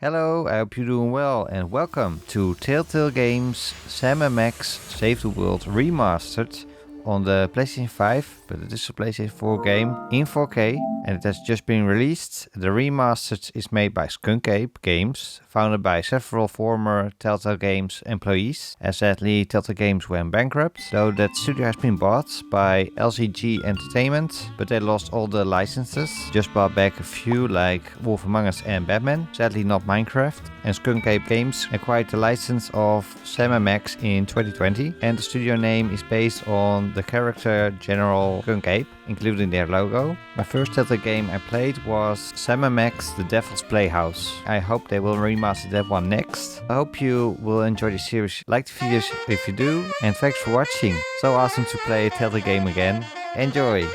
Hello, I hope you're doing well and welcome to Telltale Games Sam & Max Save the World Remastered on the PlayStation 5, but it is a PlayStation 4 game in 4K and it has just been released. The Remastered is made by Skunk Ape Games, founded by several former Telltale Games employees, as sadly Telltale Games went bankrupt, though that studio has been bought by LCG Entertainment, but they lost all the licenses, just bought back a few like Wolf Among Us and Batman, sadly not Minecraft, and Skunk Ape Games acquired the license of Sam & Max in 2020, and the studio name is based on the character General Skunk Ape, including their logo. My first Telltale game I played was Sam & Max The Devil's Playhouse. I hope they will remaster that one next. I hope you will enjoy the series. Like the videos if you do, and thanks for watching. So awesome to play a Telltale game again. Enjoy!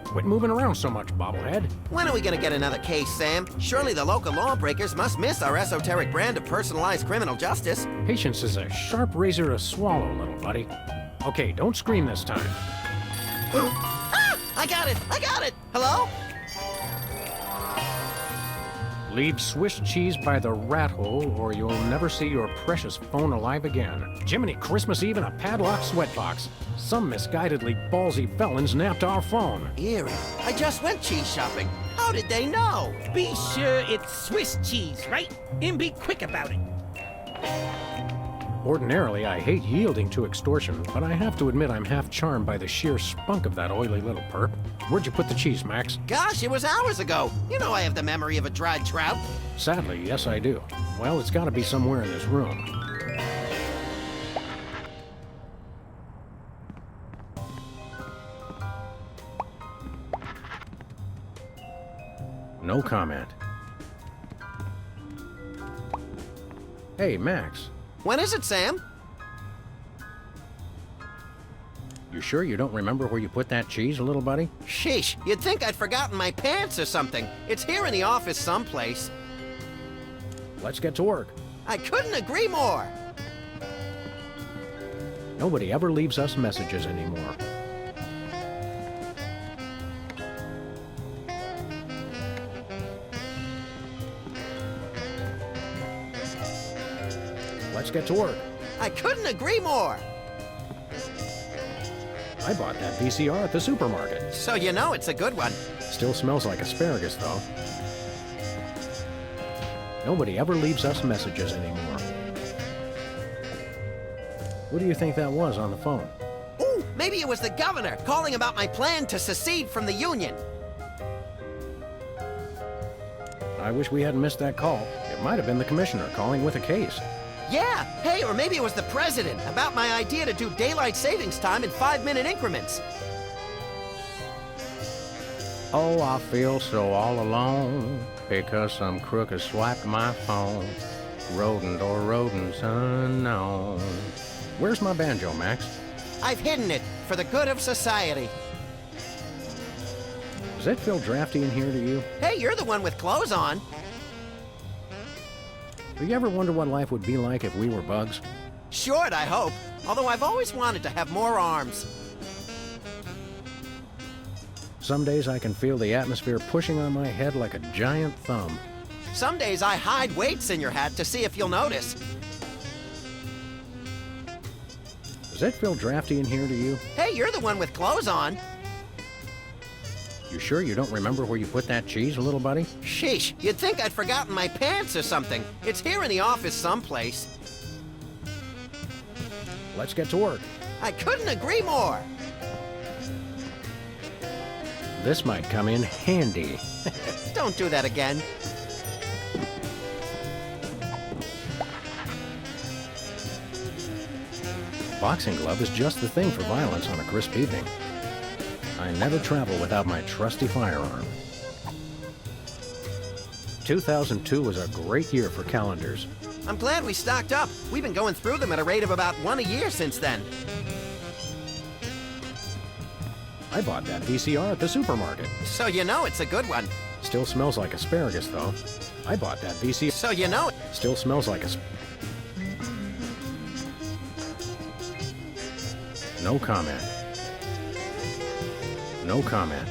Quit moving around so much, bobblehead. When are we gonna get another case, Sam? Surely the local lawbreakers must miss our esoteric brand of personalized criminal justice. Patience is a sharp razor to swallow, little buddy. Okay, don't scream this time. Ah! I got it! I got it! Hello? Leave Swiss cheese by the rat hole, or you'll never see your precious phone alive again. Jiminy Christmas Eve in a padlocked sweatbox. Some misguidedly ballsy felons napped our phone. Eerie. I just went cheese shopping. How did they know? Be sure it's Swiss cheese, right? And be quick about it. Ordinarily, I hate yielding to extortion, but I have to admit I'm half charmed by the sheer spunk of that oily little perp. Where'd you put the cheese, Max? Gosh, it was hours ago. You know I have the memory of a dried trout. Sadly, yes I do. Well, it's gotta be somewhere in this room. No comment. Hey, Max. When is it, Sam? You sure you don't remember where you put that cheese, little buddy? Sheesh, you'd think I'd forgotten my pants or something. It's here in the office someplace. Let's get to work. I couldn't agree more. Nobody ever leaves us messages anymore. Let's get to work. I couldn't agree more. I bought that VCR at the supermarket. So you know it's a good one. Still smells like asparagus, though. Nobody ever leaves us messages anymore. What do you think that was on the phone? Ooh, maybe it was the governor calling about my plan to secede from the Union. I wish we hadn't missed that call. It might have been the commissioner calling with a case. Yeah, hey, or maybe it was the president about my idea to do daylight savings time in 5-minute increments. Oh, I feel so all alone because some crook has swiped my phone. Rodent or rodents unknown. Where's my banjo, Max? I've hidden it for the good of society. Does it feel drafty in here to you? Hey, you're the one with clothes on. Do you ever wonder what life would be like if we were bugs? Short, I hope. Although I've always wanted to have more arms. Some days I can feel the atmosphere pushing on my head like a giant thumb. Some days I hide weights in your hat to see if you'll notice. Does it feel drafty in here to you? Hey, you're the one with clothes on. You sure you don't remember where you put that cheese, little buddy? Sheesh, you'd think I'd forgotten my pants or something. It's here in the office someplace. let's get to work. I couldn't agree more. This might come in handy. Don't do that again. Boxing glove is just the thing for violence on a crisp evening. I never travel without my trusty firearm. 2002 was a great year for calendars. I'm glad we stocked up. We've been going through them at a rate of about one a year since then. I bought that VCR at the supermarket. So you know it's a good one. Still smells like asparagus, though. I bought that VCR. So you know it. Still smells like No comment. No comment.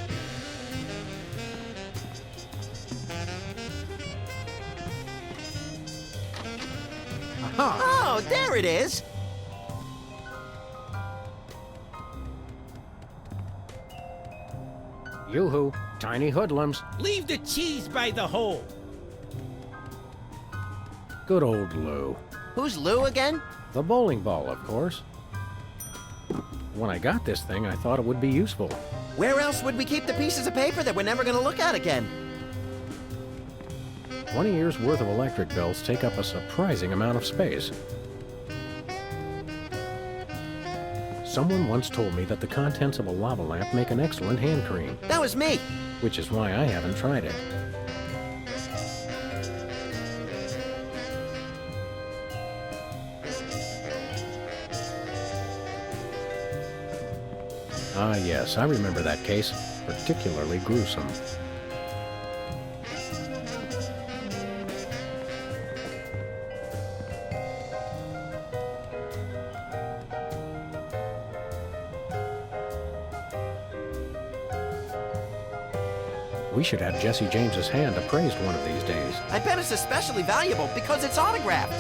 Aha! Oh, there it is. Yoo-hoo, tiny hoodlums. Leave the cheese by the hole. Good old Lou. Who's Lou again? The bowling ball, of course. When I got this thing, I thought it would be useful. Where else would we keep the pieces of paper that we're never going to look at again? 20 years' worth of electric bills take up a surprising amount of space. Someone once told me that the contents of a lava lamp make an excellent hand cream, That was me. which is why I haven't tried it. Ah, yes, I remember that case. Particularly gruesome. We should have Jesse James's hand appraised one of these days. I bet it's especially valuable because it's autographed.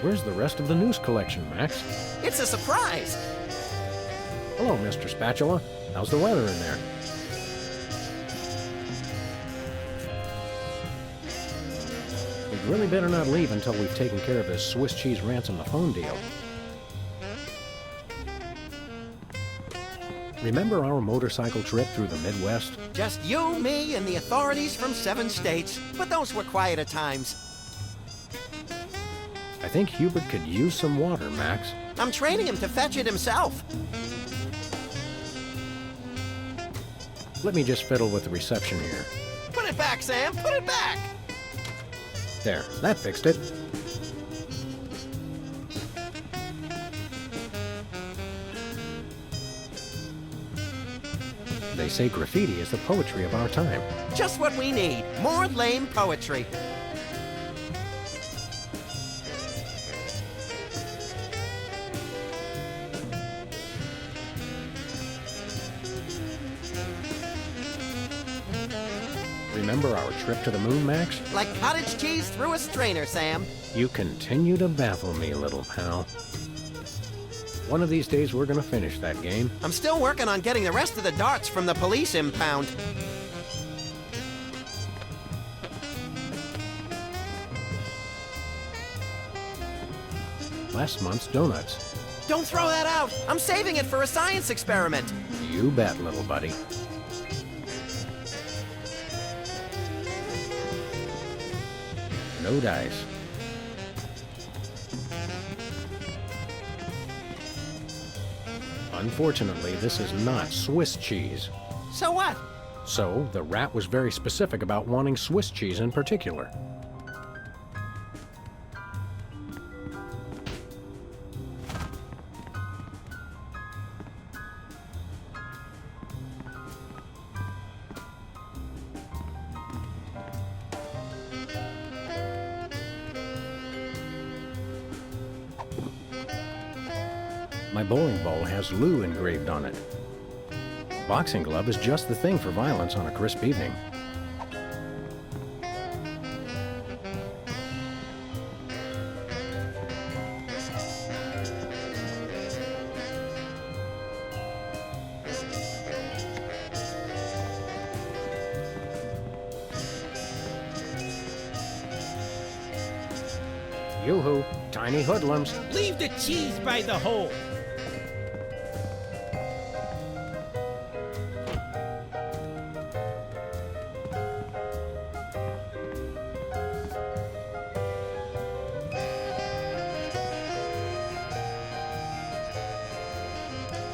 Where's the rest of the news collection, Max? It's a surprise. Hello, Mr. Spatula. How's the weather in there? We'd really better not leave until we've taken care of this Swiss cheese ransom the phone deal. Remember our motorcycle trip through the Midwest? Just you, me, and the authorities from 7 states. But those were quieter times. I think Hubert could use some water, Max. I'm training him to fetch it himself. Let me just fiddle with the reception here. Put it back, Sam. Put it back. There, that fixed it. They say graffiti is the poetry of our time. Just what we need. More lame poetry. Remember our trip to the moon, Max? Like cottage cheese through a strainer, Sam. You continue to baffle me, little pal. One of these days we're gonna finish that game. I'm still working on getting the rest of the darts from the police impound. Last month's donuts. Don't throw that out. I'm saving it for a science experiment. You bet, little buddy. No dice. Unfortunately, this is not Swiss cheese. So what? So, the rat was very specific about wanting Swiss cheese in particular. My bowling ball has Lou engraved on it. Boxing glove is just the thing for violence on a crisp evening. Yoo-hoo, tiny hoodlums. Leave the cheese by the hole.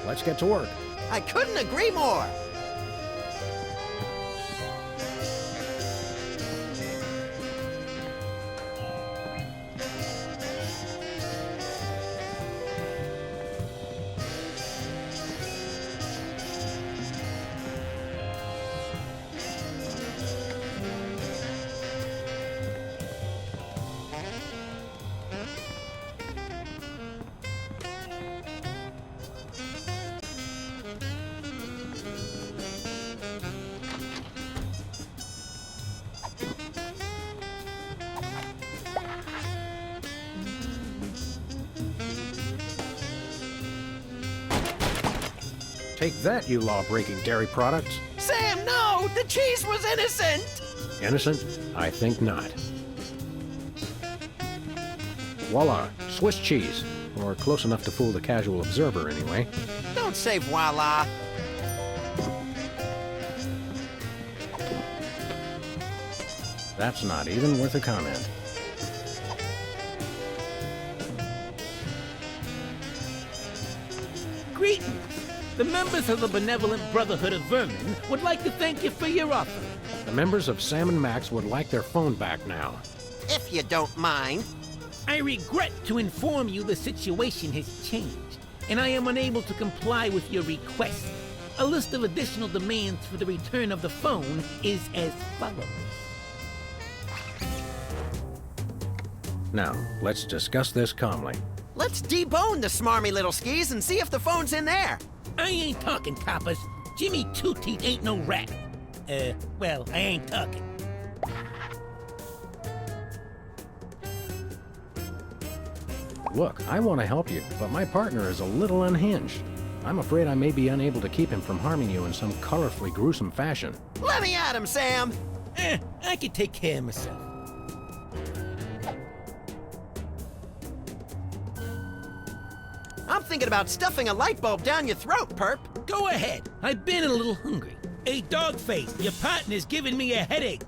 Let's get to work. I couldn't agree more. Take that, you law-breaking dairy products. Sam, no! The cheese was innocent! Innocent? I think not. Voila, Swiss cheese. Or close enough to fool the casual observer, anyway. Don't say voila. That's not even worth a comment. Greetings. The members of the Benevolent Brotherhood of Vermin would like to thank you for your offer. The members of Sam and Max would like their phone back now. If you don't mind. I regret to inform you the situation has changed, and I am unable to comply with your request. A list of additional demands for the return of the phone is as follows. Now, let's discuss this calmly. Let's debone the smarmy little skis and see if the phone's in there. I ain't talking, coppers. Jimmy Two-Teeth ain't no rat. Well, I ain't talking. Look, I want to help you, but my partner is a little unhinged. I'm afraid I may be unable to keep him from harming you in some colorfully gruesome fashion. Let me at him, Sam. I can take care of myself. I'm thinking about stuffing a light bulb down your throat, Perp. Go ahead. I've been a little hungry. Hey, Dogface, your partner's giving me a headache.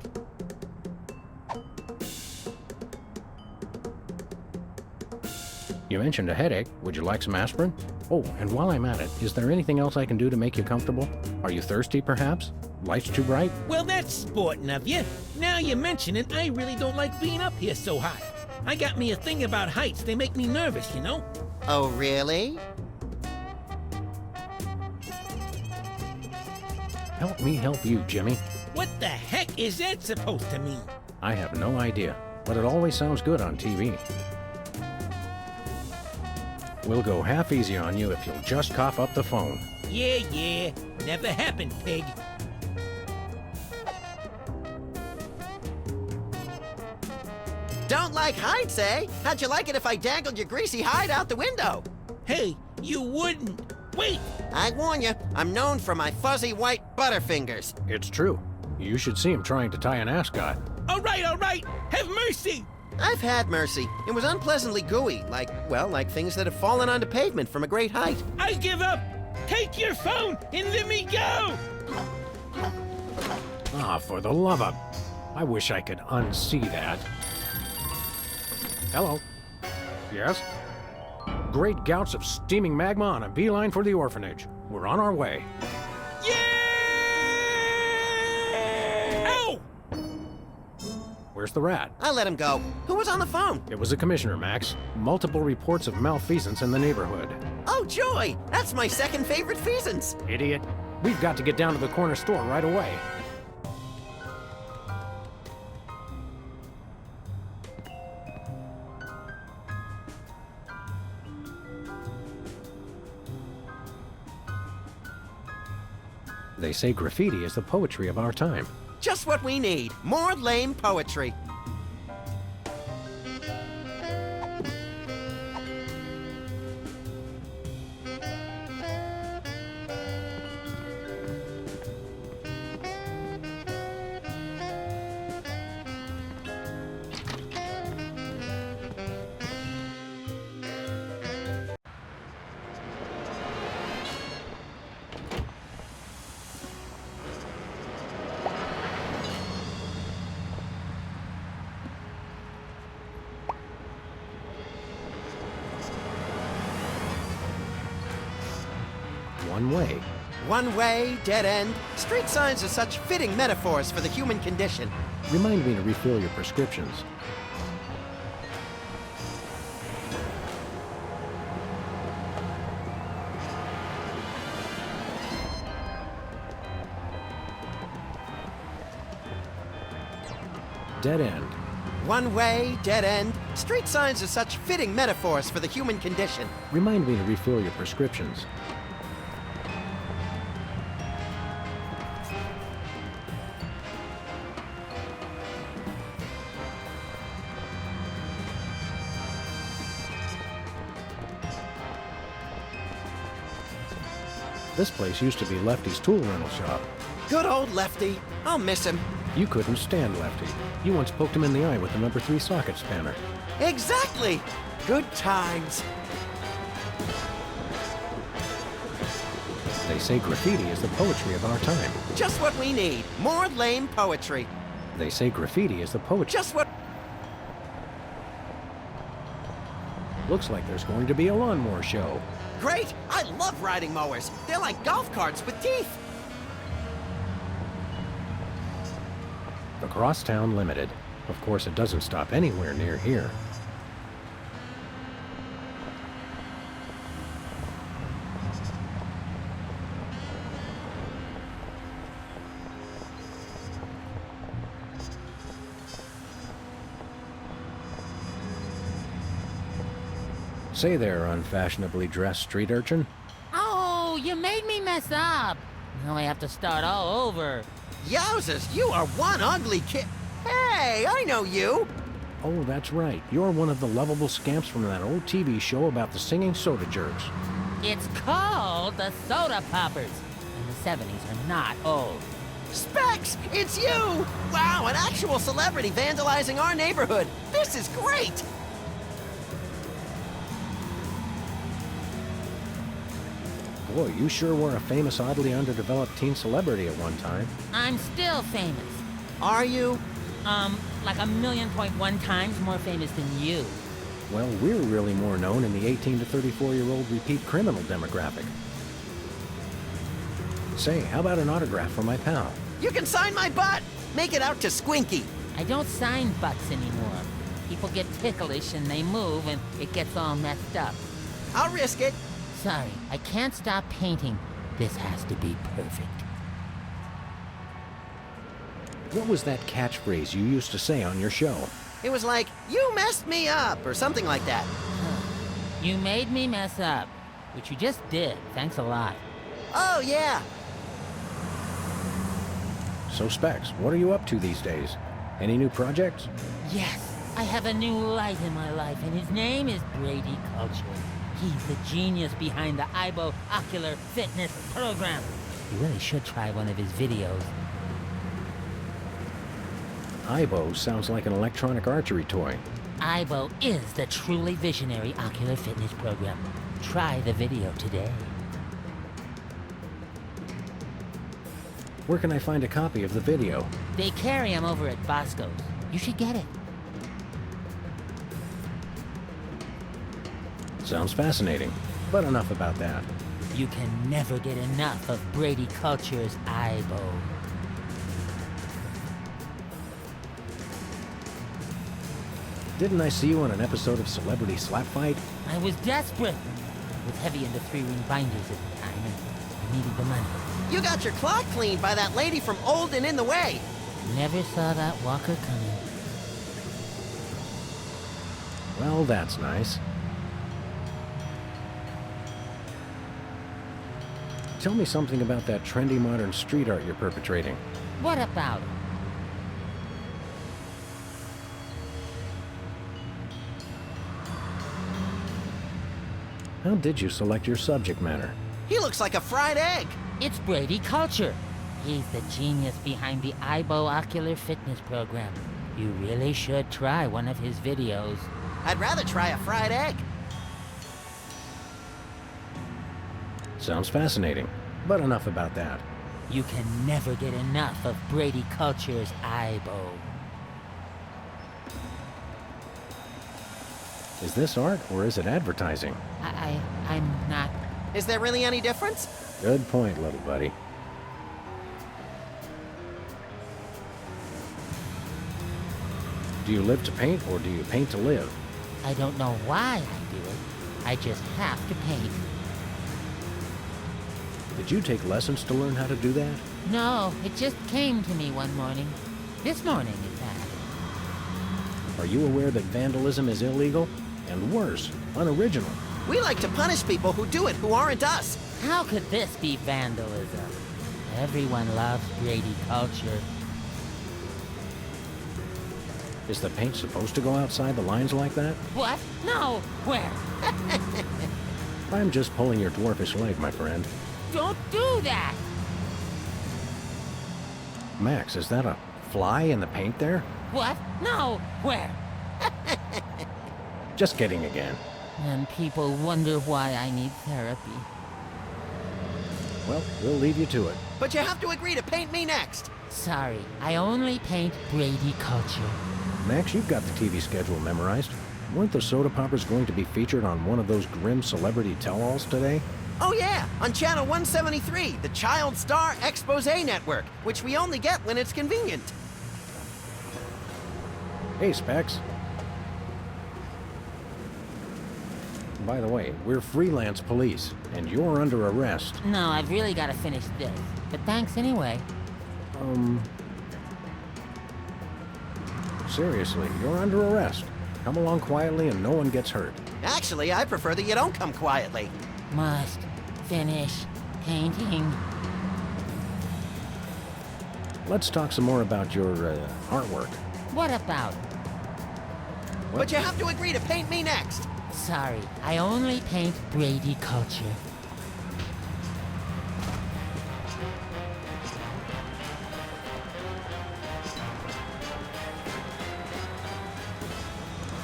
You mentioned a headache. Would you like some aspirin? Oh, and while I'm at it, is there anything else I can do to make you comfortable? Are you thirsty, perhaps? Light's too bright? Well, that's sporting of you. Now you mention it, I really don't like being up here so high. I got me a thing about heights. They make me nervous, you know? Oh, really? Help me help you, Jimmy. What the heck is that supposed to mean? I have no idea, but it always sounds good on TV. We'll go half easy on you if you'll just cough up the phone. Yeah. Never happened, pig. Don't like heights, eh? How'd you like it if I dangled your greasy hide out the window? Hey, you wouldn't. Wait! I warn you, I'm known for my fuzzy white butterfingers. It's true. You should see him trying to tie an ascot. All right. Have mercy! I've had mercy. It was unpleasantly gooey, like things that have fallen onto pavement from a great height. I give up! Take your phone and let me go! Ah, for the love of... I wish I could unsee that. Hello. Yes? Great gouts of steaming magma on a beeline for the orphanage. We're on our way. Yeah! Ow! Where's the rat? I let him go. Who was on the phone? It was the commissioner, Max. Multiple reports of malfeasance in the neighborhood. Oh, joy! That's my second favorite feasance. Idiot. We've got to get down to the corner store right away. They say graffiti is the poetry of our time. Just what we need. More lame poetry. one way. One way, dead end. Street signs are such fitting metaphors for the human condition. Remind me to refill your prescriptions. Dead end. One way, dead end. Street signs are such fitting metaphors for the human condition. Remind me to refill your prescriptions. This place used to be Lefty's tool rental shop. Good old Lefty. I'll miss him. You couldn't stand Lefty. You once poked him in the eye with the number 3 socket spanner. Exactly. Good times. They say graffiti is the poetry of our time. Just what we need. More lame poetry. They say graffiti is the poetry. Just what... Looks like there's going to be a lawnmower show. Great! I love riding mowers. They're like golf carts with teeth. The Crosstown Limited. Of course, it doesn't stop anywhere near here. Say there, unfashionably dressed street urchin. Oh, you made me mess up. Now I have to start all over. Yowzers, you are one ugly kid. Hey, I know you. Oh, that's right. You're one of the lovable scamps from that old TV show about the singing soda jerks. It's called the Soda Poppers. And the 70s are not old. Specs, it's you! Wow, an actual celebrity vandalizing our neighborhood. This is great! Boy, you sure were a famous, oddly underdeveloped teen celebrity at one time. I'm still famous. Are you? Like 1,000,000.1 times more famous than you. Well, we're really more known in the 18 to 34-year-old repeat criminal demographic. Say, how about an autograph for my pal? You can sign my butt! Make it out to Squinky. I don't sign butts anymore. People get ticklish and they move and it gets all messed up. I'll risk it. Sorry, I can't stop painting. This has to be perfect. What was that catchphrase you used to say on your show? It was like, you messed me up, or something like that. You made me mess up, which you just did. Thanks a lot. Oh, yeah. So, Specs, what are you up to these days? Any new projects? Yes, I have a new light in my life, and his name is Brady Culture. He's the genius behind the IBO Ocular Fitness Program. You really should try one of his videos. IBO sounds like an electronic archery toy. IBO is the truly visionary ocular fitness program. Try the video today. Where can I find a copy of the video? They carry them over at Bosco's. You should get it. Sounds fascinating, but enough about that. You can never get enough of Brady Culture's IBO. Didn't I see you on an episode of Celebrity Slap Fight? I was desperate. I was heavy into 3-ring binders at the time, and I needed the money. You got your clock cleaned by that lady from Old and in the Way. Never saw that walker coming. Well, that's nice. Tell me something about that trendy modern street art you're perpetrating. What about it? How did you select your subject matter? He looks like a fried egg. It's Brady Culture. He's the genius behind the IBO Ocular Fitness Program. You really should try one of his videos. I'd rather try a fried egg. Sounds fascinating, but enough about that. You can never get enough of Brady Culture's IBO. Is this art or is it advertising? I'm not... Is there really any difference? Good point, little buddy. Do you live to paint, or do you paint to live? I don't know why I do it. I just have to paint. Did you take lessons to learn how to do that? No, it just came to me one morning. This morning, in fact. Are you aware that vandalism is illegal? And worse, unoriginal. We like to punish people who do it who aren't us. How could this be vandalism? Everyone loves Brady culture. Is the paint supposed to go outside the lines like that? What? No! Where? I'm just pulling your dwarfish leg, my friend. Don't do that! Max, is that a fly in the paint there? What? No! Where? Just kidding again. And people wonder why I need therapy. Well, we'll leave you to it. But you have to agree to paint me next. Sorry, I only paint Brady culture. Max, you've got the TV schedule memorized. Weren't the soda poppers going to be featured on one of those grim celebrity tell-alls today? Oh yeah, on channel 173, the Child Star Expose Network, which we only get when it's convenient. Hey, Specs. By the way, we're freelance police, and you're under arrest. No, I've really got to finish this. But thanks anyway. Seriously, you're under arrest. Come along quietly and no one gets hurt. Actually, I prefer that you don't come quietly. Must finish painting. Let's talk some more about your, artwork. What about? But you have to agree to paint me next. Sorry, I only paint Brady culture.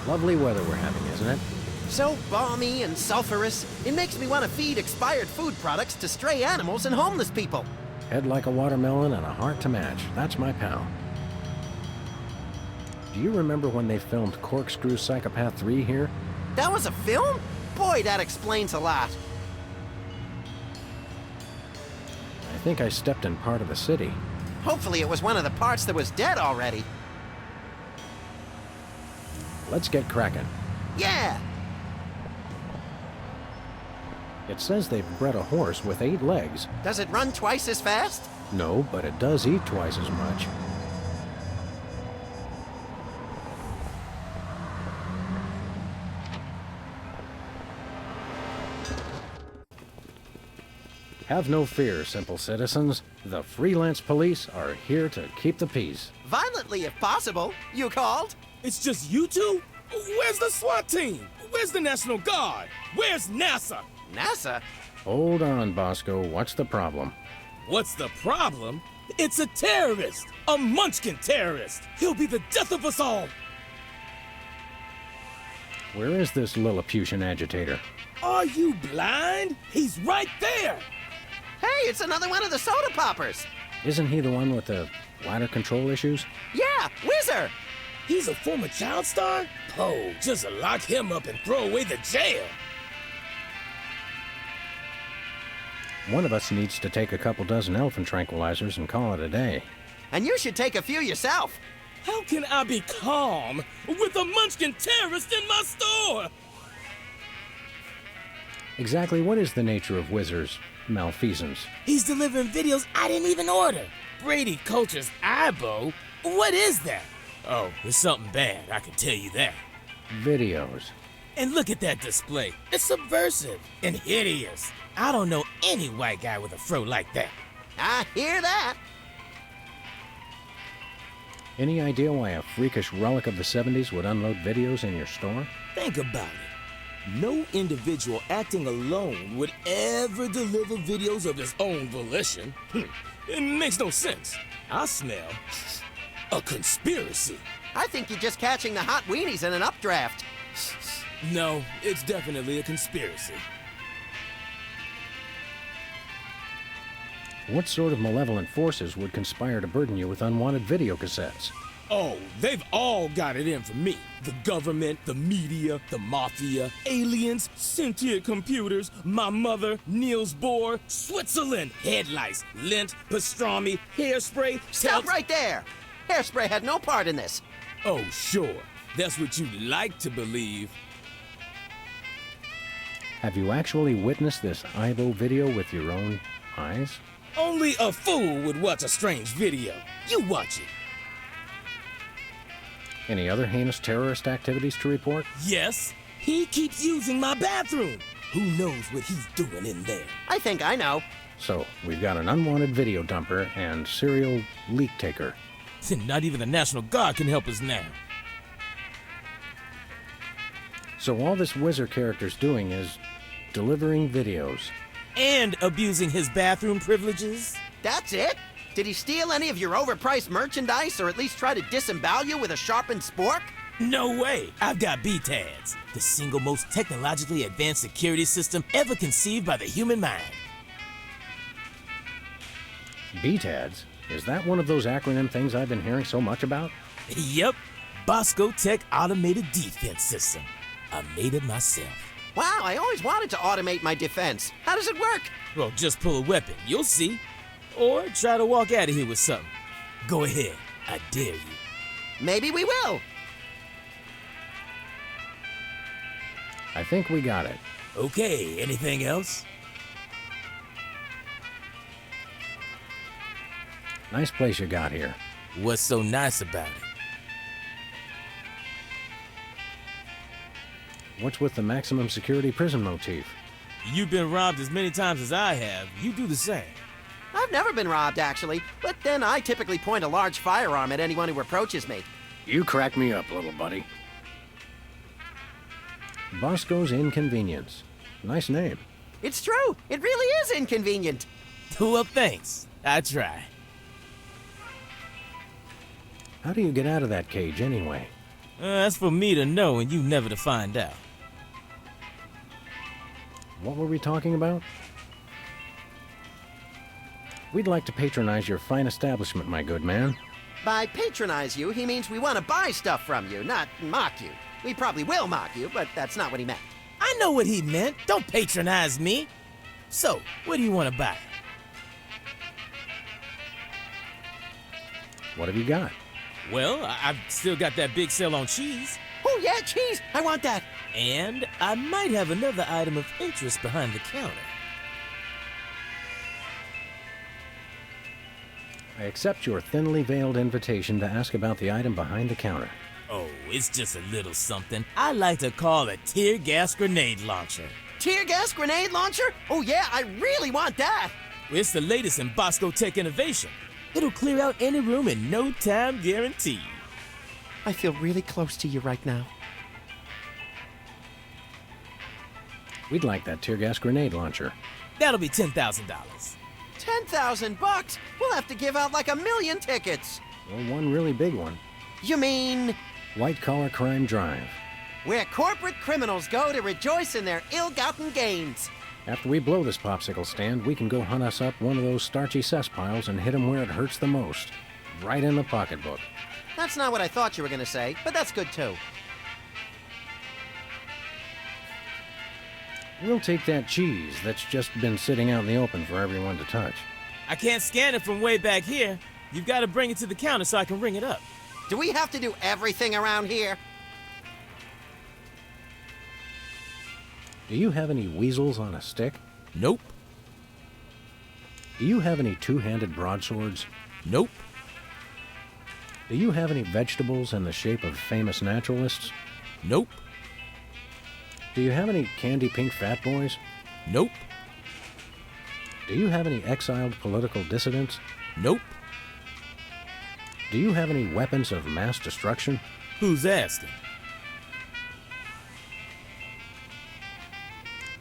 Lovely weather we're having, isn't it? So balmy and sulfurous, it makes me want to feed expired food products to stray animals and homeless people. Head like a watermelon and a heart to match. That's my pal. Do you remember when they filmed Corkscrew Psychopath 3 here? That was a film? Boy, that explains a lot. I think I stepped in part of the city. Hopefully it was one of the parts that was dead already. Let's get cracking. Yeah! It says they've bred a horse with 8 legs. Does it run twice as fast? No, but it does eat twice as much. Have no fear, simple citizens. The freelance police are here to keep the peace. Violently, if possible. You called? It's just you two? Where's the SWAT team? Where's the National Guard? Where's NASA? NASA? Hold on, Bosco. What's the problem? What's the problem? It's a terrorist! A Munchkin terrorist! He'll be the death of us all! Where is this Lilliputian agitator? Are you blind? He's right there! Hey, it's another one of the soda poppers! Isn't he the one with the bladder control issues? Yeah, Whizzer! He's a former child star? Oh, just lock him up and throw away the jail! One of us needs to take a couple dozen elephant tranquilizers and call it a day. And you should take a few yourself. How can I be calm with a Munchkin terrorist in my store? Exactly what is the nature of Whizzer's malfeasance? He's delivering videos I didn't even order. Brady Culture's eyebow? What is that? Oh, it's something bad, I can tell you that. Videos. And look at that display. It's subversive and hideous. I don't know any white guy with a fro like that. I hear that. Any idea why a freakish relic of the 70s would unload videos in your store? Think about it. No individual acting alone would ever deliver videos of his own volition. It makes no sense. I smell a conspiracy. I think you're just catching the hot weenies in an updraft. No, it's definitely a conspiracy. What sort of malevolent forces would conspire to burden you with unwanted video cassettes? Oh, they've all got it in for me. The government, the media, the mafia, aliens, sentient computers, my mother, Niels Bohr, Switzerland, headlights, lint, pastrami, hairspray. Stop right there! Hairspray had no part in this. Oh, sure. That's what you like to believe. Have you actually witnessed this IBO video with your own eyes? Only a fool would watch a strange video. You watch it. Any other heinous terrorist activities to report? Yes, he keeps using my bathroom. Who knows what he's doing in there? I think I know. So, we've got an unwanted video dumper and serial leak taker. Not even the National Guard can help us now. So all this wizard character's doing is delivering videos. And abusing his bathroom privileges? That's it? Did he steal any of your overpriced merchandise or at least try to disembowel you with a sharpened spork? No way! I've got BTADS, the single most technologically advanced security system ever conceived by the human mind. BTADS? Is that one of those acronym things I've been hearing so much about? Yep, Bosco Tech Automated Defense System. I made it myself. Wow, I always wanted to automate my defense. How does it work? Well, just pull a weapon, you'll see. Or try to walk out of here with something. Go ahead, I dare you. Maybe we will. I think we got it. Okay, anything else? Nice place you got here. What's so nice about it? What's with the maximum security prison motif? You've been robbed as many times as I have. You do the same. I've never been robbed, actually, but then I typically point a large firearm at anyone who approaches me. You crack me up, little buddy. Bosco's Inconvenience. Nice name. It's true. It really is inconvenient. Well, thanks. I try. How do you get out of that cage anyway? That's for me to know and you never to find out. What were we talking about? We'd like to patronize your fine establishment, my good man. By patronize you, he means we want to buy stuff from you, not mock you. We probably will mock you, but that's not what he meant. I know what he meant. Don't patronize me. So, what do you want to buy? What have you got? Well, I've still got that big sale on cheese. Oh, yeah, cheese. I want that. And I might have another item of interest behind the counter. I accept your thinly veiled invitation to ask about the item behind the counter. Oh, it's just a little something I like to call a tear gas grenade launcher. Tear gas grenade launcher? Oh, yeah, I really want that. It's the latest in Bosco Tech innovation. It'll clear out any room in no time guaranteed. I feel really close to you right now. We'd like that tear gas grenade launcher. That'll be $10,000. $10,000? We'll have to give out like 1 million tickets. Well, one really big one. You mean White Collar Crime Drive. where corporate criminals go to rejoice in their ill-gotten gains? After we blow this popsicle stand, we can go hunt us up one of those starchy cesspiles and hit 'em where it hurts the most. Right in the pocketbook. That's not what I thought you were going to say, but that's good too. We'll take that cheese that's just been sitting out in the open for everyone to touch. I can't scan it from way back here. You've got to bring it to the counter so I can ring it up. Do we have to do everything around here? Do you have any weasels on a stick? Nope. Do you have any two-handed broadswords? Nope. Do you have any vegetables in the shape of famous naturalists? Nope. Do you have any candy pink fat boys? Nope. Do you have any exiled political dissidents? Nope. Do you have any weapons of mass destruction? Who's asking?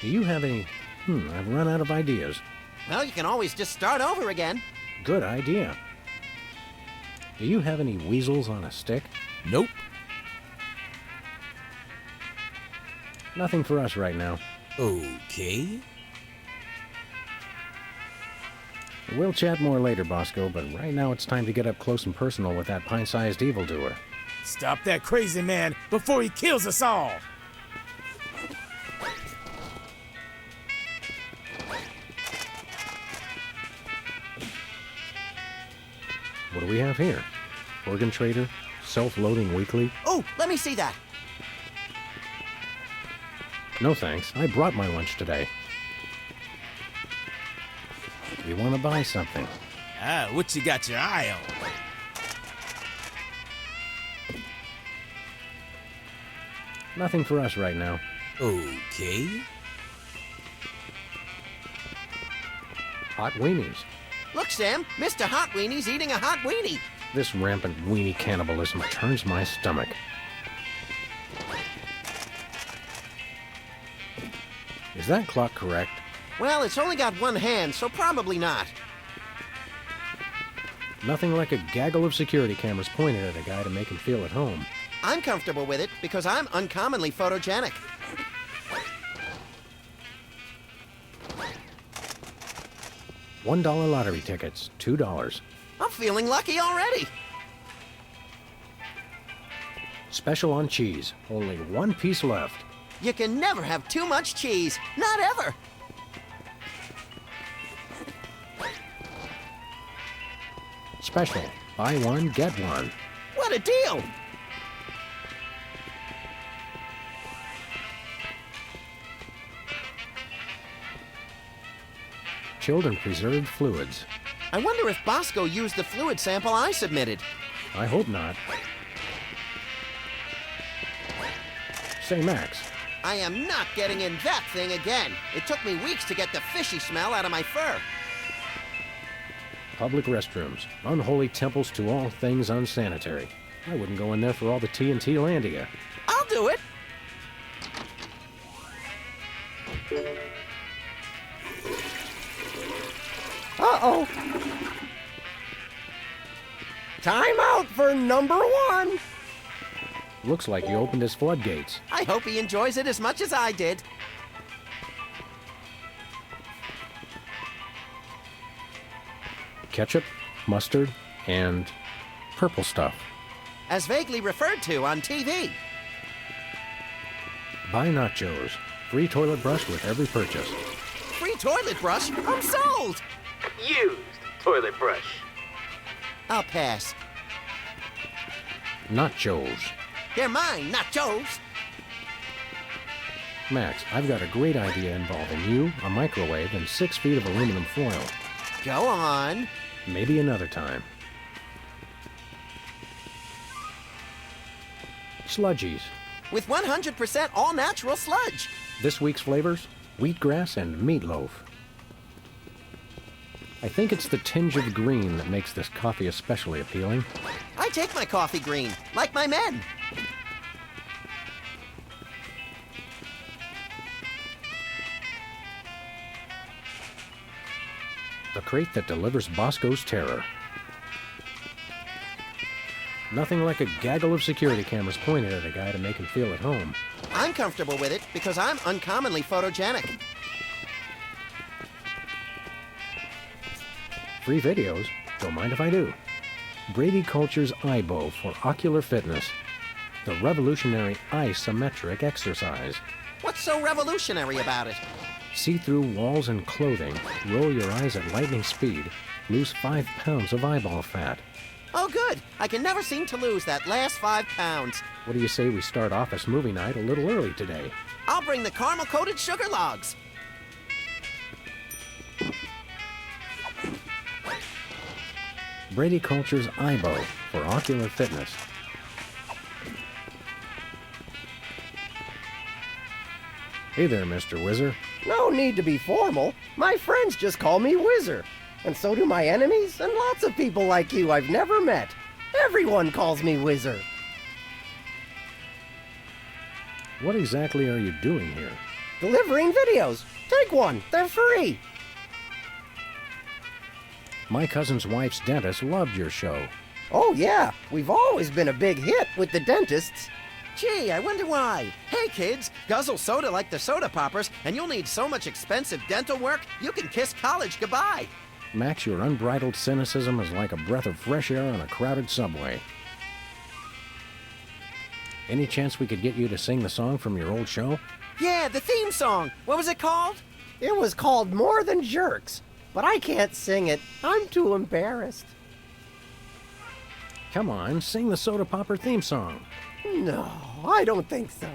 Do you have any... I've run out of ideas. Well, you can always just start over again. Good idea. Do you have any weasels on a stick? Nope. Nothing for us right now. Okay. We'll chat more later, Bosco, but right now it's time to get up close and personal with that pint-sized evildoer. Stop that crazy man before he kills us all! What do we have here? Organ trader? Self-loading weekly? Oh, let me see that. No thanks. I brought my lunch today. You want to buy something? Ah, what you got your eye on? Nothing for us right now. Okay. Hot weenies. Look, Sam, Mr. Hot Weenie's eating a hot weenie. This rampant weenie cannibalism turns my stomach. Is that clock correct? Well, it's only got one hand, so probably not. Nothing like a gaggle of security cameras pointed at a guy to make him feel at home. I'm comfortable with it because I'm uncommonly photogenic. $1 lottery tickets, $2. I'm feeling lucky already. Special on cheese, only one piece left. You can never have too much cheese, not ever. Special, buy one, get one. What a deal! Chilled and preserved fluids. I wonder if Bosco used the fluid sample I submitted. I hope not. Say, Max, I am not getting in that thing again. It took me weeks to get the fishy smell out of my fur. public restrooms, unholy temples to all things unsanitary. I wouldn't go in there for all the TNT Landia. I'll do it. Uh-oh. Time out for number one. Looks like he opened his floodgates. I hope he enjoys it as much as I did. Ketchup, mustard, and purple stuff. As vaguely referred to on TV. Buy nachos. Free toilet brush with every purchase. Free toilet brush? I'm sold. Used toilet brush. I'll pass. Nachos. They're mine, not Joe's. Max, I've got a great idea involving you, a microwave, and 6 feet of aluminum foil. Go on. Maybe another time. Sludgies. With 100% all-natural sludge. This week's flavors, wheatgrass and meatloaf. I think it's the tinge of green that makes this coffee especially appealing. I take my coffee green, like my men. The crate that delivers Bosco's terror. Nothing like a gaggle of security cameras pointed at a guy to make him feel at home. I'm comfortable with it because I'm uncommonly photogenic. Free videos? Don't mind if I do. Brady Culture's Eyebow for ocular fitness. The revolutionary isometric exercise. What's so revolutionary about it? See through walls and clothing, roll your eyes at lightning speed, lose 5 pounds of eyeball fat. Oh, good. I can never seem to lose that last 5 pounds. What do you say we start office movie night a little early today? I'll bring the caramel-coated sugar logs. Brady Culture's Eyebow for ocular fitness. Hey there, Mr. Whizzer. No need to be formal. My friends just call me Whizzer. And so do my enemies and lots of people like you I've never met. Everyone calls me Whizzer. What exactly are you doing here? Delivering videos. Take one. They're free. My cousin's wife's dentist loved your show. Oh, yeah. We've always been a big hit with the dentists. Gee, I wonder why. Hey, kids, guzzle soda like the soda poppers, and you'll need so much expensive dental work, you can kiss college goodbye. Max, your unbridled cynicism is like a breath of fresh air on a crowded subway. Any chance we could get you to sing the song from your old show? Yeah, the theme song. What was it called? It was called More Than Jerks, but I can't sing it. I'm too embarrassed. Come on, sing the Soda Popper theme song. No, I don't think so.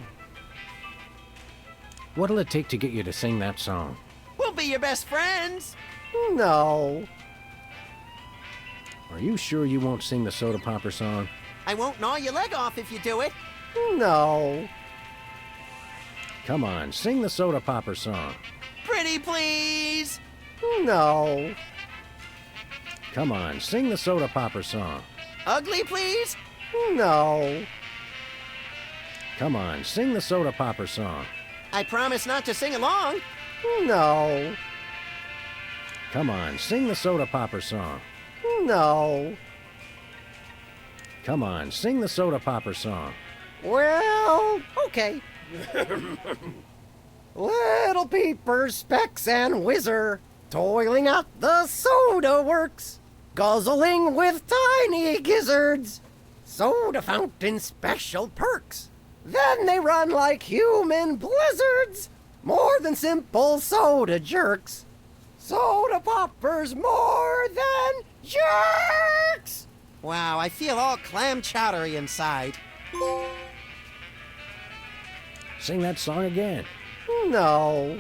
What'll it take to get you to sing that song? We'll be your best friends. No. Are you sure you won't sing the Soda Popper song? I won't gnaw your leg off if you do it. No. Come on, sing the Soda Popper song. Pretty please. No. Come on, sing the Soda Popper song. Ugly please. No. Come on, sing the Soda Popper song. I promise not to sing along. No. Come on, sing the Soda Popper song. No. Come on, sing the Soda Popper song. Well, okay. Little peepers, specks, and whizzer, toiling at the soda works, guzzling with tiny gizzards, soda fountain special perks. Then they run like human blizzards, more than simple soda jerks. Soda poppers more than jerks! Wow, I feel all clam chowdery inside. Sing that song again. No.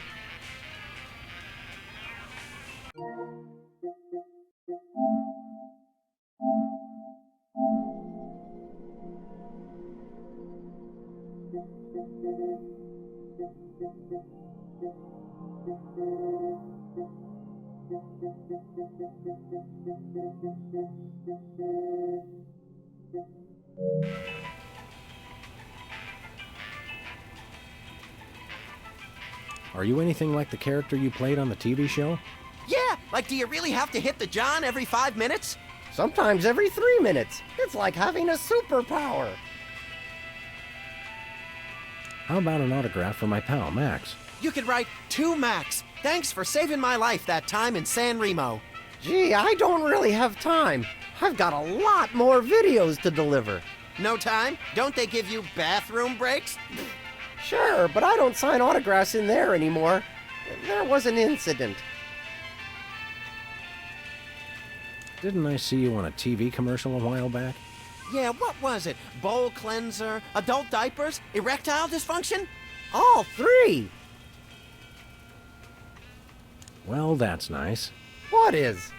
Are you anything like the character you played on the TV show? Yeah, like do you really have to hit the John every 5 minutes? Sometimes every 3 minutes. It's like having a superpower. How about an autograph for my pal, Max? You could write to Max. Thanks for saving my life that time in San Remo. Gee, I don't really have time. I've got a lot more videos to deliver. No time? Don't they give you bathroom breaks? Sure, but I don't sign autographs in there anymore. There was an incident. Didn't I see you on a TV commercial a while back? Yeah, what was it? Bowl cleanser, adult diapers, erectile dysfunction? All 3! Well, that's nice. What is?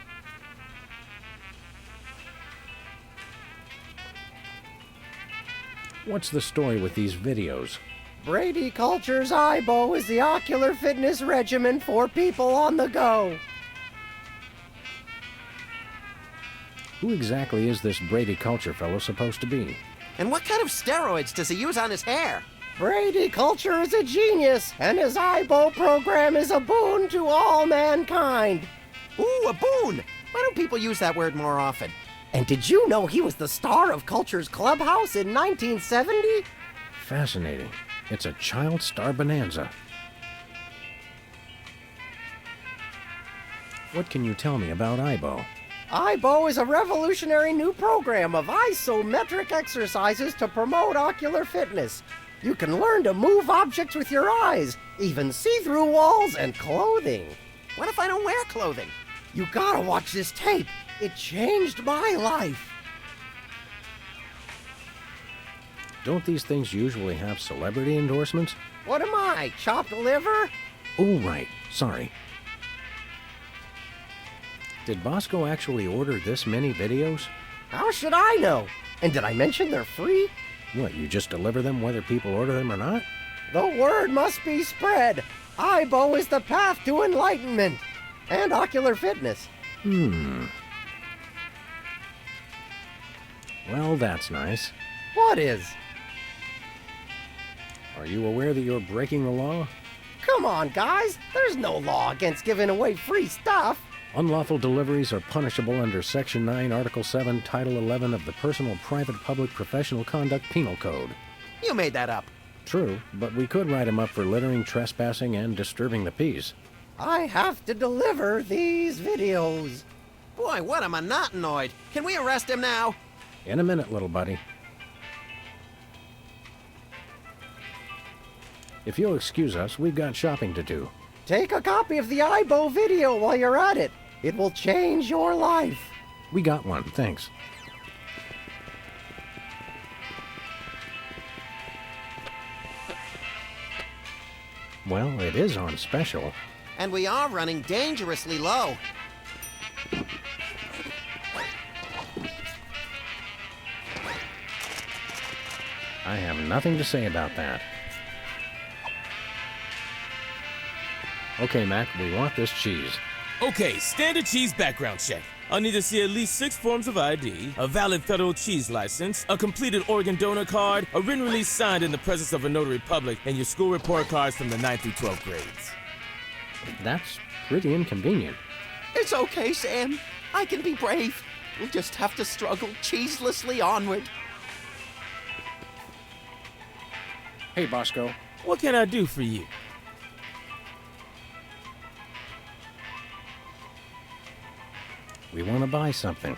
What's the story with these videos? Brady Culture's IBO is the ocular fitness regimen for people on the go. Who exactly is this Brady Culture fellow supposed to be? And what kind of steroids does he use on his hair? Brady Culture is a genius, and his IBO program is a boon to all mankind. Ooh, a boon! Why don't people use that word more often? And did you know he was the star of Culture's Clubhouse in 1970? Fascinating. It's a child star bonanza. What can you tell me about IBO? IBO is a revolutionary new program of isometric exercises to promote ocular fitness. You can learn to move objects with your eyes, even see through walls and clothing. What if I don't wear clothing? You gotta watch this tape. It changed my life. Don't these things usually have celebrity endorsements? What am I, chopped liver? Oh, right. Sorry. Did Bosco actually order this many videos? How should I know? And did I mention they're free? What, you just deliver them whether people order them or not? The word must be spread. IBO is the path to enlightenment and ocular fitness. Well, that's nice. What is? Are you aware that you're breaking the law? Come on, guys. There's no law against giving away free stuff. Unlawful deliveries are punishable under Section 9, Article 7, Title 11 of the Personal, Private, Public, Professional Conduct Penal Code. You made that up. True, but we could write him up for littering, trespassing, and disturbing the peace. I have to deliver these videos. Boy, what a monotanoid. Can we arrest him now? In a minute, little buddy. If you'll excuse us, we've got shopping to do. Take a copy of the IBO video while you're at it. It will change your life. We got one, thanks. Well, it is on special. And we are running dangerously low. I have nothing to say about that. Okay, Mac, we want this cheese. Okay, standard cheese background check. I'll need to see at least 6 forms of ID, a valid federal cheese license, a completed organ donor card, a written release signed in the presence of a notary public, and your school report cards from the 9th through 12th grades. That's pretty inconvenient. It's okay, Sam. I can be brave. We'll just have to struggle cheeselessly onward. Hey, Bosco. What can I do for you? We want to buy something.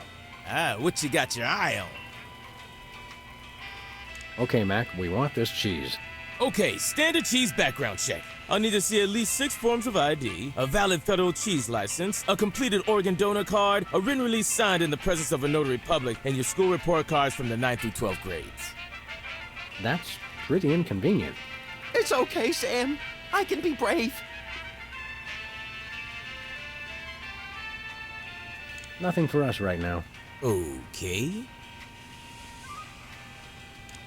What you got your eye on? Okay, Mac, we want this cheese. Okay, standard cheese background check. I'll need to see at least 6 forms of ID, a valid federal cheese license, a completed organ donor card, a written release signed in the presence of a notary public, and your school report cards from the 9th through 12th grades. That's pretty inconvenient. It's okay, Sam. I can be brave. Nothing for us right now. Okay.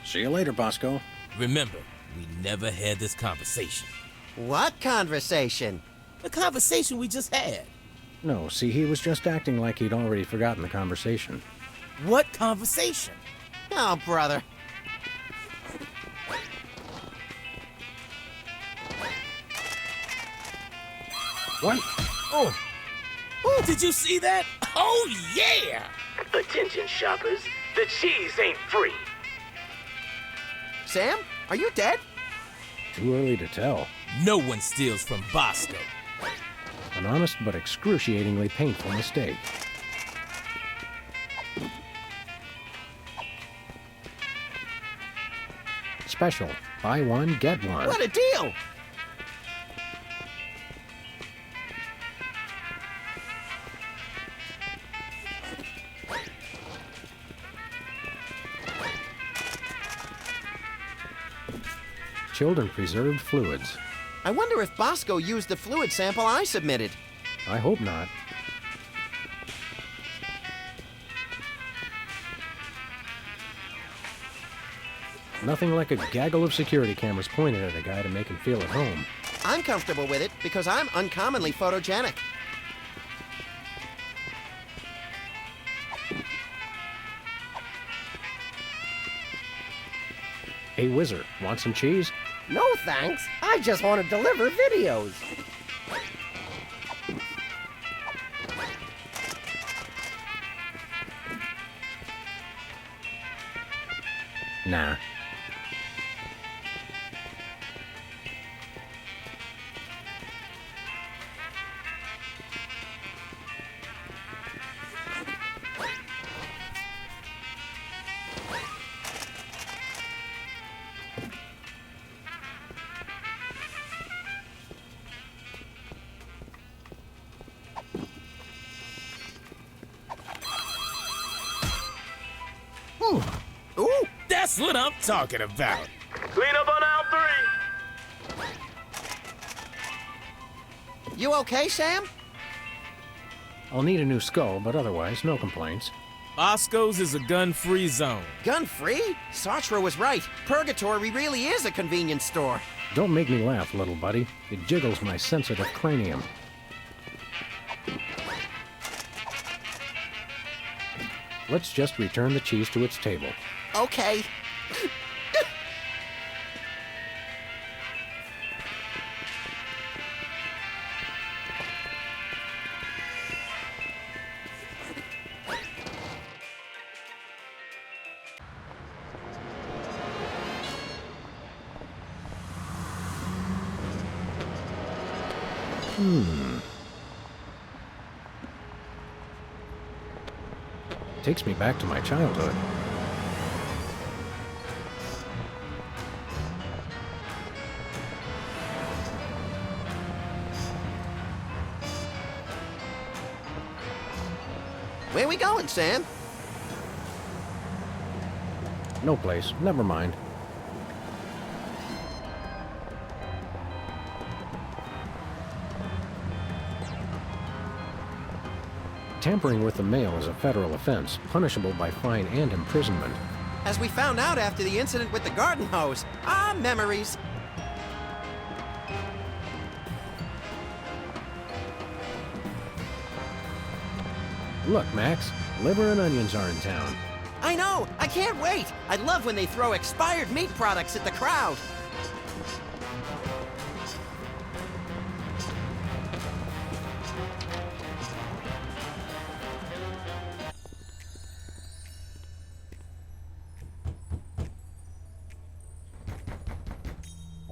See you later, Bosco. Remember, we never had this conversation. What conversation? The conversation we just had. No, see, he was just acting like he'd already forgotten the conversation. What conversation? Oh, brother. What? Oh, did you see that? Oh, yeah! Attention, shoppers. The cheese ain't free. Sam, are you dead? Too early to tell. No one steals from Bosco. An honest but excruciatingly painful mistake. Special. Buy one, get one. What a deal! Chilled and preserved fluids. I wonder if Bosco used the fluid sample I submitted. I hope not. Nothing like a gaggle of security cameras pointed at a guy to make him feel at home. I'm comfortable with it because I'm uncommonly photogenic. Hey, Whizzer, want some cheese? No thanks. I just want to deliver videos. Nah. Ooh! That's what I'm talking about. Clean up on aisle 3. You okay, Sam? I'll need a new skull, but otherwise, no complaints. Bosco's is a gun-free zone. Gun-free? Sartre was right. Purgatory really is a convenience store. Don't make me laugh, little buddy. It jiggles my sensitive cranium. Let's just return the cheese to its table. Okay. Takes me back to my childhood. Where we going, Sam? No place. Never mind. Tampering with the mail is a federal offense, punishable by fine and imprisonment. As we found out after the incident with the garden hose. Ah, memories. Look, Max, liver and onions are in town. I know! I can't wait! I love when they throw expired meat products at the crowd.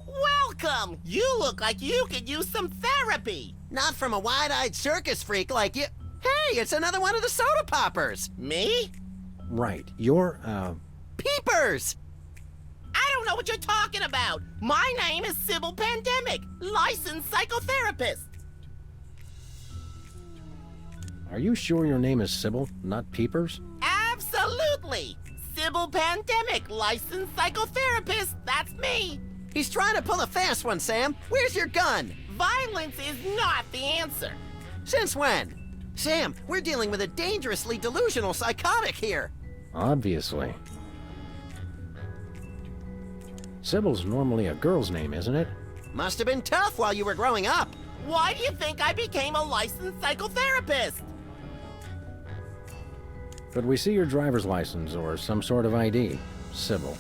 Welcome! You look like you could use some therapy. Not from a wide-eyed circus freak like you. Hey, it's another one of the soda poppers! Me? Right, you're, Peepers! I don't know what you're talking about. My name is Sybil Pandemic, licensed psychotherapist. Are you sure your name is Sybil, not Peepers? Absolutely! Sybil Pandemic, licensed psychotherapist, that's me. He's trying to pull a fast one, Sam. Where's your gun? Violence is not the answer. Since when? Sam, we're dealing with a dangerously delusional psychotic here. Obviously. Sybil's normally a girl's name, isn't it? Must have been tough while you were growing up. Why do you think I became a licensed psychotherapist? Could we see your driver's license or some sort of ID, Sybil?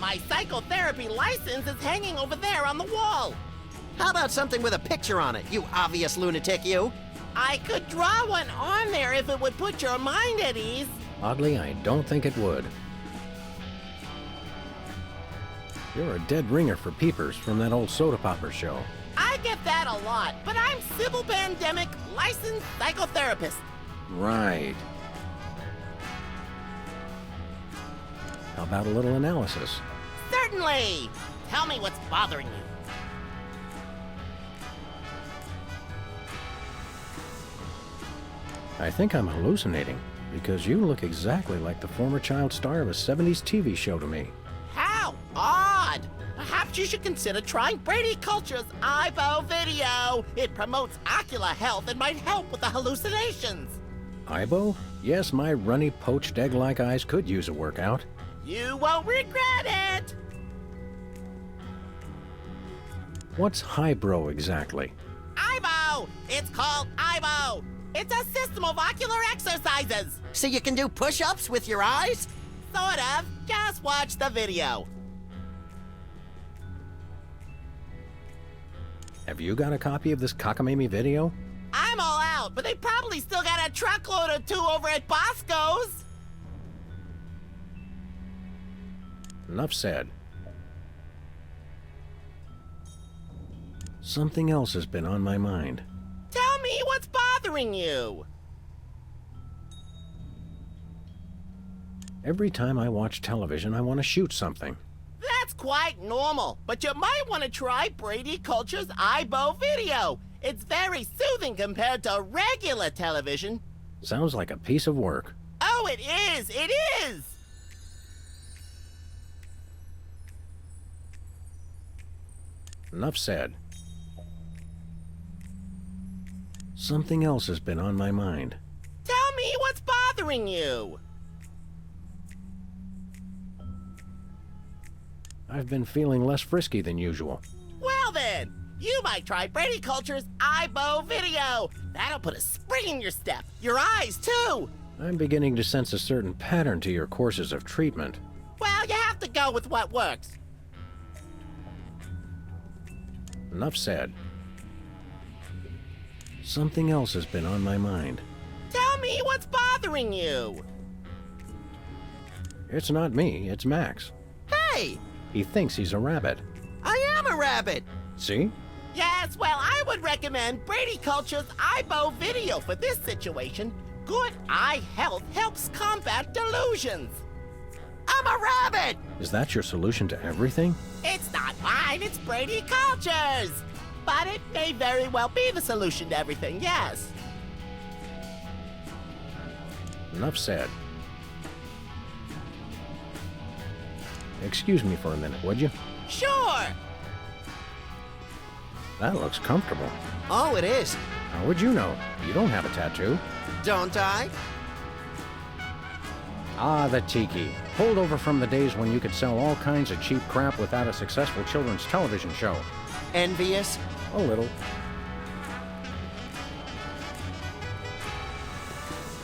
My psychotherapy license is hanging over there on the wall. How about something with a picture on it, you obvious lunatic, you? I could draw one on there if it would put your mind at ease. Oddly, I don't think it would. You're a dead ringer for Peepers from that old soda popper show. I get that a lot, but I'm Sybil Pandemic, licensed psychotherapist. Right. How about a little analysis? Certainly. Tell me what's bothering you. I think I'm hallucinating, because you look exactly like the former child star of a 70s TV show to me. How odd! Perhaps you should consider trying Brady Culture's IBO video. It promotes ocular health and might help with the hallucinations. Ibo? Yes, my runny, poached egg-like eyes could use a workout. You won't regret it! What's highbrow exactly? IBO! It's called IBO! It's a system of ocular exercises! So you can do push-ups with your eyes? Sort of. Just watch the video. Have you got a copy of this cockamamie video? I'm all out, but they probably still got a truckload or two over at Bosco's. Enough said. Something else has been on my mind. Tell me what's bothering you. Every time I watch television, I want to shoot something. That's quite normal, but you might want to try Brady Culture's IBO video. It's very soothing compared to regular television. Sounds like a piece of work. Oh, it is! It is! Enough said. Something else has been on my mind. Tell me what's bothering you. I've been feeling less frisky than usual. Well then, you might try Brady Culture's IBO video. That'll put a spring in your step. Your eyes, too. I'm beginning to sense a certain pattern to your courses of treatment. Well, you have to go with what works. Enough said. Something else has been on my mind. Tell me what's bothering you. It's not me, it's Max. Hey! He thinks he's a rabbit. I am a rabbit! See? Yes, well, I would recommend Brady Culture's IBO video for this situation. Good eye health helps combat delusions. I'm a rabbit! Is that your solution to everything? It's not mine, it's Brady Culture's! But it may very well be the solution to everything, yes. Enough said. Excuse me for a minute, would you? Sure! That looks comfortable. Oh, it is. How would you know? You don't have a tattoo. Don't I? Ah, the tiki. Holdover from the days when you could sell all kinds of cheap crap without a successful children's television show. Envious? A little.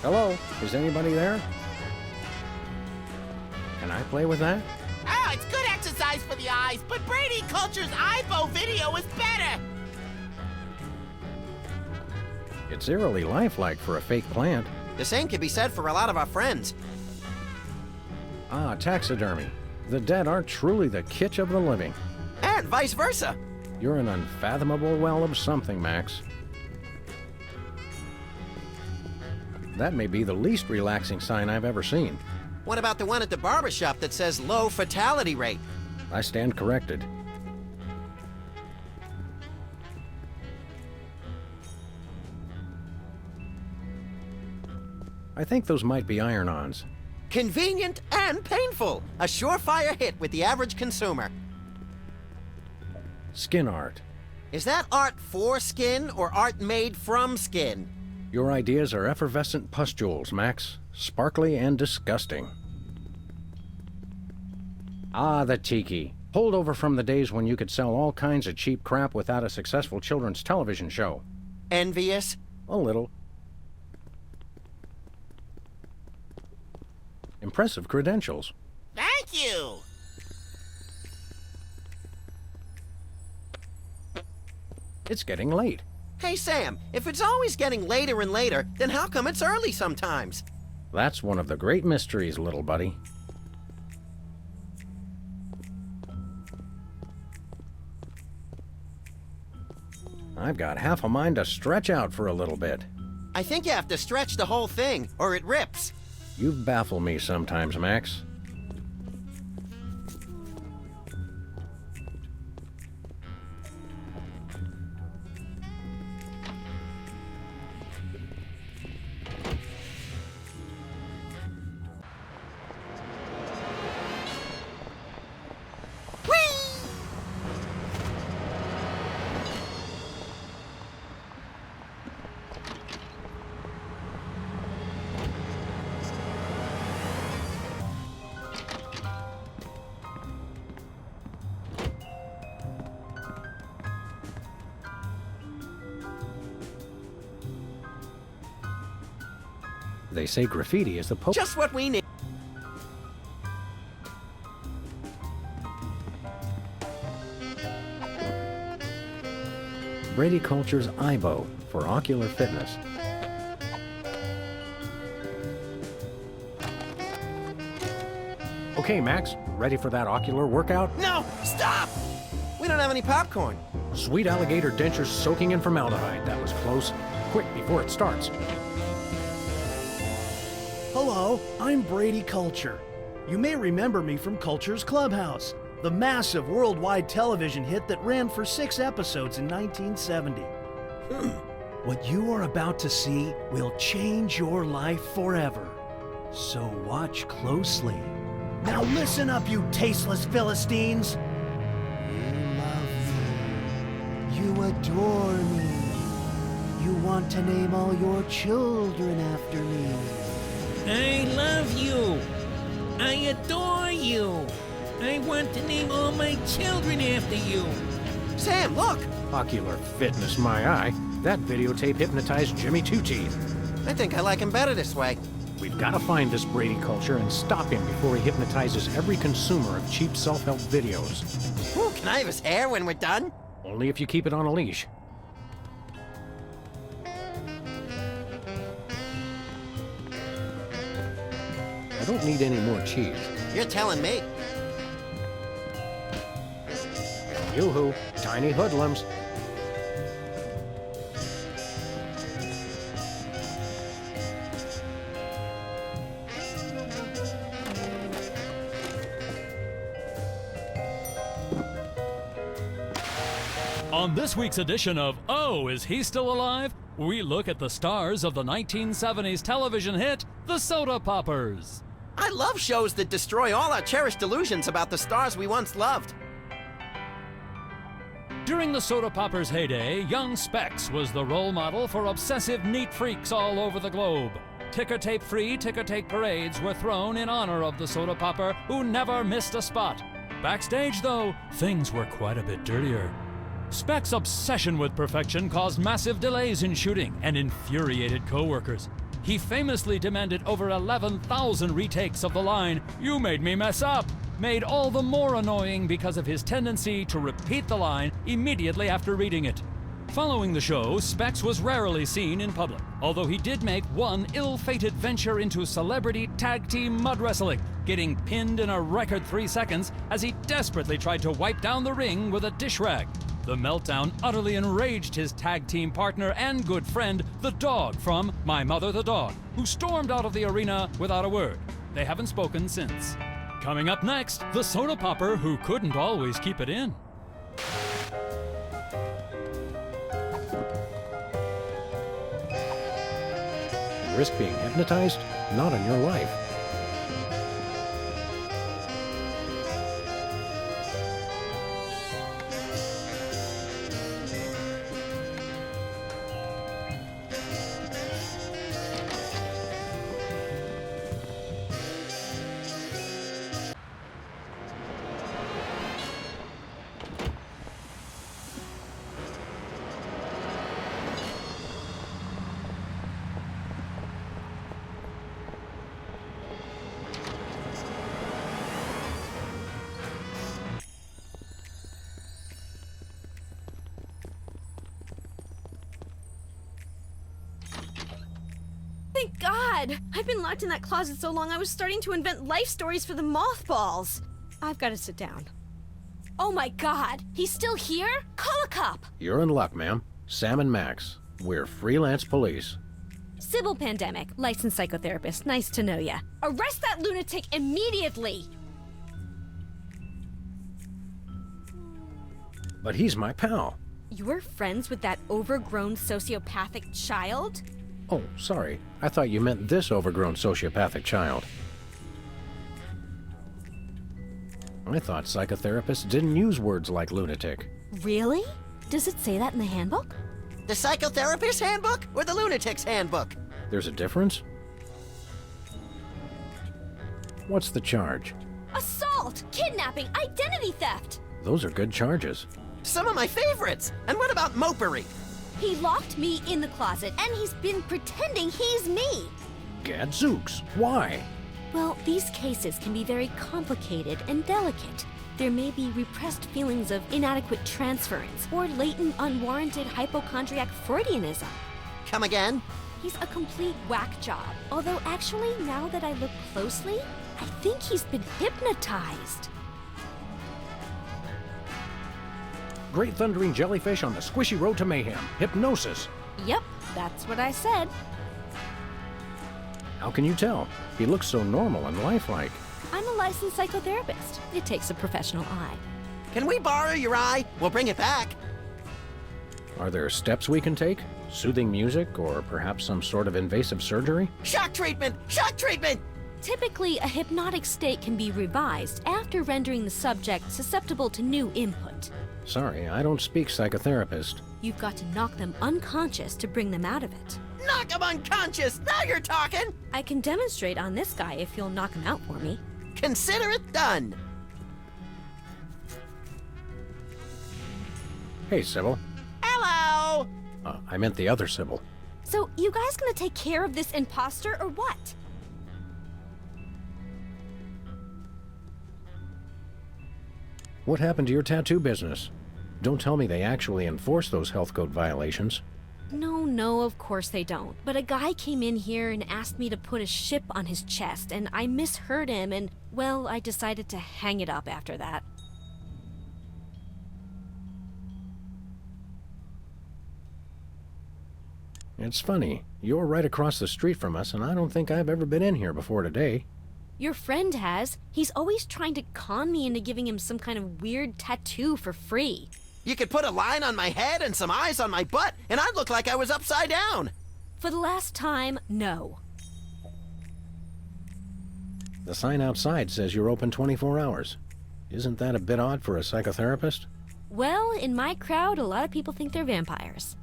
Hello? Is anybody there? Can I play with that? Oh, it's good exercise for the eyes, but Brady Culture's eyebow video is better! It's eerily lifelike for a fake plant. The same could be said for a lot of our friends. Ah, taxidermy. The dead are truly the kitsch of the living. And vice versa. You're an unfathomable well of something, Max. That may be the least relaxing sign I've ever seen. What about the one at the barber shop that says low fatality rate? I stand corrected. I think those might be iron-ons. Convenient and painful. A surefire hit with the average consumer. Skin art. Is that art for skin or art made from skin? Your ideas are effervescent pustules, Max. Sparkly and disgusting. Ah, the tiki. Holdover from the days when you could sell all kinds of cheap crap without a successful children's television show. Envious? A little. Impressive credentials. Thank you! It's getting late. Hey, Sam, if it's always getting later and later, then how come it's early sometimes? That's one of the great mysteries, little buddy. I've got half a mind to stretch out for a little bit. I think you have to stretch the whole thing, or it rips. You baffle me sometimes, Max. They say graffiti is the Just what we need. Brady Culture's eyebow for ocular fitness. Okay, Max, ready for that ocular workout? No! Stop! We don't have any popcorn. Sweet alligator dentures soaking in formaldehyde. That was close. Quick, before it starts. Hello, I'm Brady Culture. You may remember me from Culture's Clubhouse, the massive worldwide television hit that ran for 6 episodes in 1970. What you are about to see will change your life forever. So watch closely. Now listen up, you tasteless Philistines! You love me. You adore me. You want to name all your children after me. I love you. I adore you. I want to name all my children after you. Sam, look! Ocular fitness, my eye. That videotape hypnotized Jimmy Two-Teeth. I think I like him better this way. We've got to find this Brady Culture and stop him before he hypnotizes every consumer of cheap self-help videos. Ooh, can I have his hair when we're done? Only if you keep it on a leash. I don't need any more cheese. You're telling me. Yoo-hoo, tiny hoodlums. On this week's edition of Oh, Is He Still Alive?, we look at the stars of the 1970s television hit, The Soda Poppers. I love shows that destroy all our cherished illusions about the stars we once loved. During the Soda Poppers' heyday, young Specs was the role model for obsessive neat freaks all over the globe. Ticker-tape-free ticker-tape parades were thrown in honor of the Soda Popper who never missed a spot. Backstage, though, things were quite a bit dirtier. Specs' obsession with perfection caused massive delays in shooting and infuriated co-workers. He famously demanded over 11,000 retakes of the line, "You made me mess up," made all the more annoying because of his tendency to repeat the line immediately after reading it. Following the show, Specs was rarely seen in public, although he did make one ill-fated venture into celebrity tag team mud wrestling, getting pinned in a record 3 seconds as he desperately tried to wipe down the ring with a dish rag. The meltdown utterly enraged his tag team partner and good friend, the Dog from My Mother the Dog, who stormed out of the arena without a word. They haven't spoken since. Coming up next, the Soda Popper who couldn't always keep it in. Risk being hypnotized? Not in your life. Thank God! I've been locked in that closet so long I was starting to invent life stories for the mothballs. I've got to sit down. Oh my God! He's still here? Call a cop! You're in luck, ma'am. Sam and Max. We're freelance police. Sybil Pandemic, licensed psychotherapist. Nice to know ya. Arrest that lunatic immediately! But he's my pal. You're friends with that overgrown sociopathic child? Oh, sorry. I thought you meant this overgrown sociopathic child. I thought psychotherapists didn't use words like lunatic. Really? Does it say that in the handbook? The psychotherapist's handbook or the lunatic's handbook? There's a difference? What's the charge? Assault! Kidnapping! Identity theft! Those are good charges. Some of my favorites! And what about mopery? He locked me in the closet, and he's been pretending he's me! Gadzooks, why? Well, these cases can be very complicated and delicate. There may be repressed feelings of inadequate transference or latent unwarranted hypochondriac Freudianism. Come again? He's a complete whack job. Although actually, now that I look closely, I think he's been hypnotized. Great thundering jellyfish on the squishy road to mayhem. Hypnosis. Yep, that's what I said. How can you tell? He looks so normal and lifelike. I'm a licensed psychotherapist. It takes a professional eye. Can we borrow your eye? We'll bring it back. Are there steps we can take? Soothing music, or perhaps some sort of invasive surgery? Shock treatment! Shock treatment! Typically, a hypnotic state can be revised after rendering the subject susceptible to new input. Sorry, I don't speak psychotherapist. You've got to knock them unconscious to bring them out of it. Knock him unconscious! Now you're talking! I can demonstrate on this guy if you'll knock him out for me. Consider it done! Hey, Sybil. Hello! I meant the other Sybil. So, you guys gonna take care of this imposter or what? What happened to your tattoo business? Don't tell me they actually enforce those health code violations. No, of course they don't. But a guy came in here and asked me to put a ship on his chest, and I misheard him, and, well, I decided to hang it up after that. It's funny. You're right across the street from us, and I don't think I've ever been in here before today. Your friend has. He's always trying to con me into giving him some kind of weird tattoo for free. You could put a line on my head and some eyes on my butt, and I'd look like I was upside down. For the last time, no. The sign outside says you're open 24 hours. Isn't that a bit odd for a psychotherapist? Well, in my crowd, a lot of people think they're vampires.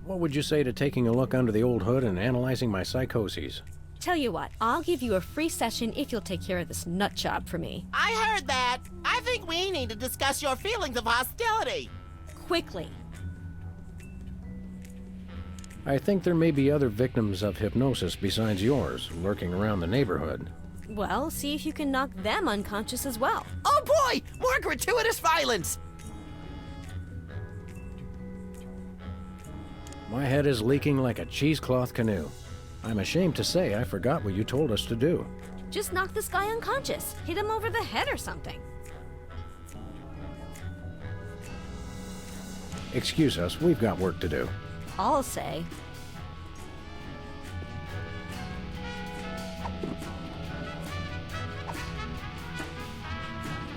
What would you say to taking a look under the old hood and analyzing my psychoses? Tell you what, I'll give you a free session if you'll take care of this nut job for me. I heard that. I think we need to discuss your feelings of hostility. Quickly. I think there may be other victims of hypnosis besides yours lurking around the neighborhood. Well, see if you can knock them unconscious as well. Oh boy! More gratuitous violence! My head is leaking like a cheesecloth canoe. I'm ashamed to say I forgot what you told us to do. Just knock this guy unconscious. Hit him over the head or something. Excuse us, we've got work to do. I'll say.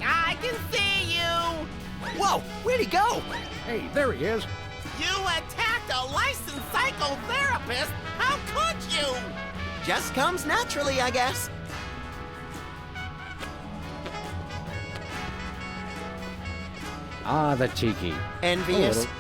I can see you! Whoa! Where'd he go? Hey, there he is. You attacked a licensed psychotherapist? How could you? Just comes naturally, I guess. Ah, the cheeky. Envious. A little.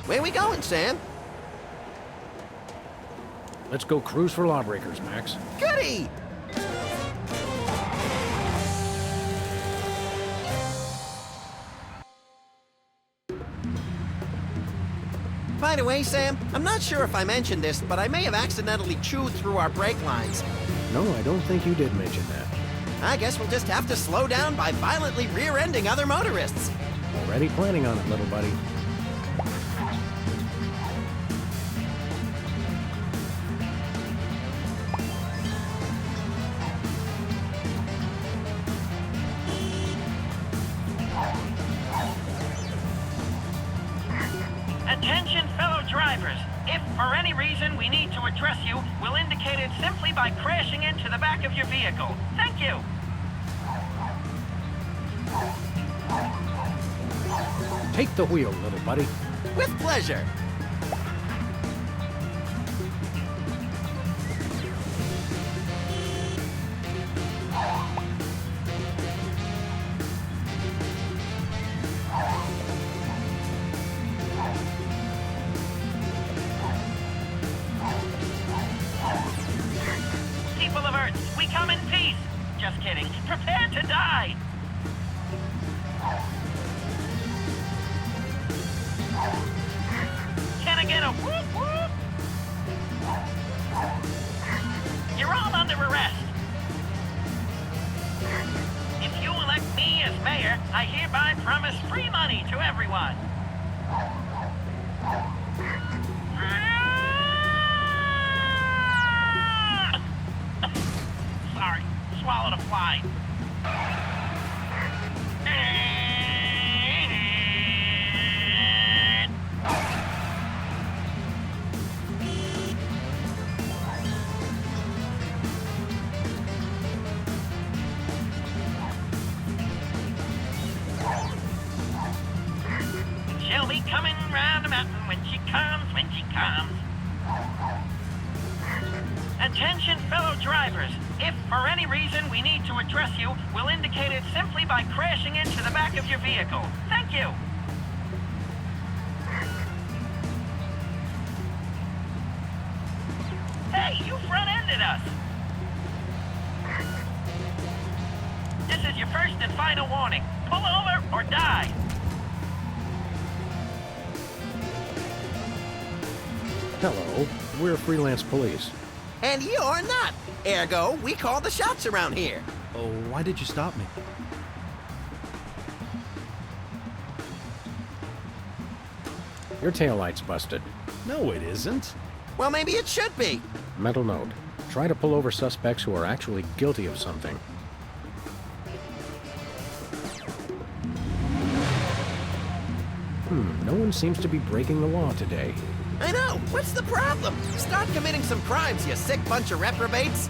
Where we going, Sam? Let's go cruise for lawbreakers, Max. Goody! By the way, Sam, I'm not sure if I mentioned this, but I may have accidentally chewed through our brake lines. No, I don't think you did mention that. I guess we'll just have to slow down by violently rear-ending other motorists. Already planning on it, little buddy. Attention, fellow drivers. If for any reason we need to address you, we'll indicate it simply by crashing into the back of your vehicle. Thank you. Take the wheel, little buddy. With pleasure. People of Earth, we come in peace. Just kidding. Prepare to die. Can I get a whoop whoop? You're all under arrest. If you elect me as mayor, I hereby promise free money to everyone. Sorry, swallowed a fly. She'll be coming round the mountain when she comes. Attention, fellow drivers. If for any reason we need to address you, we'll indicate it simply by crashing into the back of your vehicle. Thank you. Hey, you front-ended us. This is your first and final warning. Pull over or die. Hello, we're freelance police. And you're not. Ergo, we call the shots around here. Oh, why did you stop me? Your taillight's busted. No, it isn't. Well, maybe it should be. Mental note. Try to pull over suspects who are actually guilty of something. No one seems to be breaking the law today. I know. What's the problem? Start committing some crimes, you sick bunch of reprobates.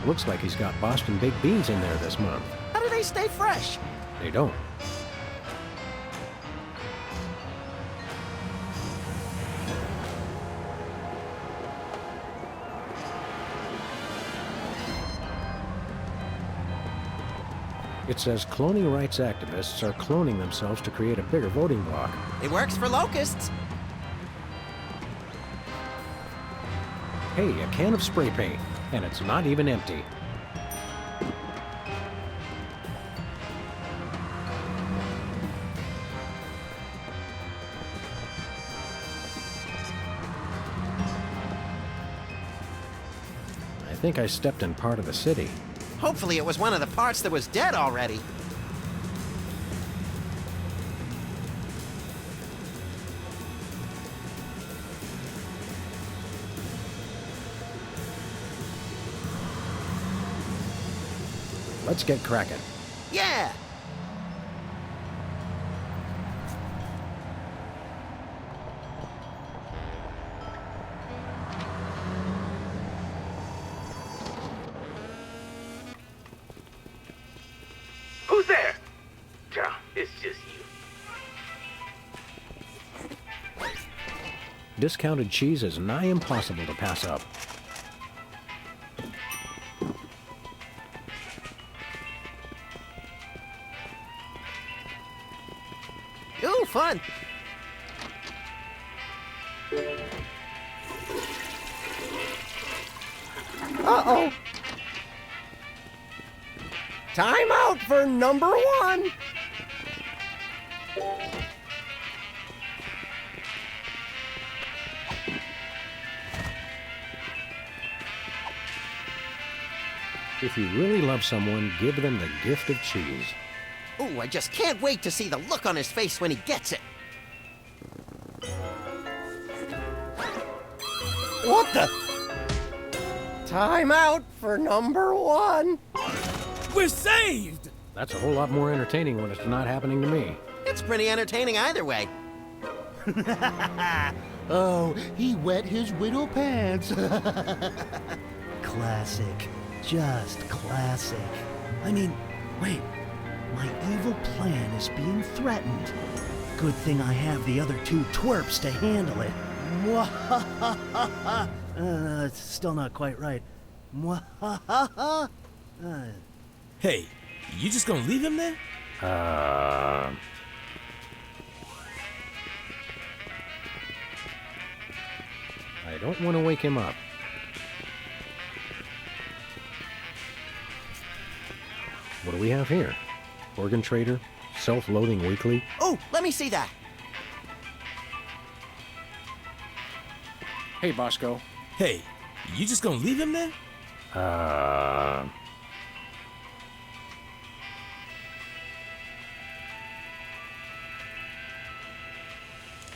Looks like he's got Boston baked beans in there this month. How do they stay fresh? They don't. It says cloning rights activists are cloning themselves to create a bigger voting bloc. It works for locusts. Hey, a can of spray paint, and it's not even empty. I think I stepped in part of the city. Hopefully it was one of the parts that was dead already. Let's get cracking. Yeah! Who's there? It's just you. Discounted cheese is nigh impossible to pass up. Ooh, fun! Uh-oh. Time out for number one. If you really love someone, give them the gift of cheese. Ooh, I just can't wait to see the look on his face when he gets it. What the? Time out for number one. We're saved! That's a whole lot more entertaining when it's not happening to me. It's pretty entertaining either way. Oh, he wet his widow pants. Classic. Just classic. I mean, wait. My evil plan is being threatened. Good thing I have the other two twerps to handle it. It's still not quite right. Hey, you just gonna leave him there? I don't want to wake him up. What do we have here? Organ trader? Self-loading weekly? Oh, let me see that. Hey, Bosco. Hey, you just gonna leave him there?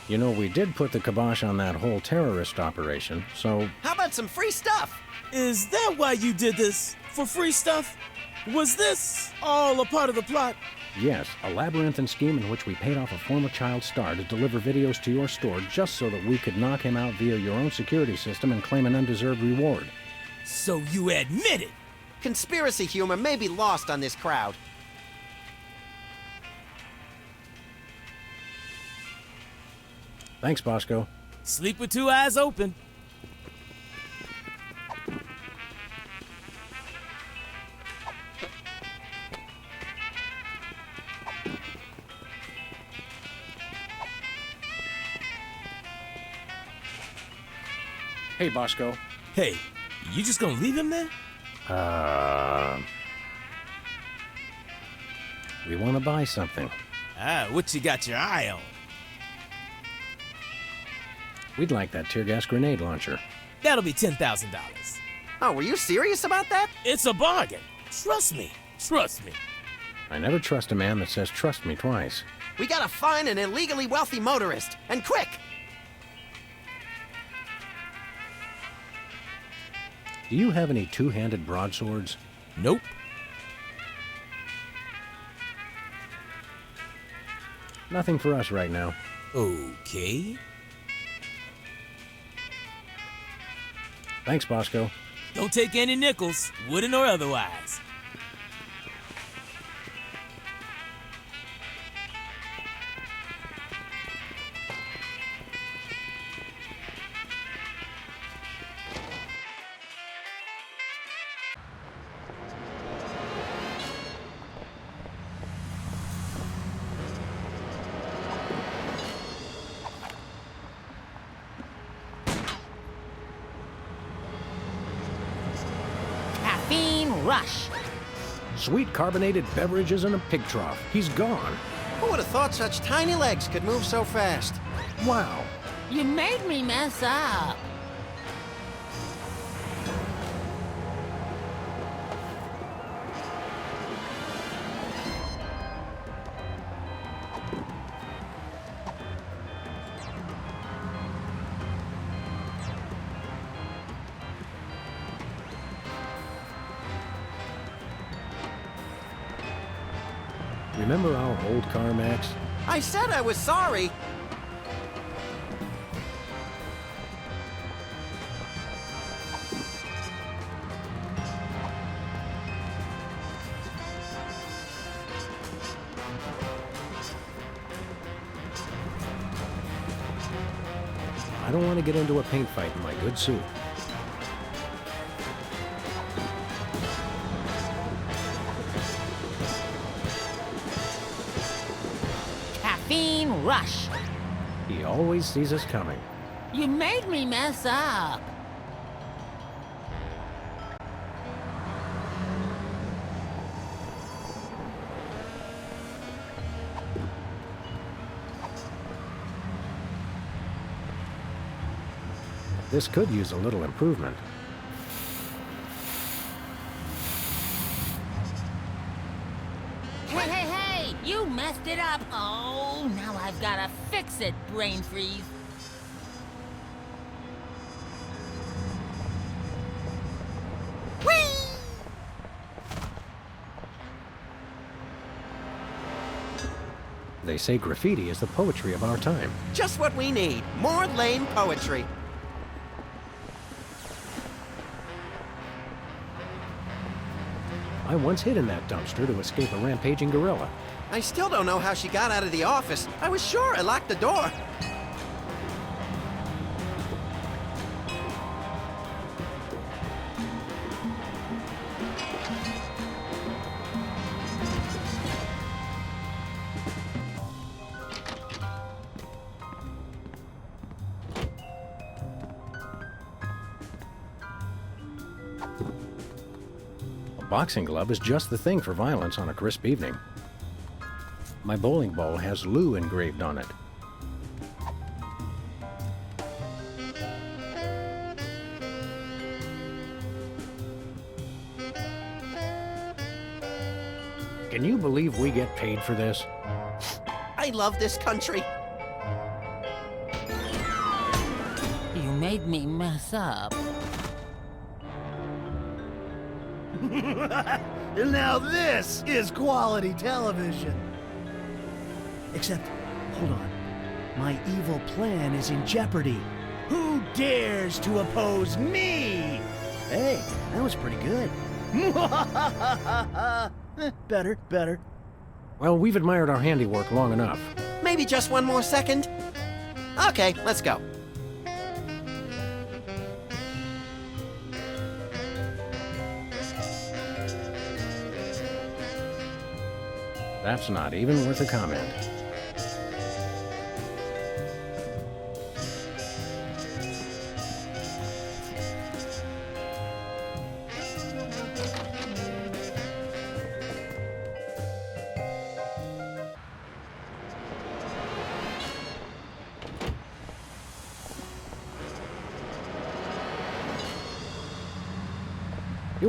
You know, we did put the kibosh on that whole terrorist operation, so... How about some free stuff? Is that why you did this? For free stuff? Was this all a part of the plot? Yes, a labyrinthine scheme in which we paid off a former child star to deliver videos to your store just so that we could knock him out via your own security system and claim an undeserved reward. So you admit it? Conspiracy humor may be lost on this crowd. Thanks, Bosco. Sleep with two eyes open. Hey, Bosco. Hey, you just gonna leave him there? We want to buy something. Ah, what you got your eye on? We'd like that tear gas grenade launcher. That'll be $10,000. Oh, were you serious about that? It's a bargain. Trust me. Trust me. I never trust a man that says trust me twice. We gotta find an illegally wealthy motorist, and quick! Do you have any two-handed broadswords? Nope. Nothing for us right now. Okay. Thanks, Bosco. Don't take any nickels, wooden or otherwise. Caffeine rush. Sweet carbonated beverages in a pig trough. He's gone. Who would have thought such tiny legs could move so fast? Wow. You made me mess up. Remember our old car, Max? I said I was sorry. I don't want to get into a paint fight in my good suit. Caffeine rush. He always sees us coming. You made me mess up. This could use a little improvement. Hey, hey, hey! You messed it up! Oh, now I've gotta fix it, brain freeze. Whee! They say graffiti is the poetry of our time. Just what we need. More lame poetry. I once hid in that dumpster to escape a rampaging gorilla. I still don't know how she got out of the office. I was sure I locked the door. A boxing glove is just the thing for violence on a crisp evening. My bowling ball has Lou engraved on it. Can you believe we get paid for this? I love this country. You made me mess up. Now this is quality television. Except, hold on. My evil plan is in jeopardy. Who dares to oppose me? Hey, that was pretty good. Better. Well, we've admired our handiwork long enough. Maybe just one more second? Okay, let's go. That's not even worth a comment.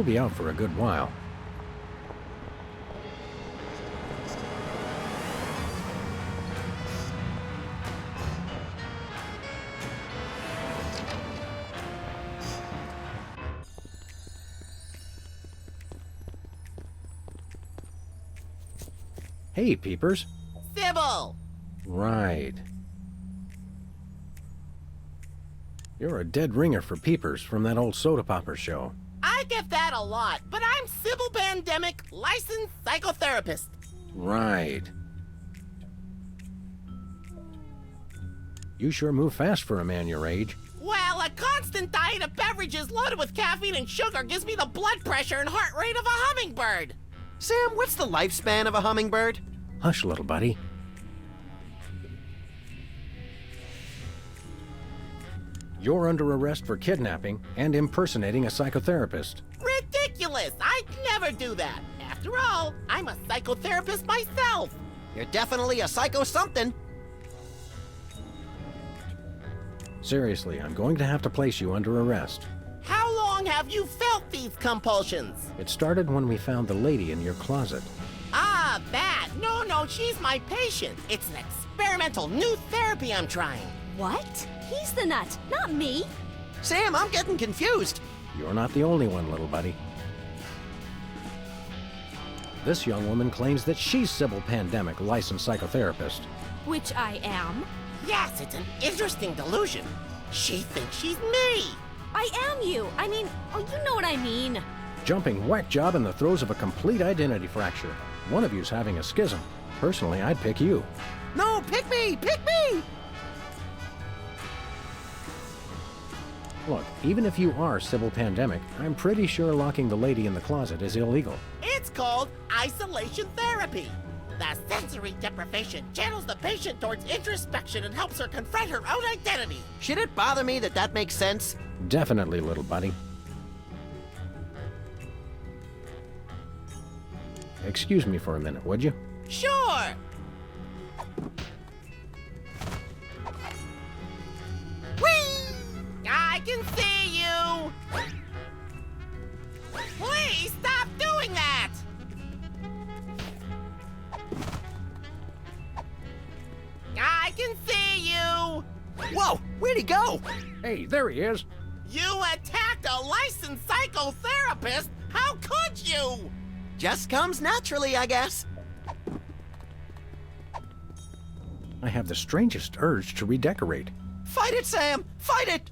You'll be out for a good while. Hey, Peepers. Sybil! Right. You're a dead ringer for Peepers from that old soda popper show. I get that a lot, but I'm Sybil Pandemic, licensed psychotherapist. Right. You sure move fast for a man your age. Well, a constant diet of beverages loaded with caffeine and sugar gives me the blood pressure and heart rate of a hummingbird. Sam, what's the lifespan of a hummingbird? Hush, little buddy. You're under arrest for kidnapping and impersonating a psychotherapist. Ridiculous! I'd never do that. After all, I'm a psychotherapist myself. You're definitely a psycho-something. Seriously, I'm going to have to place you under arrest. How long have you felt these compulsions? It started when we found the lady in your closet. Ah, that. No, she's my patient. It's an experimental new therapy I'm trying. What? He's the nut, not me. Sam, I'm getting confused. You're not the only one, little buddy. This young woman claims that she's Sybil Pandemic, licensed psychotherapist. Which I am. Yes, it's an interesting delusion. She thinks she's me. I am you. I mean, oh, you know what I mean. Jumping whack job in the throes of a complete identity fracture. One of you's having a schism. Personally, I'd pick you. No, pick me! Pick me! Look, even if you are Sybil Pandemic, I'm pretty sure locking the lady in the closet is illegal. It's called isolation therapy. The sensory deprivation channels the patient towards introspection and helps her confront her own identity. Should it bother me that makes sense? Definitely, little buddy. Excuse me for a minute, would you? Sure. Whee! I can see you. Please stop doing that. I can see you. Whoa, where'd he go? Hey, there he is. You attacked a licensed psychotherapist? How could you? Just comes naturally, I guess. I have the strangest urge to redecorate. Fight it, Sam! Fight it!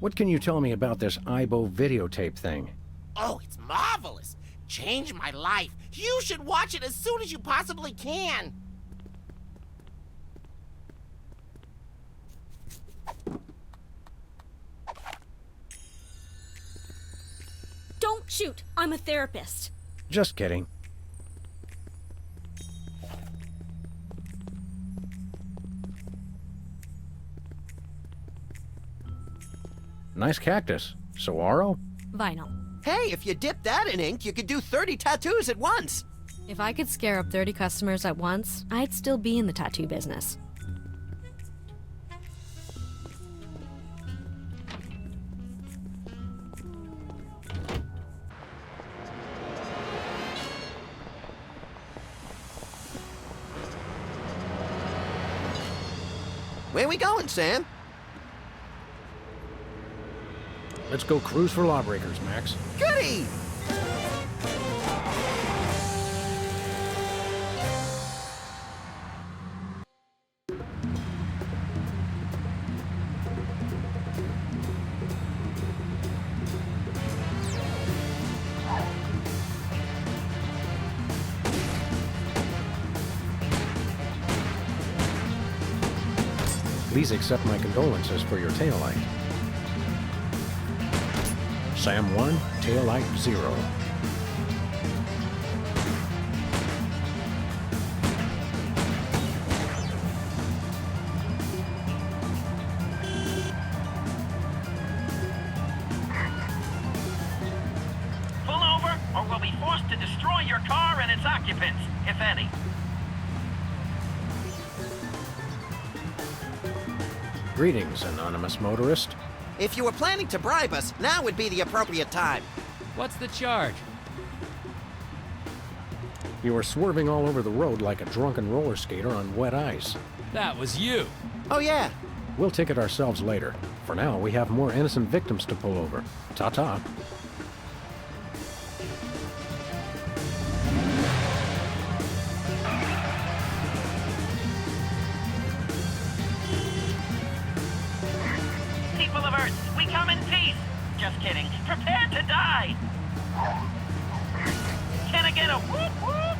What can you tell me about this IBO videotape thing? Oh, it's marvelous. Changed my life. You should watch it as soon as you possibly can. Don't shoot. I'm a therapist. Just kidding. Nice cactus. Saguaro? Vinyl. Hey, if you dip that in ink, you could do 30 tattoos at once. If I could scare up 30 customers at once, I'd still be in the tattoo business. Where we going, Sam? Let's go cruise for lawbreakers, Max. Goody! Please accept my condolences for your taillight. Sam 1, taillight 0. Pull over, or we'll be forced to destroy your car and its occupants, if any. Greetings, anonymous motorist. If you were planning to bribe us, now would be the appropriate time. What's the charge? You were swerving all over the road like a drunken roller skater on wet ice. That was you. Oh, yeah. We'll ticket ourselves later. For now, we have more innocent victims to pull over. Ta-ta. People of Earth, we come in peace. Just kidding. Prepare to die. Can I get a whoop whoop?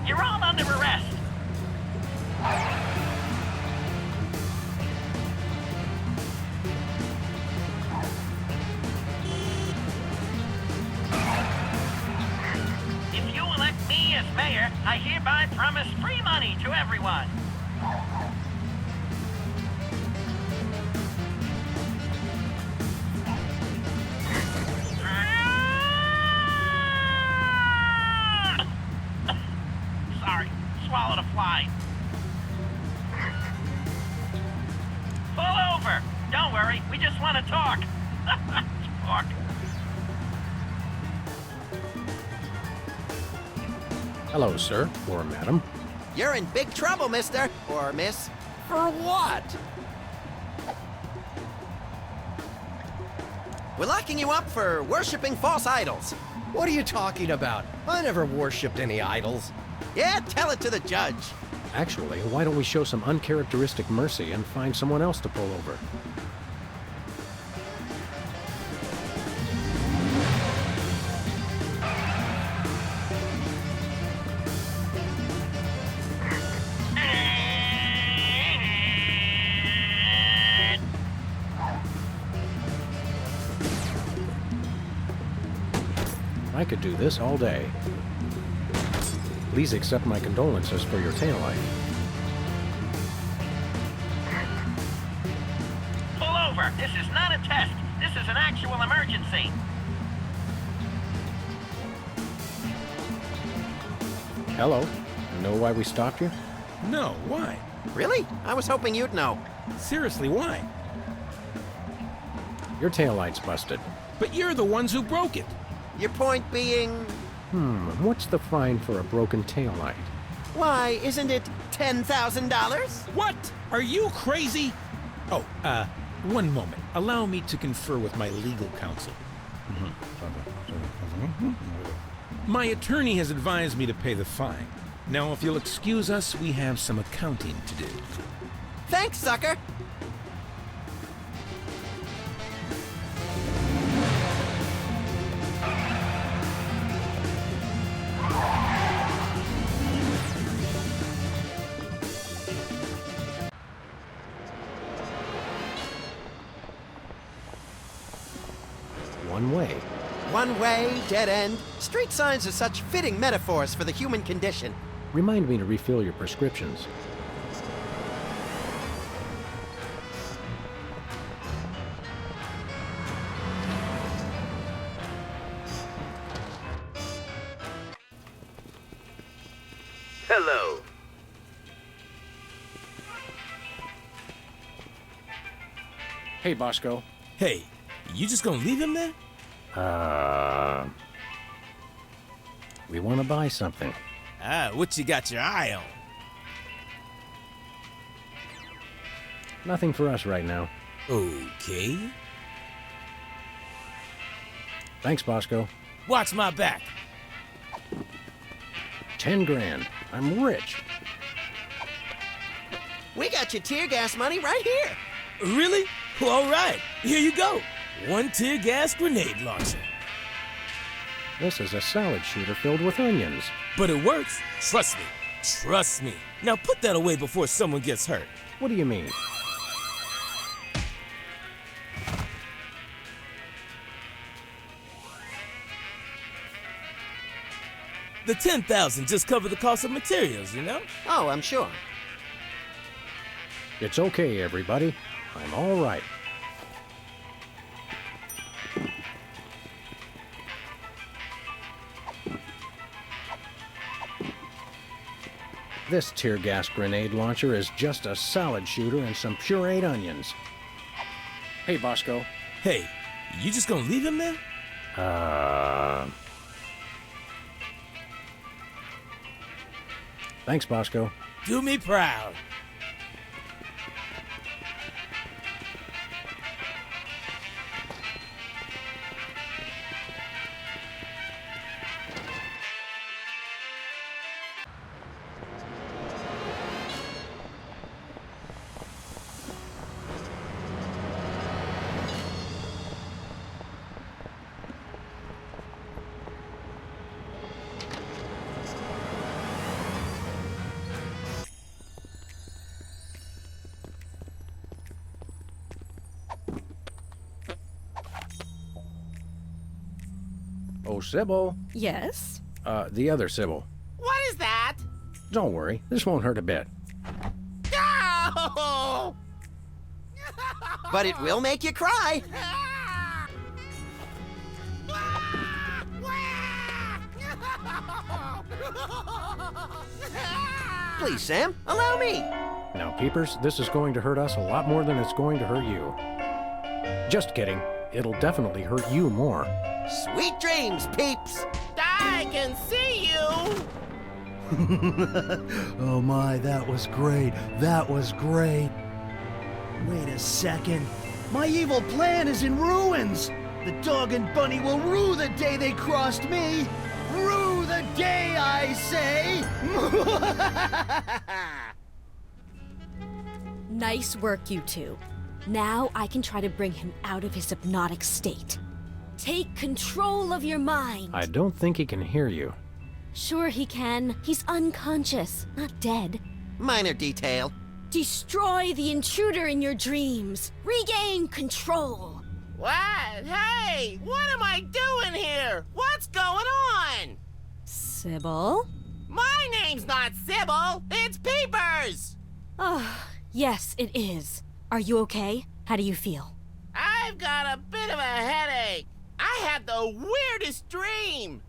You're all under arrest. If you elect me as mayor, I hereby promise free money to everyone. Sorry, swallowed a fly. Pull over. Don't worry, we just want to talk. Talk. Hello, sir, or madam. You're in big trouble, mister. Or miss. For what? We're locking you up for worshipping false idols. What are you talking about? I never worshipped any idols. Yeah, tell it to the judge. Actually, why don't we show some uncharacteristic mercy and find someone else to pull over? I could do this all day. Please accept my condolences for your taillight. Pull over. This is not a test. This is an actual emergency. Hello. Know why we stopped you? No, why? Really? I was hoping you'd know. Seriously, why? Your taillight's busted. But you're the ones who broke it. Your point being... What's the fine for a broken taillight? Why, isn't it $10,000? What? Are you crazy? Oh, one moment. Allow me to confer with my legal counsel. My attorney has advised me to pay the fine. Now, if you'll excuse us, we have some accounting to do. Thanks, sucker. One way. One way, dead end. Street signs are such fitting metaphors for the human condition. Remind me to refill your prescriptions. Hello. Hey, Bosco. Hey, you just gonna leave him there? We want to buy something. What you got your eye on? Nothing for us right now. Okay. Thanks, Bosco. Watch my back. 10 grand. I'm rich. We got your tear gas money right here. Really? Well, all right. Here you go. One tear gas grenade launcher. This is a salad shooter filled with onions. But it works. Trust me. Trust me. Now put that away before someone gets hurt. What do you mean? The $10,000 just covered the cost of materials, you know? Oh, I'm sure. It's okay, everybody. I'm all right. This tear gas grenade launcher is just a salad shooter and some pureed onions. Hey, Bosco. Hey, you just gonna leave him there? Thanks, Bosco. Do me proud. Oh, Sybil. Yes? The other Sybil. What is that? Don't worry, this won't hurt a bit. No! But it will make you cry. Please, Sam, allow me. Now, Peepers, this is going to hurt us a lot more than it's going to hurt you. Just kidding. It'll definitely hurt you more. Sweet dreams, peeps. I can see you. Oh my, that was great. That was great. Wait a second. My evil plan is in ruins. The dog and bunny will rue the day they crossed me. Rue the day, I say. Nice work, you two. Now I can try to bring him out of his hypnotic state. Take control of your mind. I don't think he can hear you. Sure he can. He's unconscious, not dead. Minor detail. Destroy the intruder in your dreams. Regain control. What? Hey, what am I doing here? What's going on? Sybil? My name's not Sybil. It's Peepers. Oh, yes, it is. Are you okay? How do you feel? I've got a bit of a headache. I had the weirdest dream.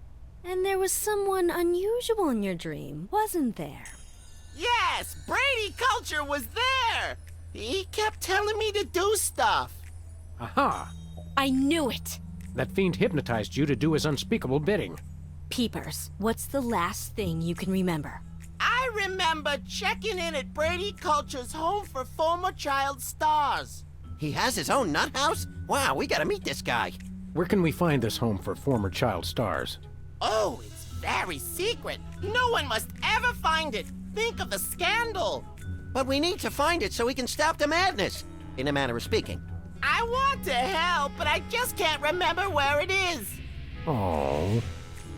And there was someone unusual in your dream, wasn't there? Yes, Brady Culture was there. He kept telling me to do stuff. Aha! I knew it. That fiend hypnotized you to do his unspeakable bidding. Peepers, what's the last thing you can remember? I remember checking in at Brady Culture's home for former child stars. He has his own nut house? Wow, we gotta meet this guy. Where can we find this home for former child stars? Oh, it's very secret. No one must ever find it. Think of the scandal. But we need to find it so we can stop the madness, in a manner of speaking. I want to help, but I just can't remember where it is. Oh.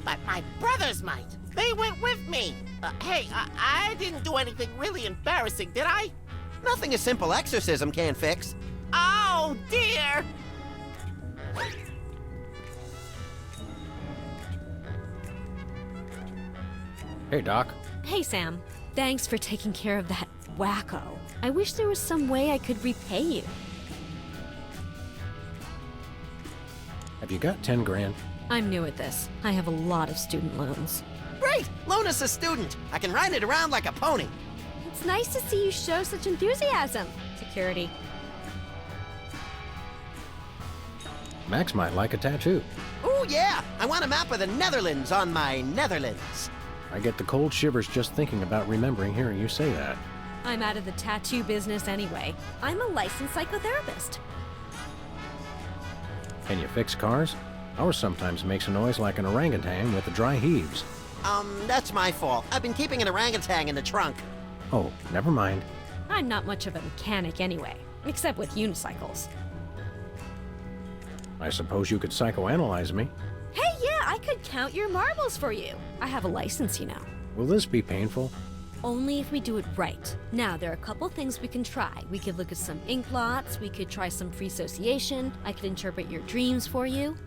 But my brothers might. They went with me. Hey, I didn't do anything really embarrassing, did I? Nothing a simple exorcism can't fix. Oh, dear. Hey, Doc. Hey, Sam. Thanks for taking care of that wacko. I wish there was some way I could repay you. Have you got 10 grand? I'm new at this. I have a lot of student loans. Great! Loan us a student. I can ride it around like a pony. It's nice to see you show such enthusiasm. Security. Max might like a tattoo. Oh, yeah! I want a map of the Netherlands on my Netherlands. I get the cold shivers just thinking about remembering hearing you say that. I'm out of the tattoo business anyway. I'm a licensed psychotherapist. Can you fix cars? Ours sometimes makes a noise like an orangutan with the dry heaves. That's my fault. I've been keeping an orangutan in the trunk. Oh, never mind. I'm not much of a mechanic anyway, except with unicycles. I suppose you could psychoanalyze me. Hey, yeah, I could count your marbles for you. I have a license, you know. Will this be painful? Only if we do it right. Now, there are a couple things we can try. We could look at some ink blots, we could try some free association, I could interpret your dreams for you.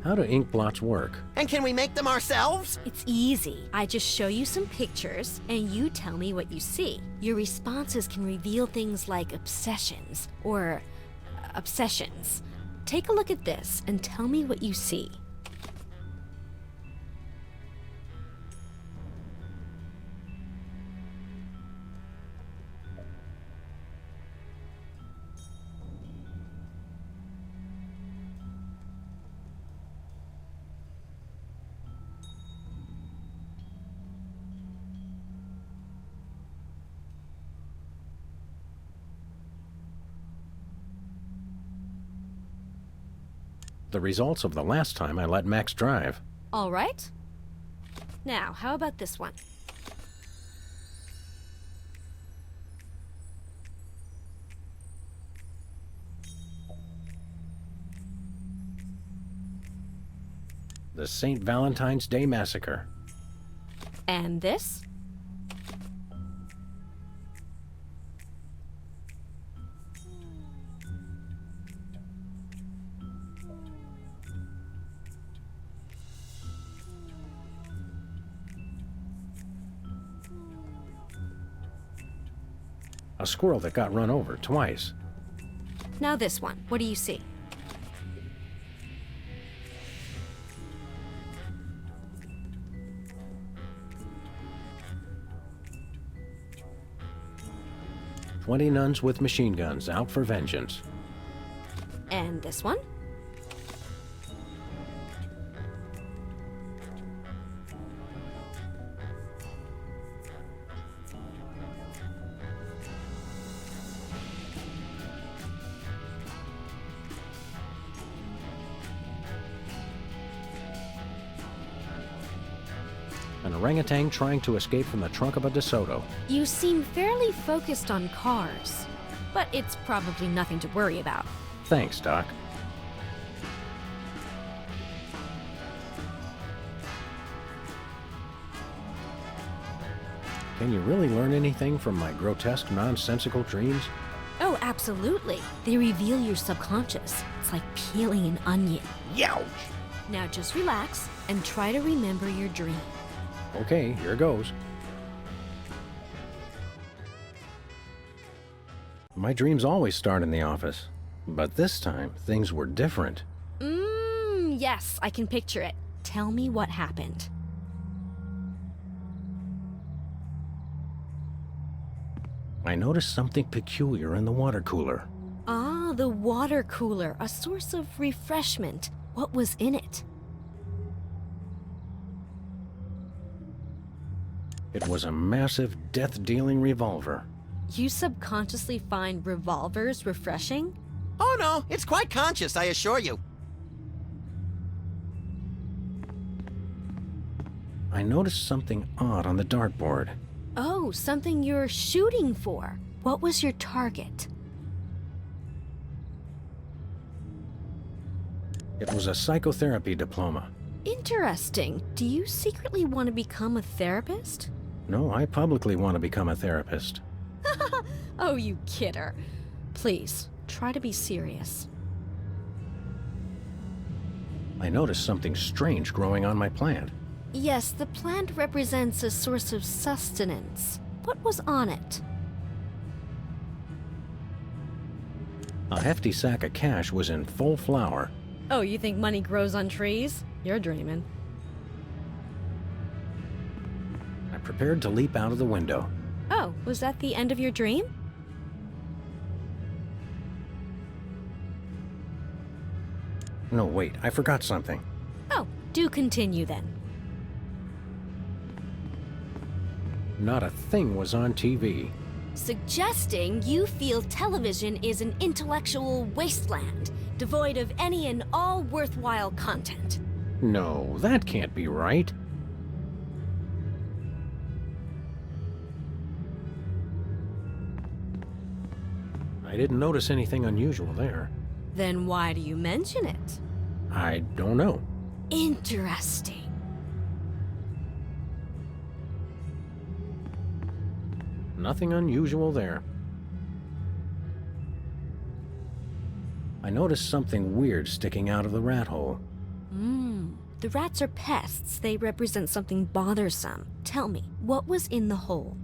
How do ink blots work? And can we make them ourselves? It's easy. I just show you some pictures, and you tell me what you see. Your responses can reveal things like obsessions, or obsessions. Take a look at this, and tell me what you see. The results of the last time I let Max drive. All right. Now, how about this one? The St. Valentine's Day Massacre. And this? A squirrel that got run over twice. Now this one. What do you see? "20 nuns with machine guns out for vengeance." And this one? An orangutan trying to escape from the trunk of a DeSoto. You seem fairly focused on cars, but it's probably nothing to worry about. Thanks, Doc. Can you really learn anything from my grotesque, nonsensical dreams? Oh, absolutely. They reveal your subconscious. It's like peeling an onion. Youch! Now just relax and try to remember your dream. Okay, here goes. My dreams always start in the office, but this time things were different. Yes, I can picture it. Tell me what happened. I noticed something peculiar in the water cooler. Ah, the water cooler, a source of refreshment. What was in it? It was a massive, death-dealing revolver. You subconsciously find revolvers refreshing? Oh no, it's quite conscious, I assure you. I noticed something odd on the dartboard. Oh, something you're shooting for. What was your target? It was a psychotherapy diploma. Interesting. Do you secretly want to become a therapist? No, I publicly want to become a therapist. Oh, you kidder. Please, try to be serious. I noticed something strange growing on my plant. Yes, the plant represents a source of sustenance. What was on it? A hefty sack of cash was in full flower. Oh, you think money grows on trees? You're dreaming. I prepared to leap out of the window. Oh, was that the end of your dream? No, wait, I forgot something. Oh, do continue then. Not a thing was on TV. Suggesting you feel television is an intellectual wasteland, devoid of any and all worthwhile content. No, that can't be right. I didn't notice anything unusual there. Then why do you mention it? I don't know. Interesting. Nothing unusual there. I noticed something weird sticking out of the rat hole. The rats are pests. They represent something bothersome. Tell me, what was in the hole?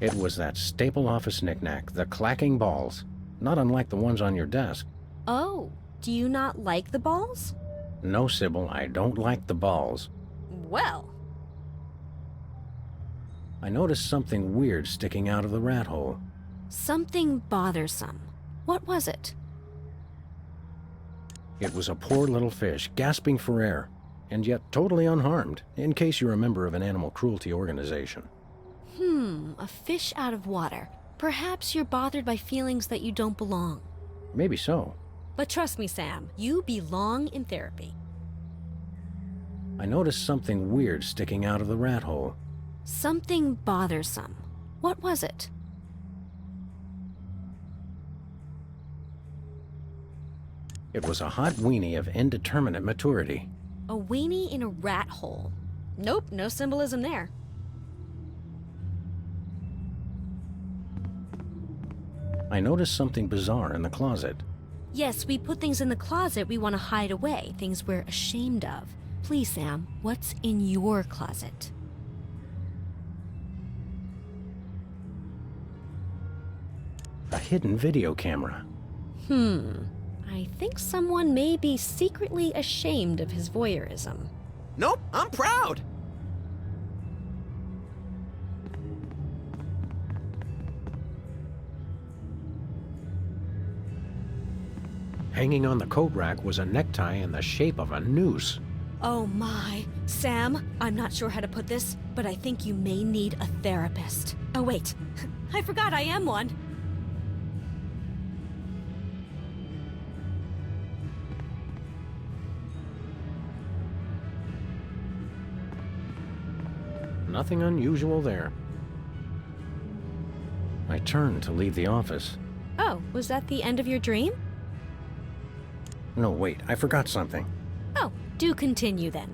It was that staple office knickknack, the clacking balls. Not unlike the ones on your desk. Oh, do you not like the balls? No, Sybil, I don't like the balls. Well. I noticed something weird sticking out of the rat hole. Something bothersome. What was it? It was a poor little fish, gasping for air, and yet totally unharmed, in case you're a member of an animal cruelty organization. A fish out of water. Perhaps you're bothered by feelings that you don't belong. Maybe so. But trust me, Sam, you belong in therapy. I noticed something weird sticking out of the rat hole. Something bothersome. What was it? It was a hot weenie of indeterminate maturity. A weenie in a rat hole. Nope, no symbolism there. I noticed something bizarre in the closet. Yes, we put things in the closet we want to hide away, things we're ashamed of. Please, Sam, what's in your closet? A hidden video camera. I think someone may be secretly ashamed of his voyeurism. Nope, I'm proud. Hanging on the coat rack was a necktie in the shape of a noose. Oh my. Sam, I'm not sure how to put this, but I think you may need a therapist. Oh wait, I forgot I am one. Nothing unusual there. I turned to leave the office. Oh, was that the end of your dream? No, wait, I forgot something. Oh, do continue then.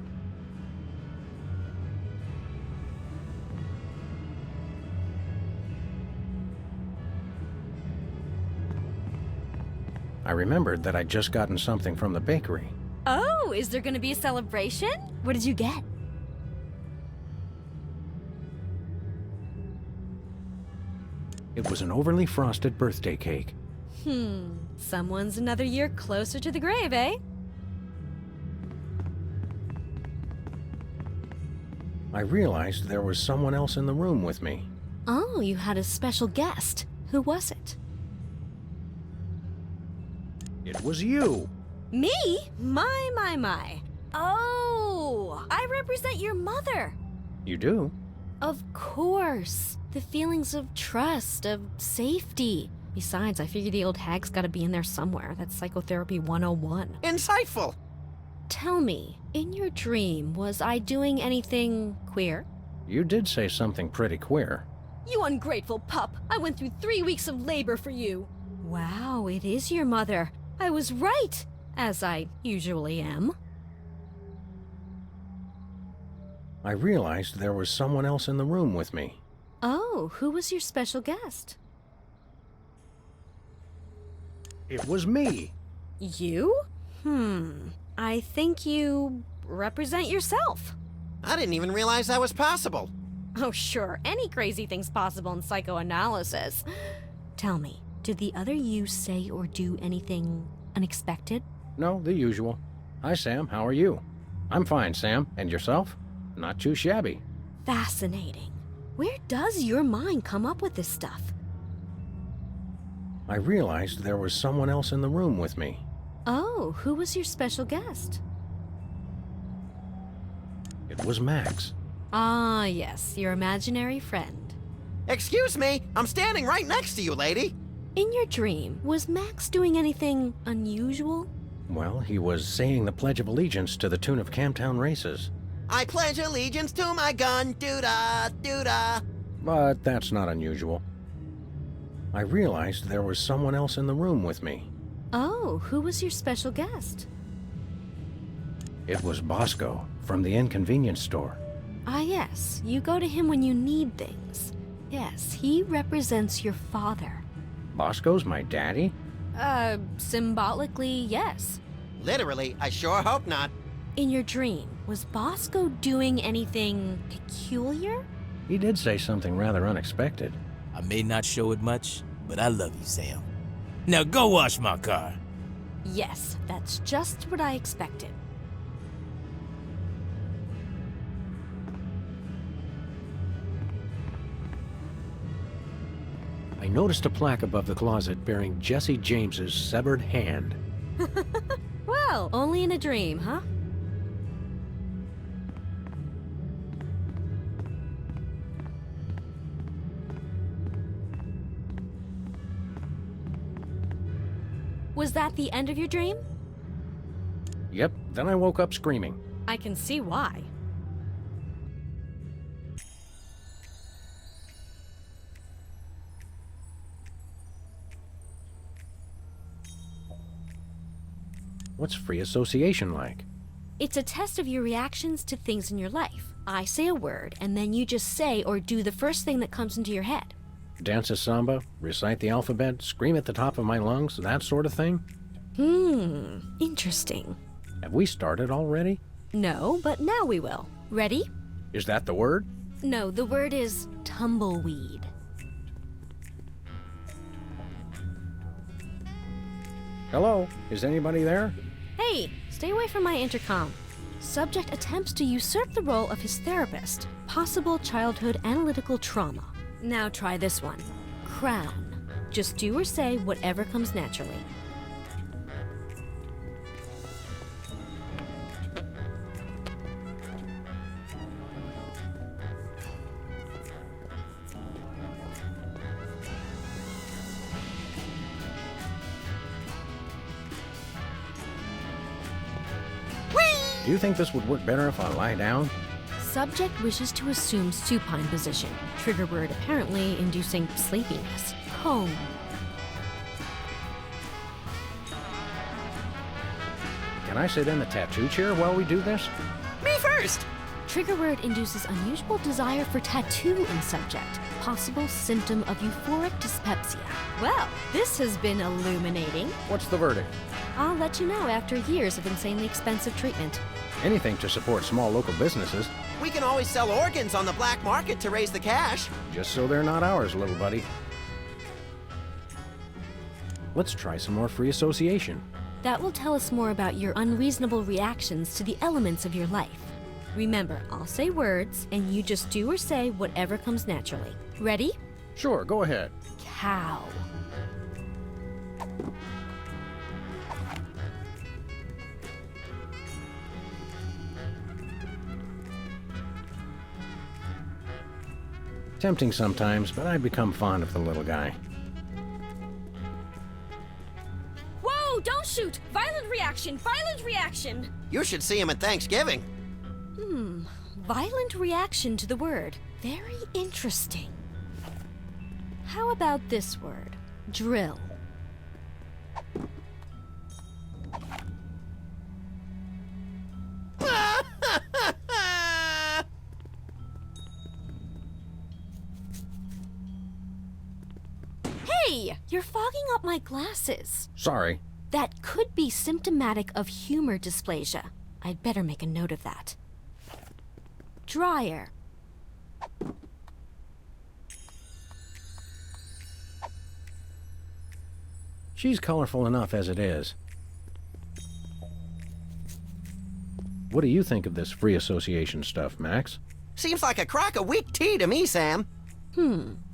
I remembered that I'd just gotten something from the bakery. Oh, is there gonna be a celebration? What did you get? It was an overly frosted birthday cake. Someone's another year closer to the grave, eh? I realized there was someone else in the room with me. Oh, you had a special guest. Who was it? It was you! Me? My. Oh, I represent your mother. You do? Of course. The feelings of trust, of safety. Besides, I figure the old hag's gotta be in there somewhere. That's psychotherapy 101. Insightful. Tell me, in your dream, was I doing anything queer? You did say something pretty queer. You ungrateful pup! I went through 3 weeks of labor for you! Wow, it is your mother. I was right, as I usually am. I realized there was someone else in the room with me. Oh, who was your special guest? It was me! You? I think you represent yourself. I didn't even realize that was possible. Oh, sure. Any crazy thing's possible in psychoanalysis. Tell me, did the other you say or do anything unexpected? No, the usual. Hi, Sam. How are you? I'm fine, Sam. And yourself? Not too shabby. Fascinating. Where does your mind come up with this stuff? I realized there was someone else in the room with me. Oh, who was your special guest? It was Max. Ah, yes, your imaginary friend. Excuse me, I'm standing right next to you, lady. In your dream, was Max doing anything unusual? Well, he was saying the Pledge of Allegiance to the tune of Camptown Races. I pledge allegiance to my gun, doo-dah, doo-dah. But that's not unusual. I realized there was someone else in the room with me. Oh, who was your special guest? It was Bosco from the Inconvenience Store. Ah, yes, you go to him when you need things. Yes, he represents your father. Bosco's my daddy? Symbolically, yes. Literally, I sure hope not. In your dream, was Bosco doing anything peculiar? He did say something rather unexpected. I may not show it much, but I love you, Sam. Now go wash my car. Yes, that's just what I expected. I noticed a plaque above the closet bearing Jesse James's severed hand. Well, only in a dream, huh? Was that the end of your dream? Yep, then I woke up screaming. I can see why. What's free association like? It's a test of your reactions to things in your life. I say a word, and then you just say or do the first thing that comes into your head. Dance a samba, recite the alphabet, scream at the top of my lungs, that sort of thing? Interesting. Have we started already? No, but now we will. Ready? Is that the word? No, the word is tumbleweed. Hello? Is anybody there? Hey, stay away from my intercom. Subject attempts to usurp the role of his therapist. Possible childhood analytical trauma. Now try this one. Crown. Just do or say whatever comes naturally. Do you think this would work better if I lie down? Subject wishes to assume supine position. Trigger word apparently inducing sleepiness. Home. Can I sit in the tattoo chair while we do this? Me first! Trigger word induces unusual desire for tattoo in subject. Possible symptom of euphoric dyspepsia. Well, this has been illuminating. What's the verdict? I'll let you know after years of insanely expensive treatment. Anything to support small local businesses. We can always sell organs on the black market to raise the cash. Just so they're not ours, little buddy. Let's try some more free association. That will tell us more about your unreasonable reactions to the elements of your life. Remember, I'll say words, and you just do or say whatever comes naturally. Ready? Sure, go ahead. Cow. Tempting sometimes, but I become fond of the little guy. Whoa, don't shoot! Violent reaction! Violent reaction! You should see him at Thanksgiving. Violent reaction to the word. Very interesting. How about this word? Drill. Hey, you're fogging up my glasses. Sorry. That could be symptomatic of humor dysplasia. I'd better make a note of that. Dryer. She's colorful enough as it is. What do you think of this free association stuff, Max? Seems like a crock of weak tea to me, Sam.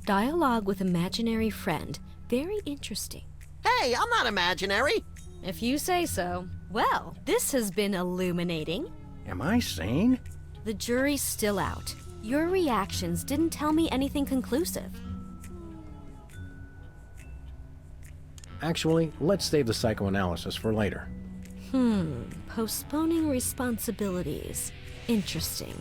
Dialogue with imaginary friend. Very interesting. Hey, I'm not imaginary. If you say so. Well, this has been illuminating. Am I sane? The jury's still out. Your reactions didn't tell me anything conclusive. Actually, let's save the psychoanalysis for later. Postponing responsibilities. Interesting.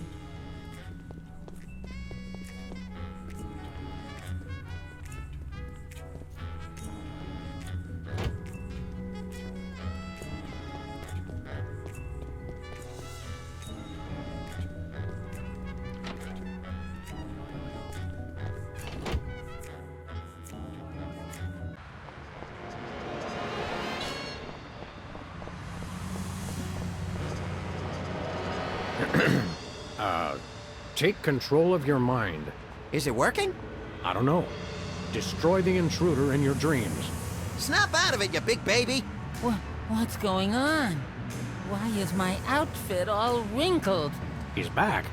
Take control of your mind. Is it working? I don't know. Destroy the intruder in your dreams. Snap out of it, you big baby. What's going on? Why is my outfit all wrinkled? He's back.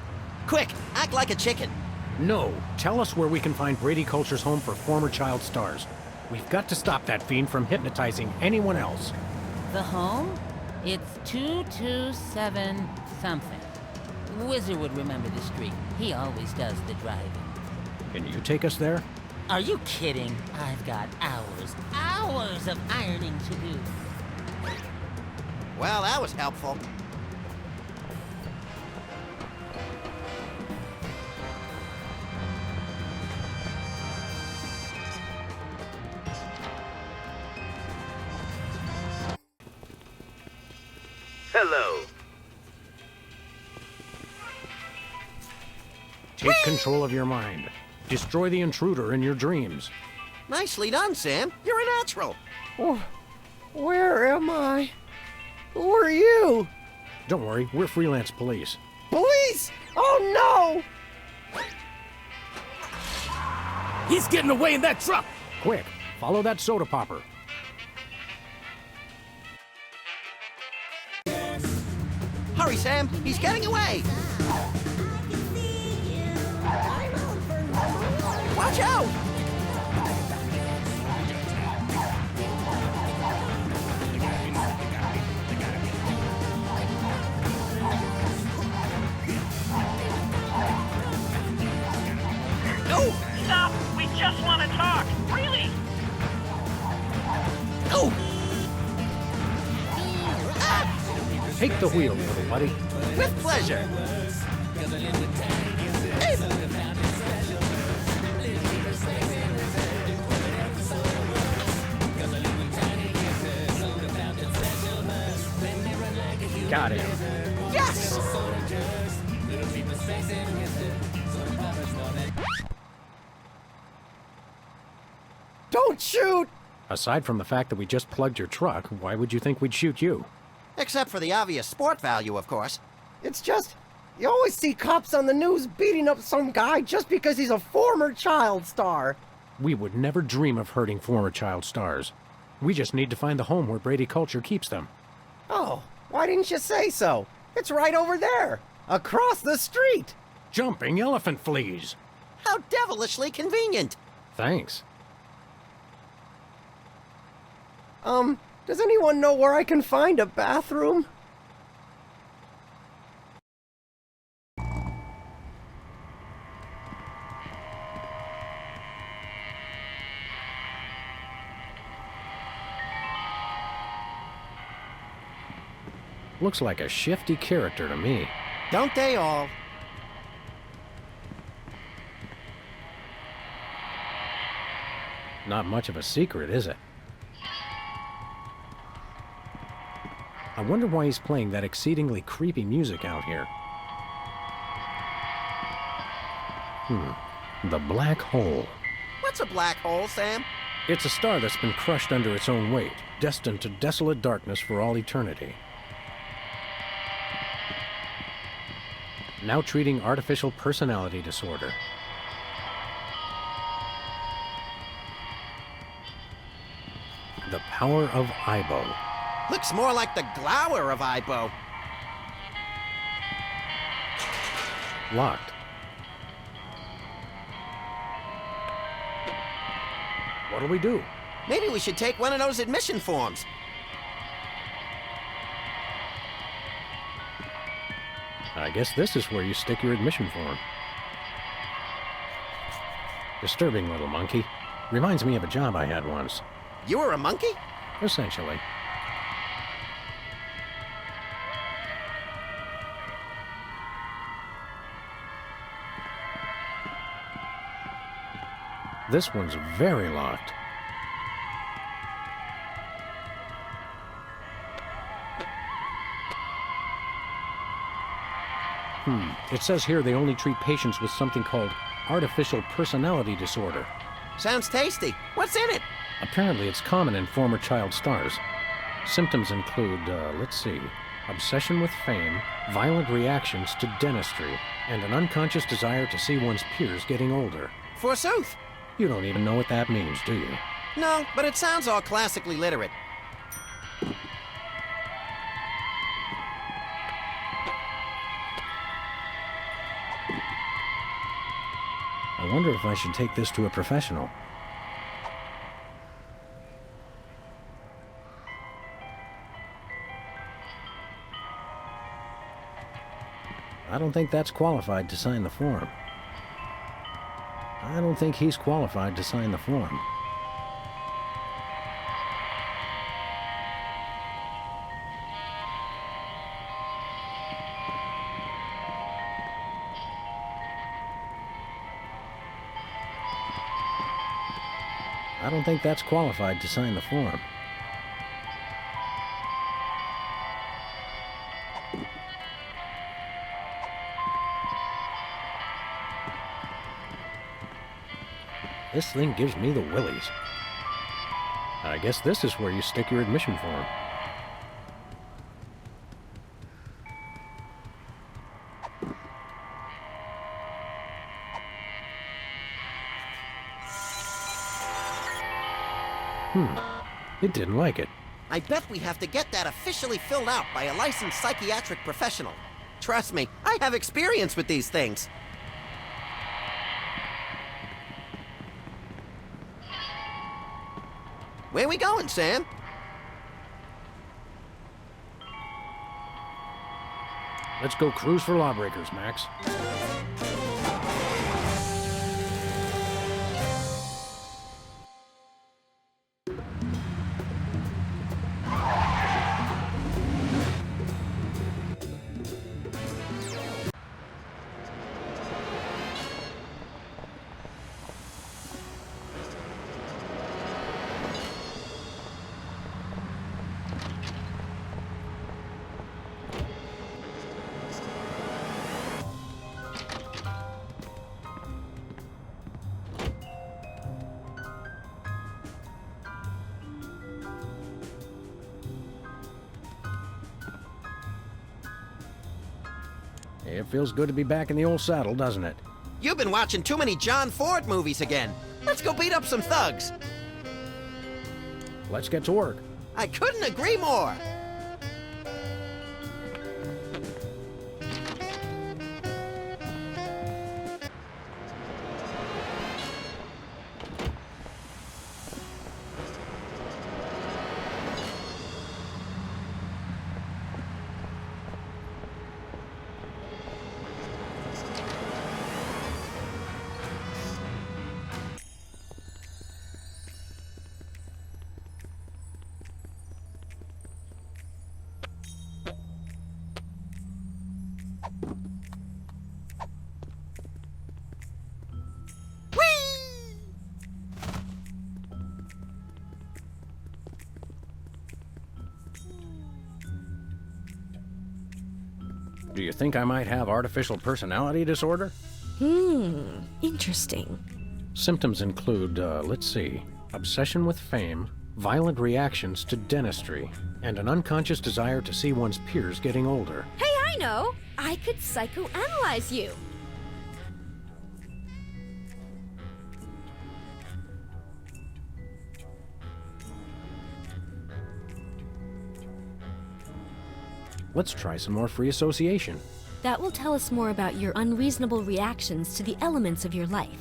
Quick, act like a chicken. No, tell us where we can find Brady Culture's home for former child stars. We've got to stop that fiend from hypnotizing anyone else. The home? It's 227 something. Wizard would remember the street. He always does the driving. Can you take us there? Are you kidding? I've got hours of ironing to do. Well, that was helpful. Hello. Take control of your mind. Destroy the intruder in your dreams. Nicely done, Sam. You're a natural. Oh, where am I? Who are you? Don't worry, we're freelance police. Police? Oh no! He's getting away in that truck! Quick, follow that soda popper. Hurry, Sam. He's getting away. Watch out! No! Stop! We just want to talk! Really! Oh! Take the wheel, little buddy. With pleasure. Got him. Yes! Don't shoot! Aside from the fact that we just plugged your truck, why would you think we'd shoot you? Except for the obvious sport value, of course. It's just, you always see cops on the news beating up some guy just because he's a former child star. We would never dream of hurting former child stars. We just need to find the home where Brady Culture keeps them. Oh, why didn't you say so? It's right over there, across the street. Jumping elephant fleas. How devilishly convenient. Thanks. Does anyone know where I can find a bathroom? Looks like a shifty character to me. Don't they all? Not much of a secret, is it? I wonder why he's playing that exceedingly creepy music out here. The black hole. What's a black hole, Sam? It's a star that's been crushed under its own weight, destined to desolate darkness for all eternity. Now treating artificial personality disorder. The power of Ibo. Looks more like the glower of Ibo. Locked. What'll we do? Maybe we should take one of those admission forms. I guess this is where you stick your admission form. Disturbing little monkey. Reminds me of a job I had once. You were a monkey? Essentially. This one's very locked. It says here they only treat patients with something called artificial personality disorder. Sounds tasty. What's in it? Apparently it's common in former child stars. Symptoms include, obsession with fame, violent reactions to dentistry, and an unconscious desire to see one's peers getting older. Forsooth. You don't even know what that means, do you? No, but it sounds all classically literate. I wonder if I should take this to a professional. I don't think that's qualified to sign the form. I don't think he's qualified to sign the form. I don't think that's qualified to sign the form. This thing gives me the willies. I guess this is where you stick your admission form. It didn't like it. I bet we have to get that officially filled out by a licensed psychiatric professional. Trust me, I have experience with these things. Where we going, Sam? Let's go cruise for lawbreakers, Max. It feels good to be back in the old saddle, doesn't it? You've been watching too many John Ford movies again. Let's go beat up some thugs. Let's get to work. I couldn't agree more. Do you think I might have artificial personality disorder? Interesting. Symptoms include, let's see, obsession with fame, violent reactions to dentistry, and an unconscious desire to see one's peers getting older. Hey, I know! I could psychoanalyze you. Let's try some more free association. That will tell us more about your unreasonable reactions to the elements of your life.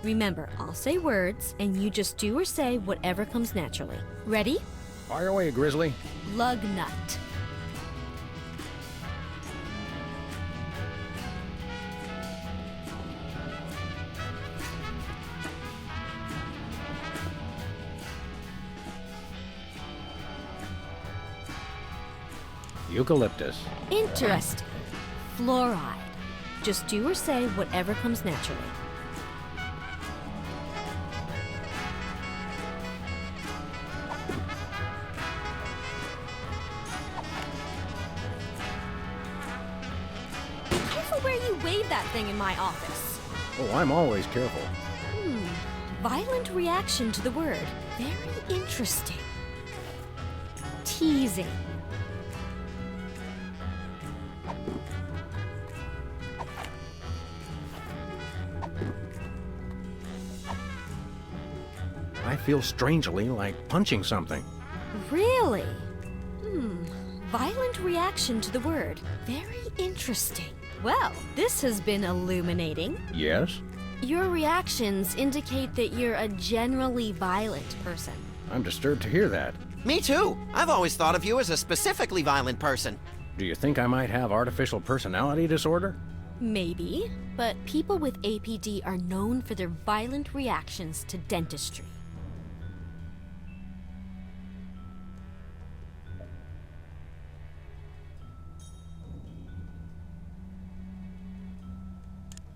Remember, I'll say words, and you just do or say whatever comes naturally. Ready? Fire away, Grizzly. Lug nut. Eucalyptus. Interesting. Fluoride. Just do or say whatever comes naturally. Careful where you wave that thing in my office. Oh, I'm always careful. Violent reaction to the word. Very interesting. Teasing. I feel strangely like punching something. Really? Violent reaction to the word. Very interesting. Well, this has been illuminating. Yes? Your reactions indicate that you're a generally violent person. I'm disturbed to hear that. Me too. I've always thought of you as a specifically violent person. Do you think I might have artificial personality disorder? Maybe, but people with APD are known for their violent reactions to dentistry.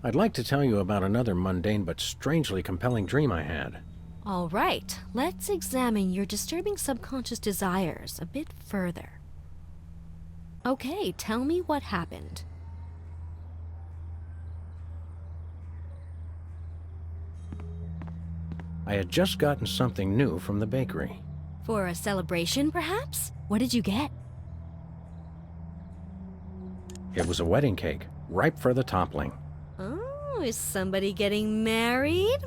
I'd like to tell you about another mundane but strangely compelling dream I had. All right, let's examine your disturbing subconscious desires a bit further. Okay, tell me what happened. I had just gotten something new from the bakery. For a celebration, perhaps? What did you get? It was a wedding cake, ripe for the toppling. Oh, is somebody getting married?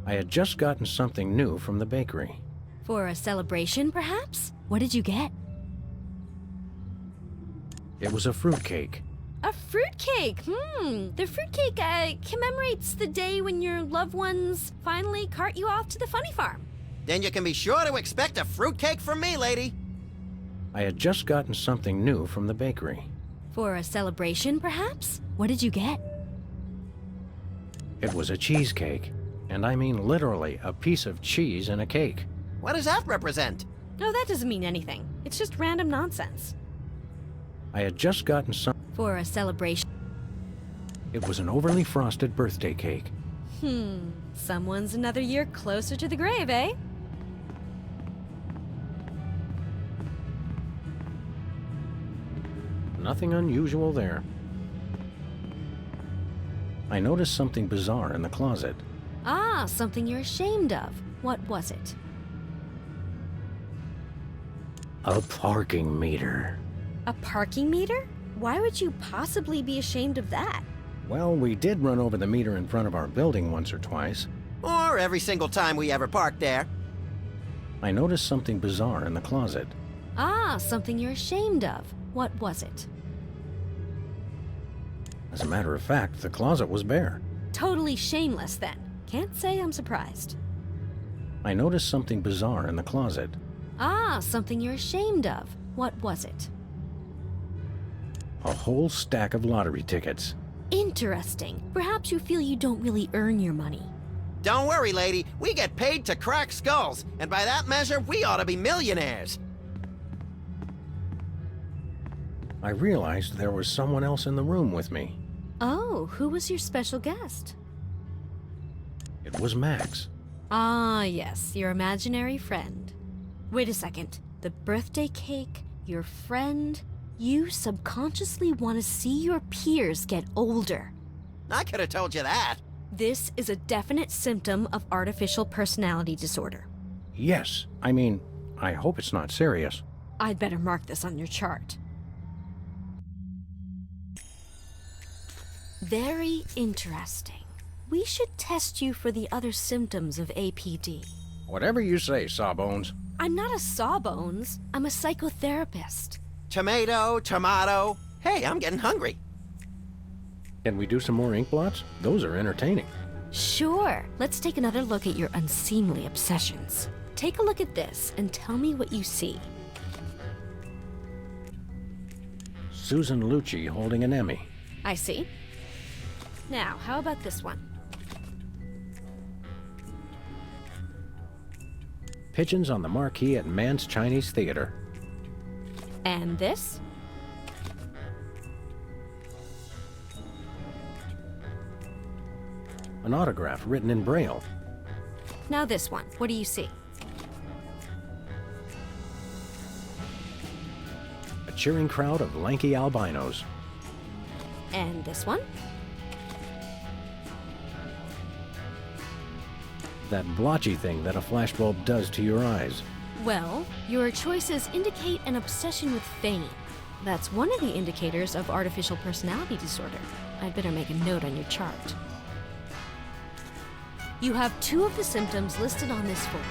I had just gotten something new from the bakery. For a celebration, perhaps? What did you get? It was a fruitcake. A fruitcake! The fruitcake commemorates the day when your loved ones finally cart you off to the funny farm. Then you can be sure to expect a fruitcake from me, lady. I had just gotten something new from the bakery. For a celebration, perhaps? What did you get? It was a cheesecake. And I mean literally a piece of cheese in a cake. What does that represent? No, that doesn't mean anything. It's just random nonsense. I had just gotten some... For a celebration. It was an overly frosted birthday cake. Someone's another year closer to the grave, eh? Nothing unusual there. I noticed something bizarre in the closet. Ah, something you're ashamed of. What was it? A parking meter. A parking meter? Why would you possibly be ashamed of that? Well, we did run over the meter in front of our building once or twice. Or every single time we ever parked there. I noticed something bizarre in the closet. Ah, something you're ashamed of. What was it? As a matter of fact, the closet was bare. Totally shameless, then. Can't say I'm surprised. I noticed something bizarre in the closet. Ah, something you're ashamed of. What was it? A whole stack of lottery tickets. Interesting. Perhaps you feel you don't really earn your money. Don't worry, lady. We get paid to crack skulls, and by that measure, we ought to be millionaires. I realized there was someone else in the room with me. Oh, who was your special guest? It was Max. Ah, yes, your imaginary friend. Wait a second. The birthday cake, your friend... You subconsciously want to see your peers get older. I could have told you that. This is a definite symptom of artificial personality disorder. Yes. I mean, I hope it's not serious. I'd better mark this on your chart. Very interesting. We should test you for the other symptoms of APD. Whatever you say, Sawbones. I'm not a Sawbones. I'm a psychotherapist. Tomato. Hey, I'm getting hungry. Can we do some more ink blots? Those are entertaining. Sure. Let's take another look at your unseemly obsessions. Take a look at this and tell me what you see. Susan Lucci holding an Emmy. I see. Now, how about this one? Pigeons on the marquee at Mann's Chinese Theater. And this? An autograph written in Braille. Now this one. What do you see? A cheering crowd of lanky albinos. And this one? That blotchy thing that a flashbulb does to your eyes. Well, your choices indicate an obsession with fame. That's one of the indicators of artificial personality disorder. I'd better make a note on your chart. You have 2 of the symptoms listed on this form.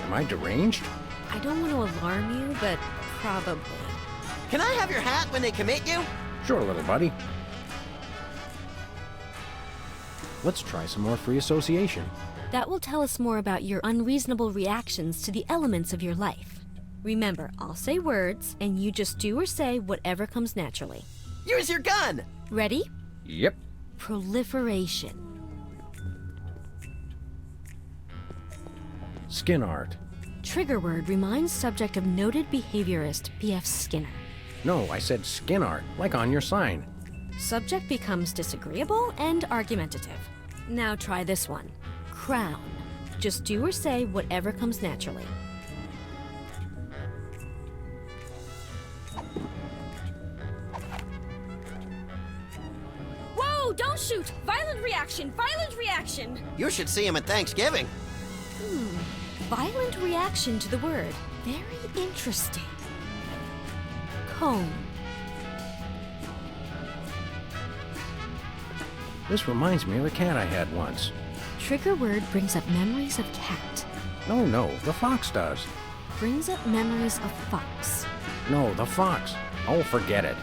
Am I deranged? I don't want to alarm you, but probably. Can I have your hat when they commit you? Sure, little buddy. Let's try some more free association. That will tell us more about your unreasonable reactions to the elements of your life. Remember, I'll say words, and you just do or say whatever comes naturally. Use your gun! Ready? Yep. Proliferation. Skin art. Trigger word reminds subject of noted behaviorist B.F. Skinner. No, I said skin art, like on your sign. Subject becomes disagreeable and argumentative. Now try this one. Crown. Just do or say whatever comes naturally. Whoa, don't shoot! Violent reaction! Violent reaction! You should see him at Thanksgiving. Violent reaction to the word. Very interesting. Cone. This reminds me of a cat I had once. Trigger word brings up memories of cat. No, the fox does. Brings up memories of fox. No, the fox. Oh, forget it.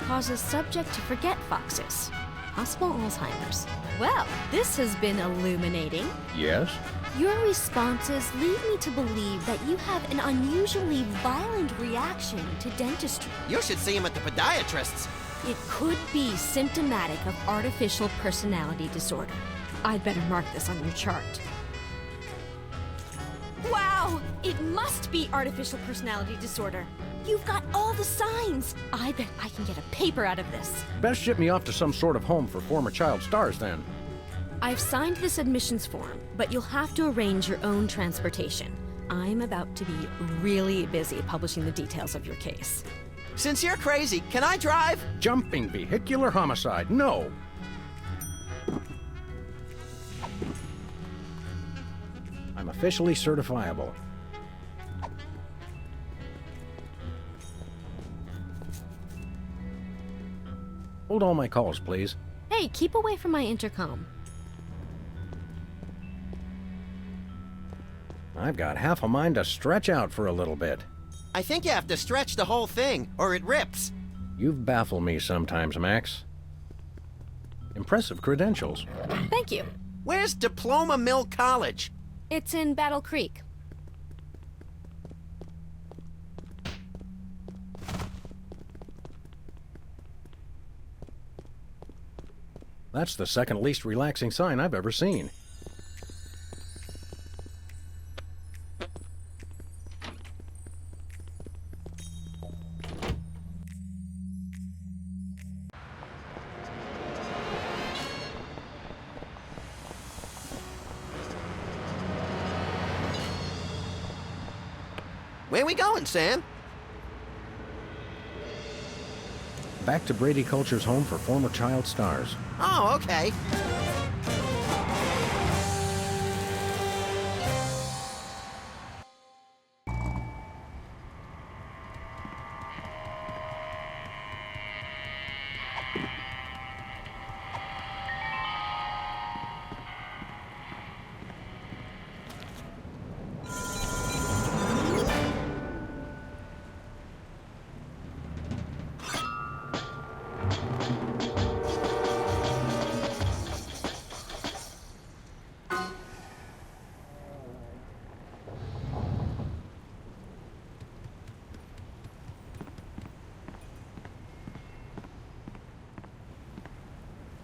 Causes subject to forget foxes. Possible Alzheimer's. Well, this has been illuminating. Yes? Your responses lead me to believe that you have an unusually violent reaction to dentistry. You should see him at the podiatrist's. It could be symptomatic of artificial personality disorder. I'd better mark this on your chart. Wow! It must be artificial personality disorder. You've got all the signs. I bet I can get a paper out of this. Best ship me off to some sort of home for former child stars, then. I've signed this admissions form, but you'll have to arrange your own transportation. I'm about to be really busy publishing the details of your case. Since you're crazy, can I drive? Jumping vehicular homicide. No. I'm officially certifiable. Hold all my calls, please. Hey, keep away from my intercom. I've got half a mind to stretch out for a little bit. I think you have to stretch the whole thing, or it rips. You baffle me sometimes, Max. Impressive credentials. Thank you. Where's Diploma Mill College? It's in Battle Creek. That's the second least relaxing sign I've ever seen. Where we going, Sam? Back to Brady Culture's home for former child stars. Oh, okay.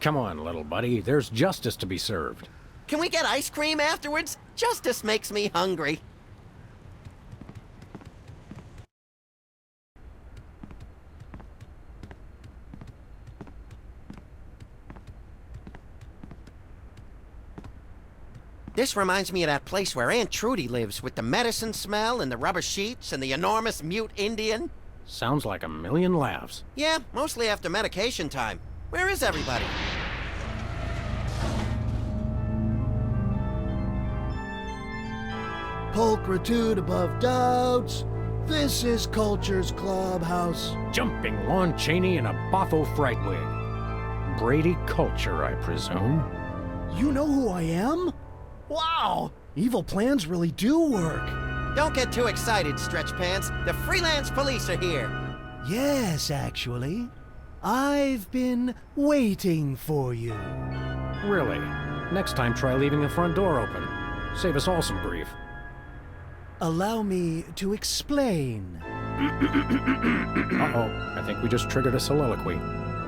Come on, little buddy. There's justice to be served. Can we get ice cream afterwards? Justice makes me hungry. This reminds me of that place where Aunt Trudy lives, with the medicine smell and the rubber sheets and the enormous mute Indian. Sounds like a million laughs. Yeah, mostly after medication time. Where is everybody? Pulchritude above doubts. This is Culture's Clubhouse. Jumping Lon Chaney in a Botho fright wig. Brady Culture, I presume. You know who I am? Wow! Evil plans really do work. Don't get too excited, Stretch Pants. The freelance police are here. Yes, actually. I've been waiting for you. Really? Next time try leaving the front door open. Save us all some grief. Allow me to explain. Uh-oh, I think we just triggered a soliloquy.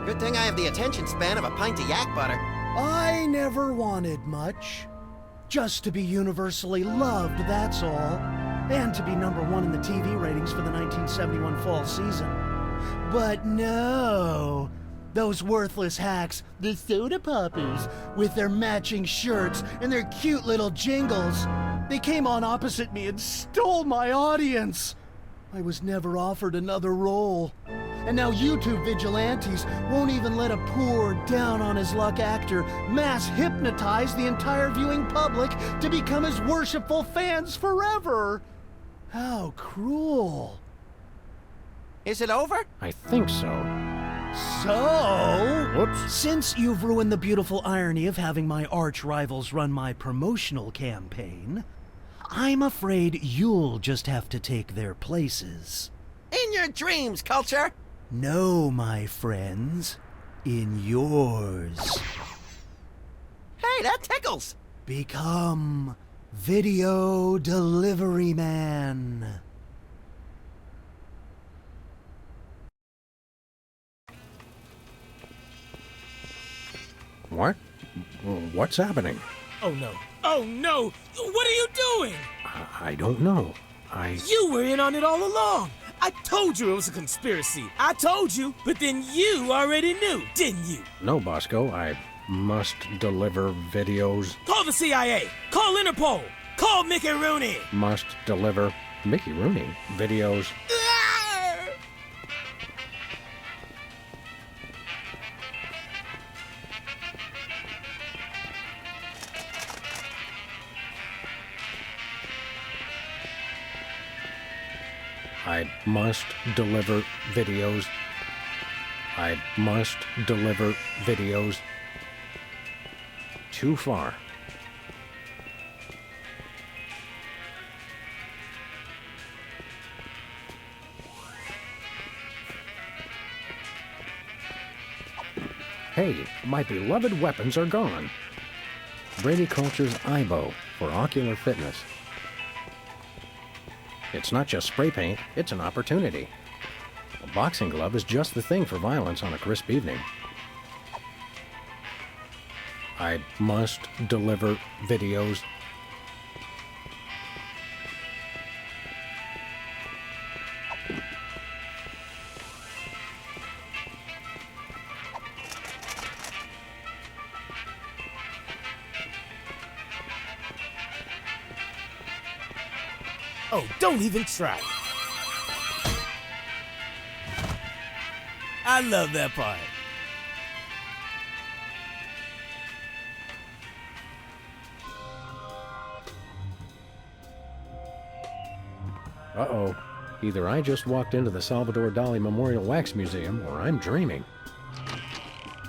Good thing I have the attention span of a pint of yak butter. I never wanted much. Just to be universally loved, that's all. And to be #1 in the TV ratings for the 1971 fall season. But no, those worthless hacks, the soda poppers, with their matching shirts and their cute little jingles, they came on opposite me and stole my audience. I was never offered another role. And now YouTube vigilantes won't even let a poor, down-on-his-luck actor mass hypnotize the entire viewing public to become his worshipful fans forever. How cruel. Is it over? I think so. So, Whoops. Since you've ruined the beautiful irony of having my arch rivals run my promotional campaign, I'm afraid you'll just have to take their places. In your dreams, Culture! No, my friends. In yours. Hey, that tickles! Become Video Delivery Man. What? What's happening? Oh no. Oh no! What are you doing? I don't know. You were in on it all along! I told you it was a conspiracy. I told you, but then you already knew, didn't you? No, Bosco. I must deliver videos. Call the CIA! Call Interpol! Call Mickey Rooney! Must deliver Mickey Rooney videos. I must deliver videos. I must deliver videos. Too far. Hey, my beloved weapons are gone. Brady Culture's IBO for ocular fitness. It's not just spray paint, it's an opportunity. A boxing glove is just the thing for violence on a crisp evening. I must deliver videos. Oh, don't even try. I love that part. Uh-oh. Either I just walked into the Salvador Dali Memorial Wax Museum, or I'm dreaming.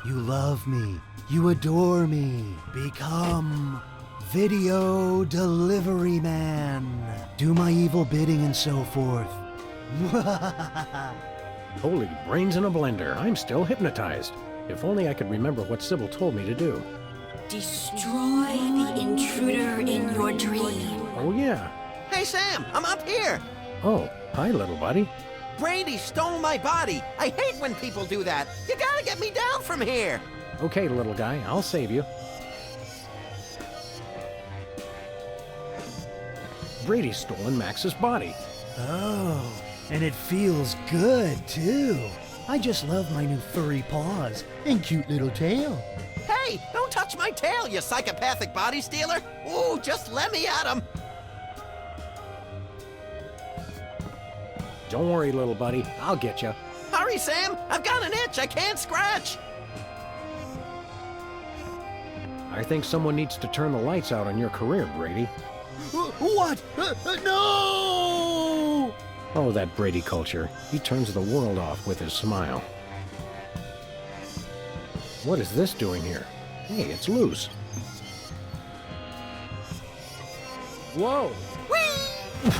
You love me. You adore me. Become Video Delivery Man. Do my evil bidding and so forth. Holy brains in a blender, I'm still hypnotized. If only I could remember what Sybil told me to do. Destroy the intruder in your dream. Oh yeah. Hey, Sam, I'm up here. Oh, hi, little buddy. Brady stole my body. I hate when people do that. You gotta get me down from here. Okay, little guy, I'll save you. Brady's stolen Max's body. Oh, and it feels good, too. I just love my new furry paws and cute little tail. Hey, don't touch my tail, you psychopathic body stealer. Ooh, just let me at him. Don't worry, little buddy. I'll get you. Hurry, Sam. I've got an itch I can't scratch. I think someone needs to turn the lights out on your career, Brady. What? No! Oh, that Brady Culture. He turns the world off with his smile. What is this doing here? Hey, it's loose. Whoa! Whee!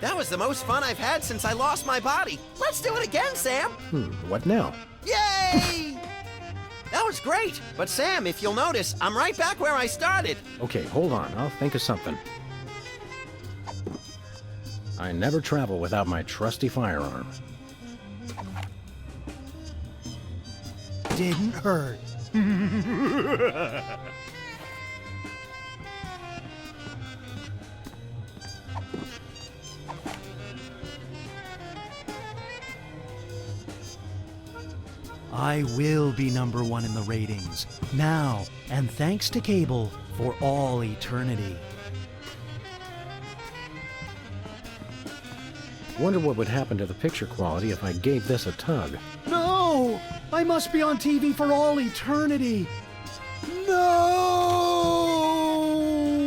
That was the most fun I've had since I lost my body. Let's do it again, Sam. What now? Yay! That was great. But Sam, if you'll notice, I'm right back where I started. Okay, hold on. I'll think of something. I never travel without my trusty firearm. didn't hurt. I will be #1 in the ratings, now, and thanks to cable, for all eternity. Wonder what would happen to the picture quality if I gave this a tug. No! I must be on TV for all eternity! No!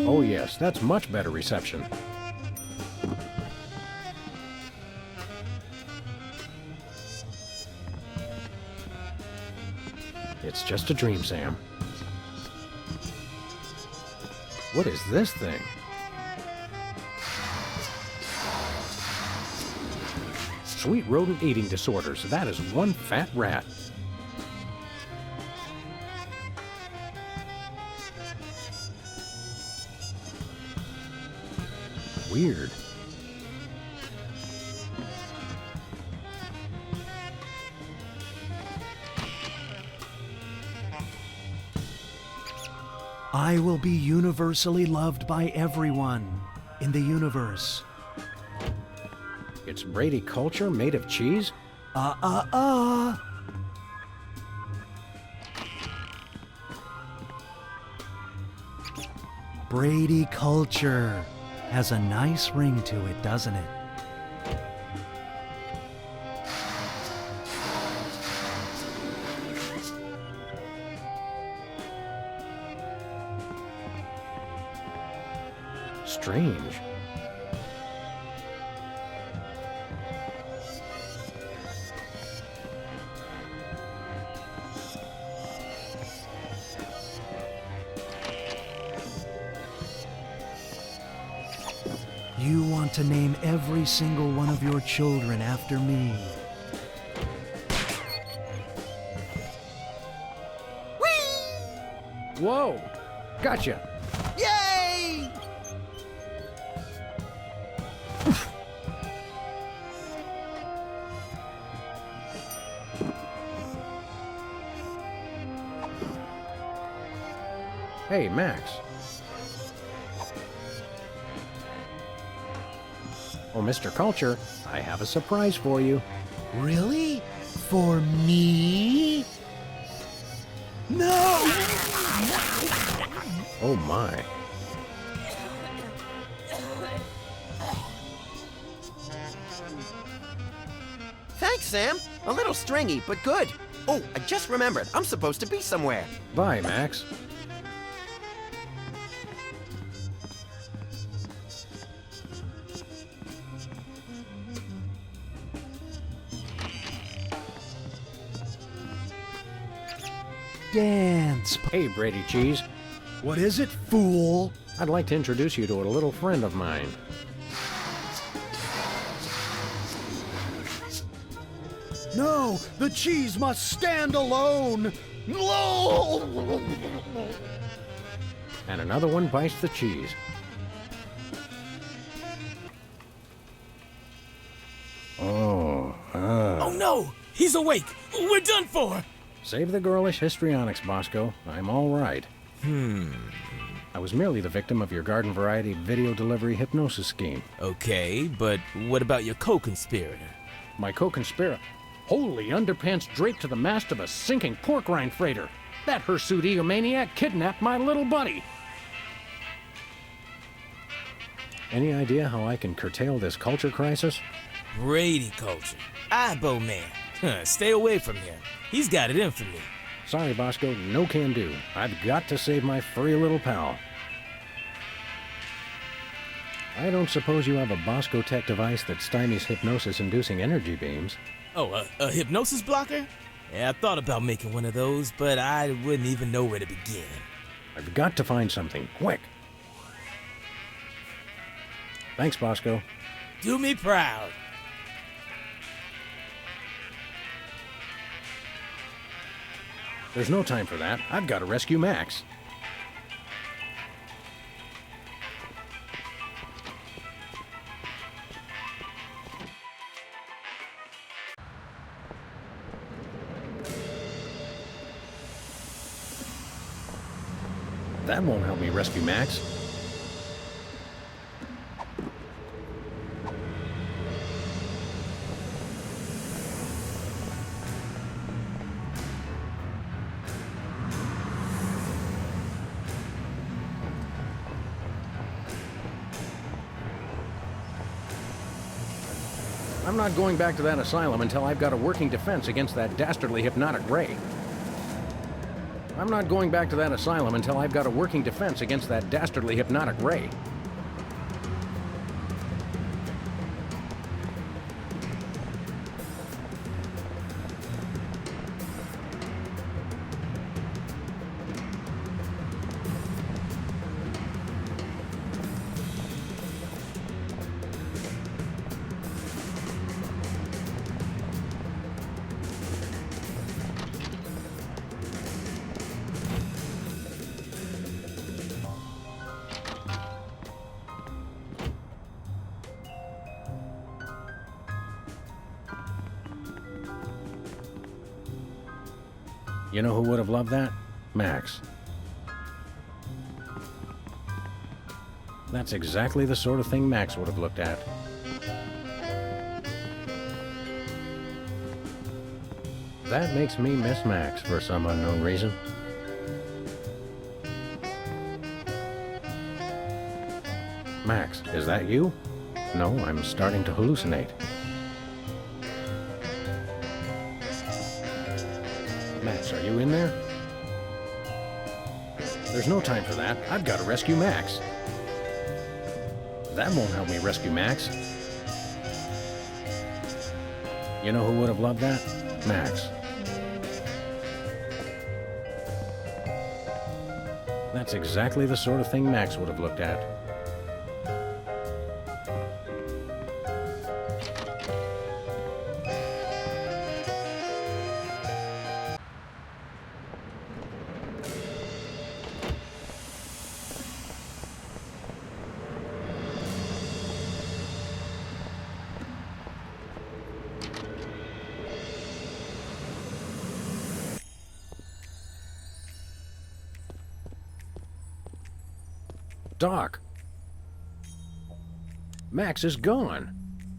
Oh yes, that's much better reception. It's just a dream, Sam. What is this thing? Sweet rodent eating disorders. That is one fat rat. Weird. I will be universally loved by everyone in the universe. It's Brady culture made of cheese? Brady culture has a nice ring to it, doesn't it? Strange. You want to name every single one of your children after me. Whoa! Gotcha! Yay! Hey, Max. Oh, Mr. Culture, I have a surprise for you. Really? For me? No! Oh my. Thanks, Sam. A little stringy, but good. Oh, I just remembered. I'm supposed to be somewhere. Bye, Max. Dance. Hey, Brady Cheese. What is it, fool? I'd like to introduce you to a little friend of mine. No, the cheese must stand alone. No! And another one bites the cheese. Oh no! He's awake! We're done for! Save the girlish histrionics, Bosco. I'm all right. I was merely the victim of your garden variety video delivery hypnosis scheme. Okay, but what about your co-conspirator? My co-conspirator? Holy underpants draped to the mast of a sinking pork rind freighter. That hirsute egomaniac kidnapped my little buddy. Any idea how I can curtail this culture crisis? Brady culture. Ibo man. Stay away from him. He's got it in for me. Sorry, Bosco, no can do. I've got to save my furry little pal. I don't suppose you have a Bosco Tech device that stymies hypnosis-inducing energy beams. Oh, a hypnosis blocker? Yeah, I thought about making one of those, but I wouldn't even know where to begin. I've got to find something, quick. Thanks, Bosco. Do me proud. There's no time for that. I've got to rescue Max. That won't help me rescue Max. I'm not going back to that asylum until I've got a working defense against that dastardly hypnotic ray. I'm not going back to that asylum until I've got a working defense against that dastardly hypnotic ray. You know who would have loved that? Max. That's exactly the sort of thing Max would have looked at. That makes me miss Max for some unknown reason. Max, is that you? No, I'm starting to hallucinate. Max, are you in there? There's no time for that. I've got to rescue Max. That won't help me rescue Max. You know who would have loved that? Max. That's exactly the sort of thing Max would have looked at. Doc! Max is gone.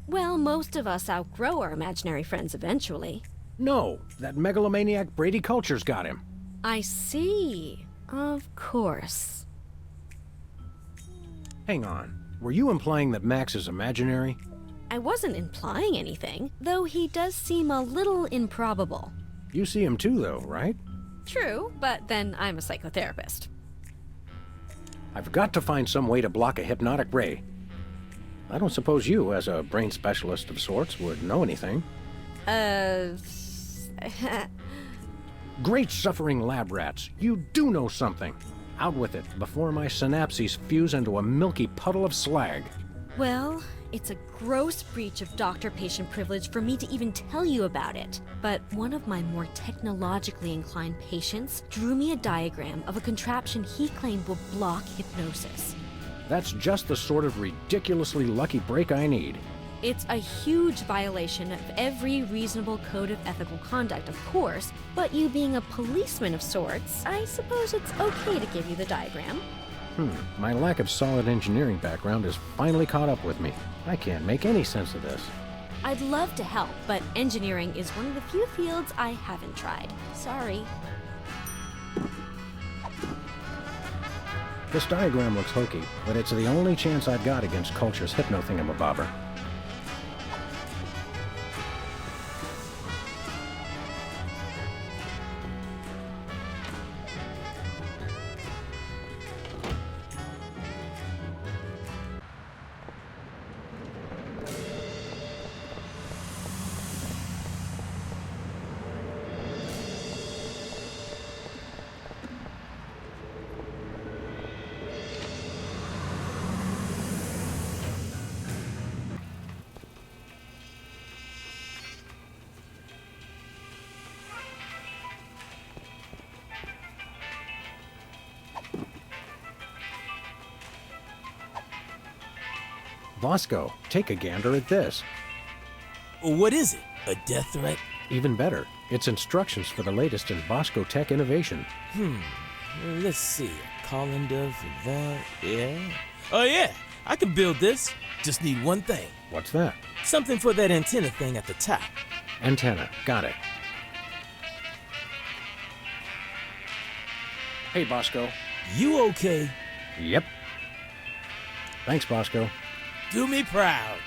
Well, most of us outgrow our imaginary friends eventually. No, that megalomaniac Brady Culture's got him. I see. Of course. Hang on. Were you implying that Max is imaginary? I wasn't implying anything, though he does seem a little improbable. You see him too, though, right? True, but then I'm a psychotherapist. I've got to find some way to block a hypnotic ray. I don't suppose you, as a brain specialist of sorts, would know anything. Great suffering lab rats, you do know something. Out with it, before my synapses fuse into a milky puddle of slag. Well, it's a gross breach of doctor-patient privilege for me to even tell you about it. But one of my more technologically inclined patients drew me a diagram of a contraption he claimed will block hypnosis. That's just the sort of ridiculously lucky break I need. It's a huge violation of every reasonable code of ethical conduct, of course, but you being a policeman of sorts, I suppose it's okay to give you the diagram. My lack of solid engineering background has finally caught up with me. I can't make any sense of this. I'd love to help, but engineering is one of the few fields I haven't tried. Sorry. This diagram looks hokey, but it's the only chance I've got against Culture's hypno-thingamabobber. Bosco, take a gander at this. What is it? A death threat? Even better, it's instructions for the latest in Bosco tech innovation. Let's see. colander for that, yeah. Oh yeah, I can build this. Just need one thing. What's that? Something for that antenna thing at the top. Antenna. Got it. Hey, Bosco. You okay? Yep. Thanks, Bosco. Do me proud.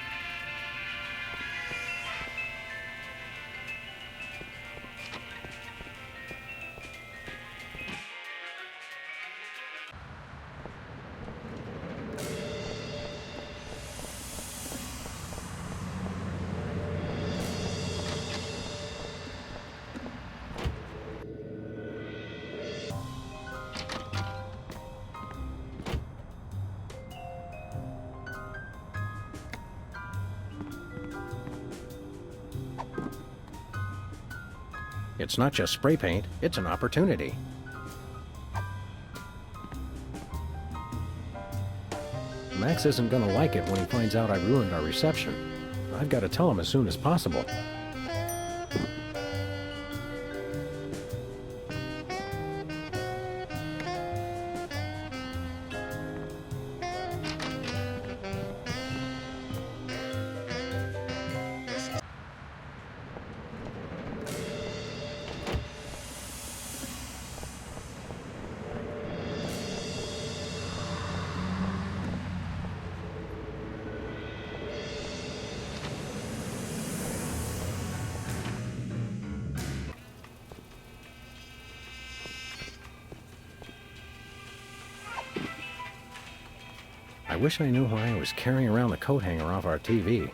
It's not just spray paint, it's an opportunity. Max isn't gonna like it when he finds out I ruined our reception. I've got to tell him as soon as possible. I wish I knew why I was carrying around the coat hanger off our TV.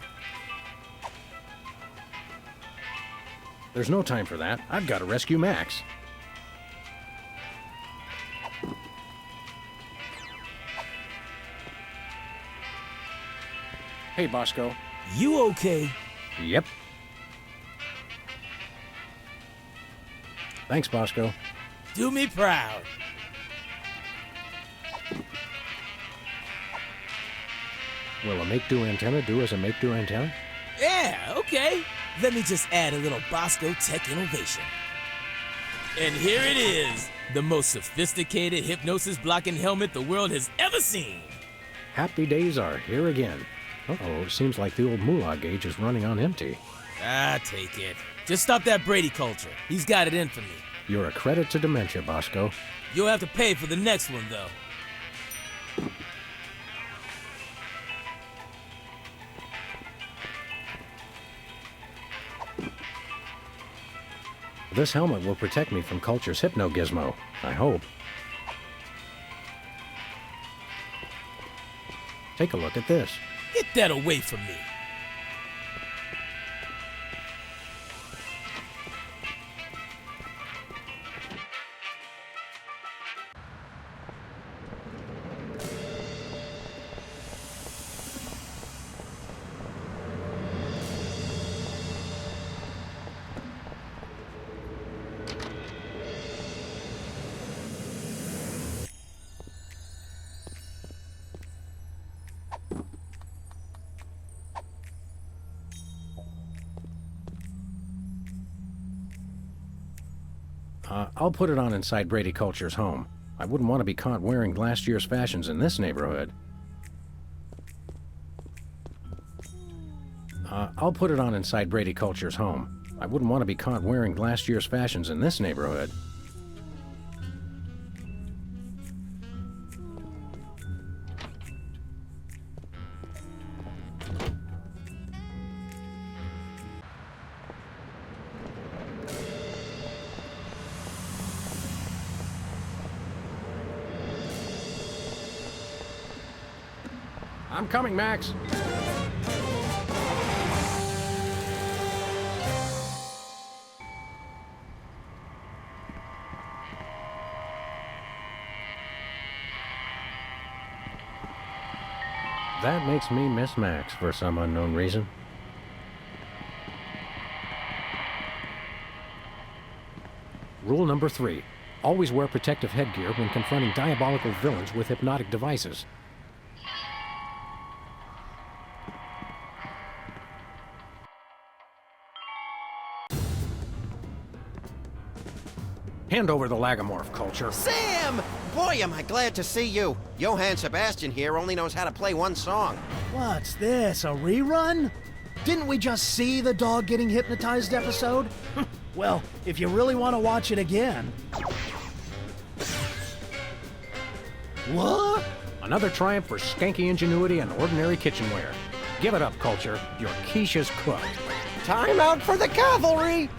There's no time for that. I've got to rescue Max. Hey, Bosco. You okay? Yep. Thanks, Bosco. Do me proud. Will a make-do antenna do as a make-do antenna? Yeah, okay. Let me just add a little Bosco tech innovation. And here it is, the most sophisticated hypnosis-blocking helmet the world has ever seen. Happy days are here again. Uh-oh, it seems like the old moolah gauge is running on empty. Ah, take it. Just stop that Brady culture. He's got it in for me. You're a credit to dementia, Bosco. You'll have to pay for the next one, though. This helmet will protect me from Culture's hypno-gizmo, I hope. Take a look at this. Get that away from me. I'll put it on inside Brady Culture's home. I wouldn't want to be caught wearing last year's fashions in this neighborhood. I'll put it on inside Brady Culture's home. I wouldn't want to be caught wearing last year's fashions in this neighborhood. I'm coming, Max. That makes me miss Max for some unknown reason. Rule number 3. Always wear protective headgear when confronting diabolical villains with hypnotic devices. Hand over the lagomorph, Culture. Sam! Boy, am I glad to see you. Johann Sebastian here only knows how to play one song. What's this, a rerun? Didn't we just see the dog getting hypnotized episode? Well, if you really want to watch it again... What? Another triumph for skanky ingenuity and ordinary kitchenware. Give it up, Culture. Your quiche is cooked. Time out for the cavalry!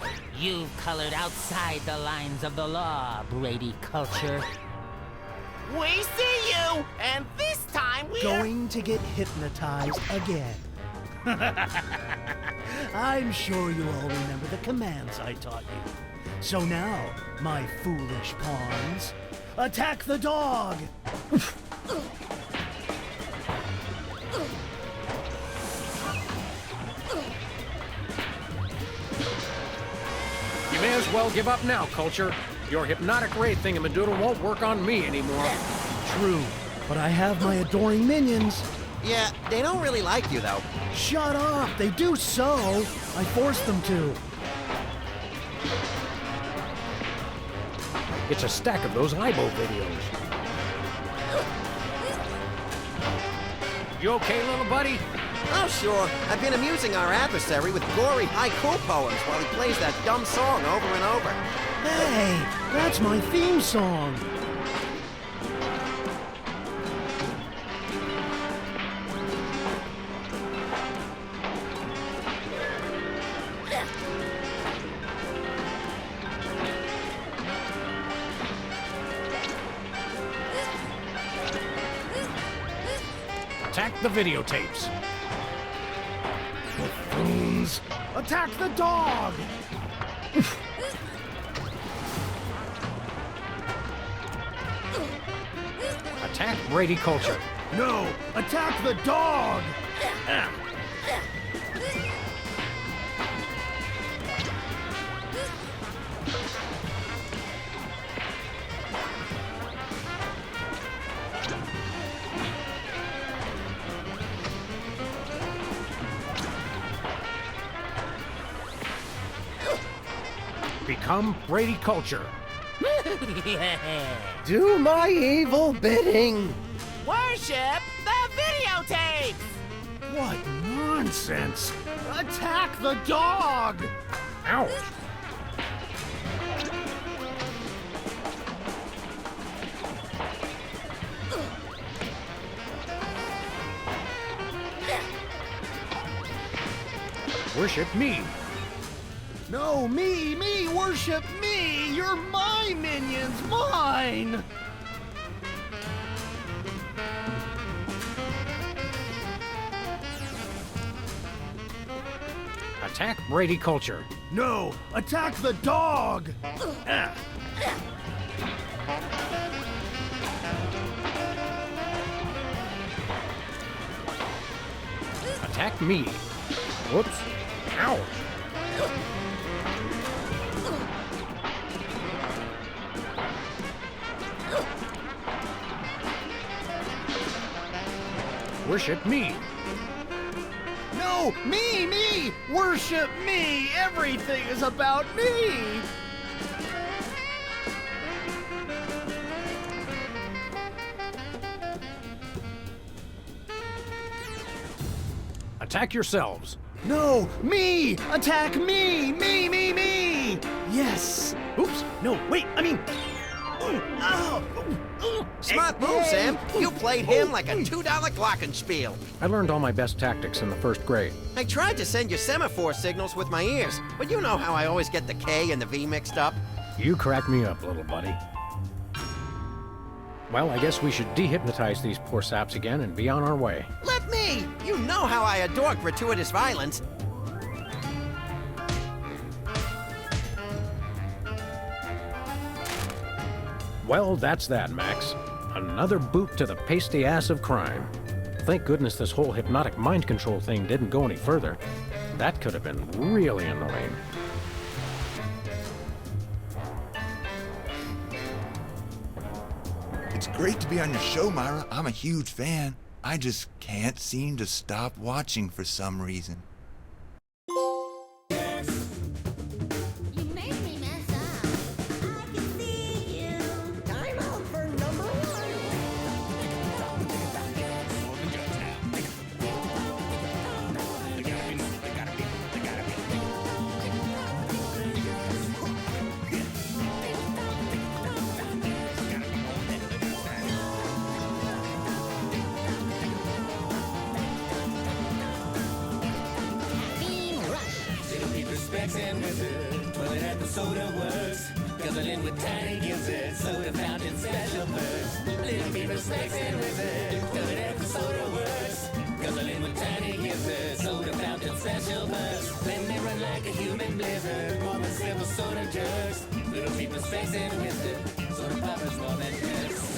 You've colored outside the lines of the law, Brady Culture. We see you, and this time we're going to get hypnotized again. I'm sure you all remember the commands I taught you. So now, my foolish pawns, attack the dog! You may as well give up now, Culture. Your hypnotic ray thingamadoodle won't work on me anymore. True, but I have my adoring minions. Yeah, they don't really like you, though. Shut up! They do so! I forced them to. It's a stack of those Ibo videos. You okay, little buddy? Oh, sure. I've been amusing our adversary with gory haiku poems while he plays that dumb song over and over. Hey, that's my theme song. Attack the videotapes. Buffoons! Attack the dog! Attack Brady Culture. No! Attack the dog! Become Brady Culture. Do my evil bidding. worship the videotapes! What nonsense! Attack the dog! Ouch! Worship me. No, me, worship me! You're my minions, mine! Attack Brady Culture. No, attack the dog! Attack me. Whoops. Ow. Worship me. No, me! Worship me! Everything is about me! Attack yourselves. No, me! Attack me! Me! Yes! Oops, no, wait, I mean... Smart move, Sam. You played him like a $2 glockenspiel. I learned all my best tactics in the first grade. I tried to send you semaphore signals with my ears, but you know how I always get the K and the V mixed up. You crack me up, little buddy. Well, I guess we should dehypnotize these poor saps again and be on our way. Let me! You know how I adore gratuitous violence. Well, that's that, Max. Another boot to the pasty ass of crime. Thank goodness this whole hypnotic mind control thing didn't go any further. That could have been really annoying. It's great to be on your show, Myra. I'm a huge fan. I just can't seem to stop watching for some reason. You make me mess up. I can see specs and wizard. Toilet at the soda works. Guzzling with tiny gizzards. Soda fountain special burst. Little beaver specs and wizard. Toilet at the soda works. Guzzling with tiny gizzards. Soda fountain special burst. Then they run like a human blizzard. More than silver soda jugs. Little beaver specs and wizard. Soda poppers more than just.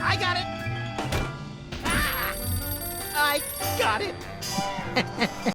I got it! Ah! I got it!